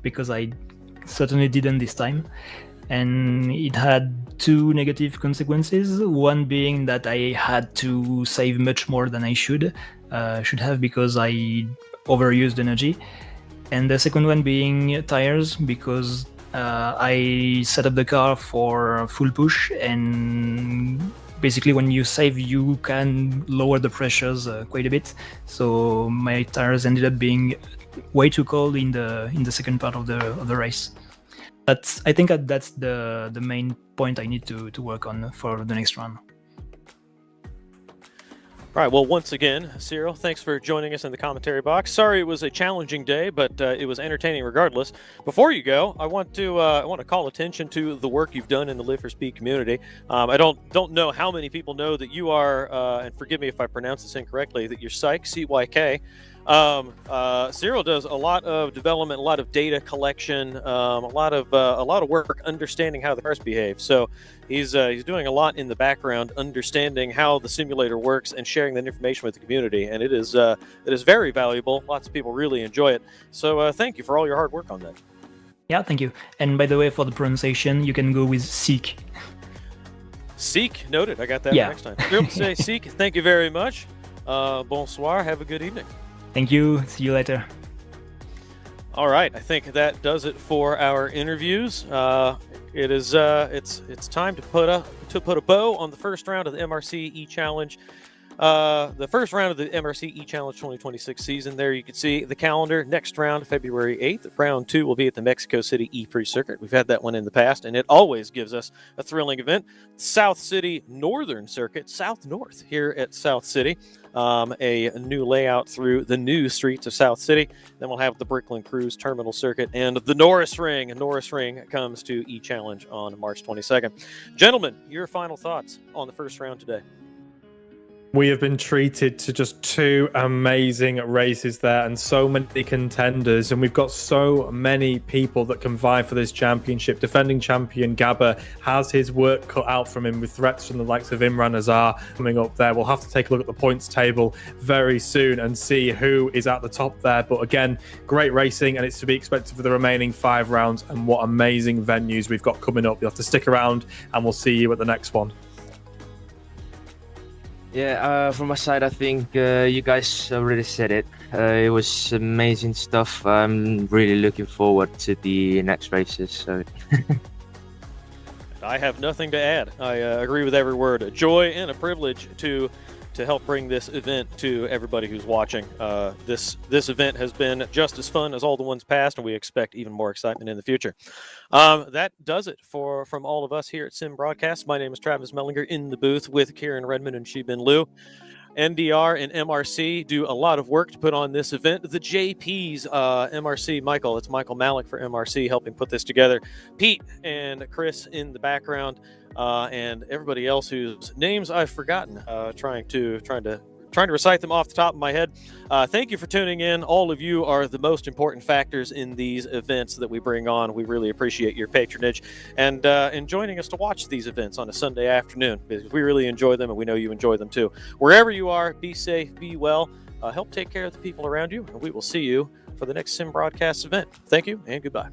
because I certainly didn't this time. And it had 2 negative consequences. One being that I had to save much more than I should have, because I overused energy. And the second one being tires, because I set up the car for full push, and basically when you save, you can lower the pressures quite a bit. So my tires ended up being way too cold in the second part of the race. But I think that's the main point I need to work on for the next run. All right, well, once again, Cyril, thanks for joining us in the commentary box. Sorry it was a challenging day, but it was entertaining regardless. Before you go, I want to call attention to the work you've done in the Live for Speed community. I don't know how many people know that you are, and forgive me if I pronounce this incorrectly, that you're Cyk, C-Y-K. Cyril does a lot of development, a lot of data collection, a lot of work understanding how the cars behave. So he's doing a lot in the background, understanding how the simulator works and sharing that information with the community. And it is very valuable. Lots of people really enjoy it. So thank you for all your hard work on that. Yeah, thank you. And by the way, for the pronunciation, you can go with Cyk. Cyk, noted. I got that Yeah. next time. We'll say Cyk. Thank you very much. Bonsoir. Have a good evening. Thank you. See you later. All right, I think that does it for our interviews. It's time to put a bow on the first round of the MRC E Challenge. The first round of the MRC E Challenge 2026 season. There you can see the calendar. Next round, February 8th. Round 2 will be at the Mexico City E Pre-Circuit. We've had that one in the past, and it always gives us a thrilling event. South City Northern Circuit, South-North here at South City. A new layout through the new streets of South City. Then we'll have the Brooklyn Cruise Terminal Circuit and the Norris Ring. Norris Ring comes to E Challenge on March 22nd. Gentlemen, your final thoughts on the first round today? We have been treated to just 2 amazing races there and so many contenders. And we've got so many people that can vie for this championship. Defending champion Gabba has his work cut out from him with threats from the likes of Imran Azar coming up there. We'll have to take a look at the points table very soon and see who is at the top there. But again, great racing, and it's to be expected for the remaining 5 rounds. And what amazing venues we've got coming up. You'll have to stick around, and we'll see you at the next one. Yeah, from my side, I think you guys already said it. It was amazing stuff. I'm really looking forward to the next races. So. I have nothing to add. I agree with every word. A joy and a privilege to help bring this event to everybody who's watching. This event has been just as fun as all the ones past, and we expect even more excitement in the future. That does it from all of us here at Sim Broadcast. My name is Travis Mehlinger in the booth with Kieran, Redman, and Xibin Liu. NDR and MRC do a lot of work to put on this event. The JP's MRC, Michael, it's Michael Malik for MRC helping put this together. Pete and Chris in the background, and everybody else whose names I've forgotten, trying to recite them off the top of my head. Thank you for tuning in. All of you are the most important factors in these events that we bring on. We really appreciate your patronage and joining us to watch these events on a Sunday afternoon, because we really enjoy them and we know you enjoy them too. Wherever you are, be safe, be well, help take care of the people around you, and we will see you for the next Sim Broadcast event. Thank you and goodbye.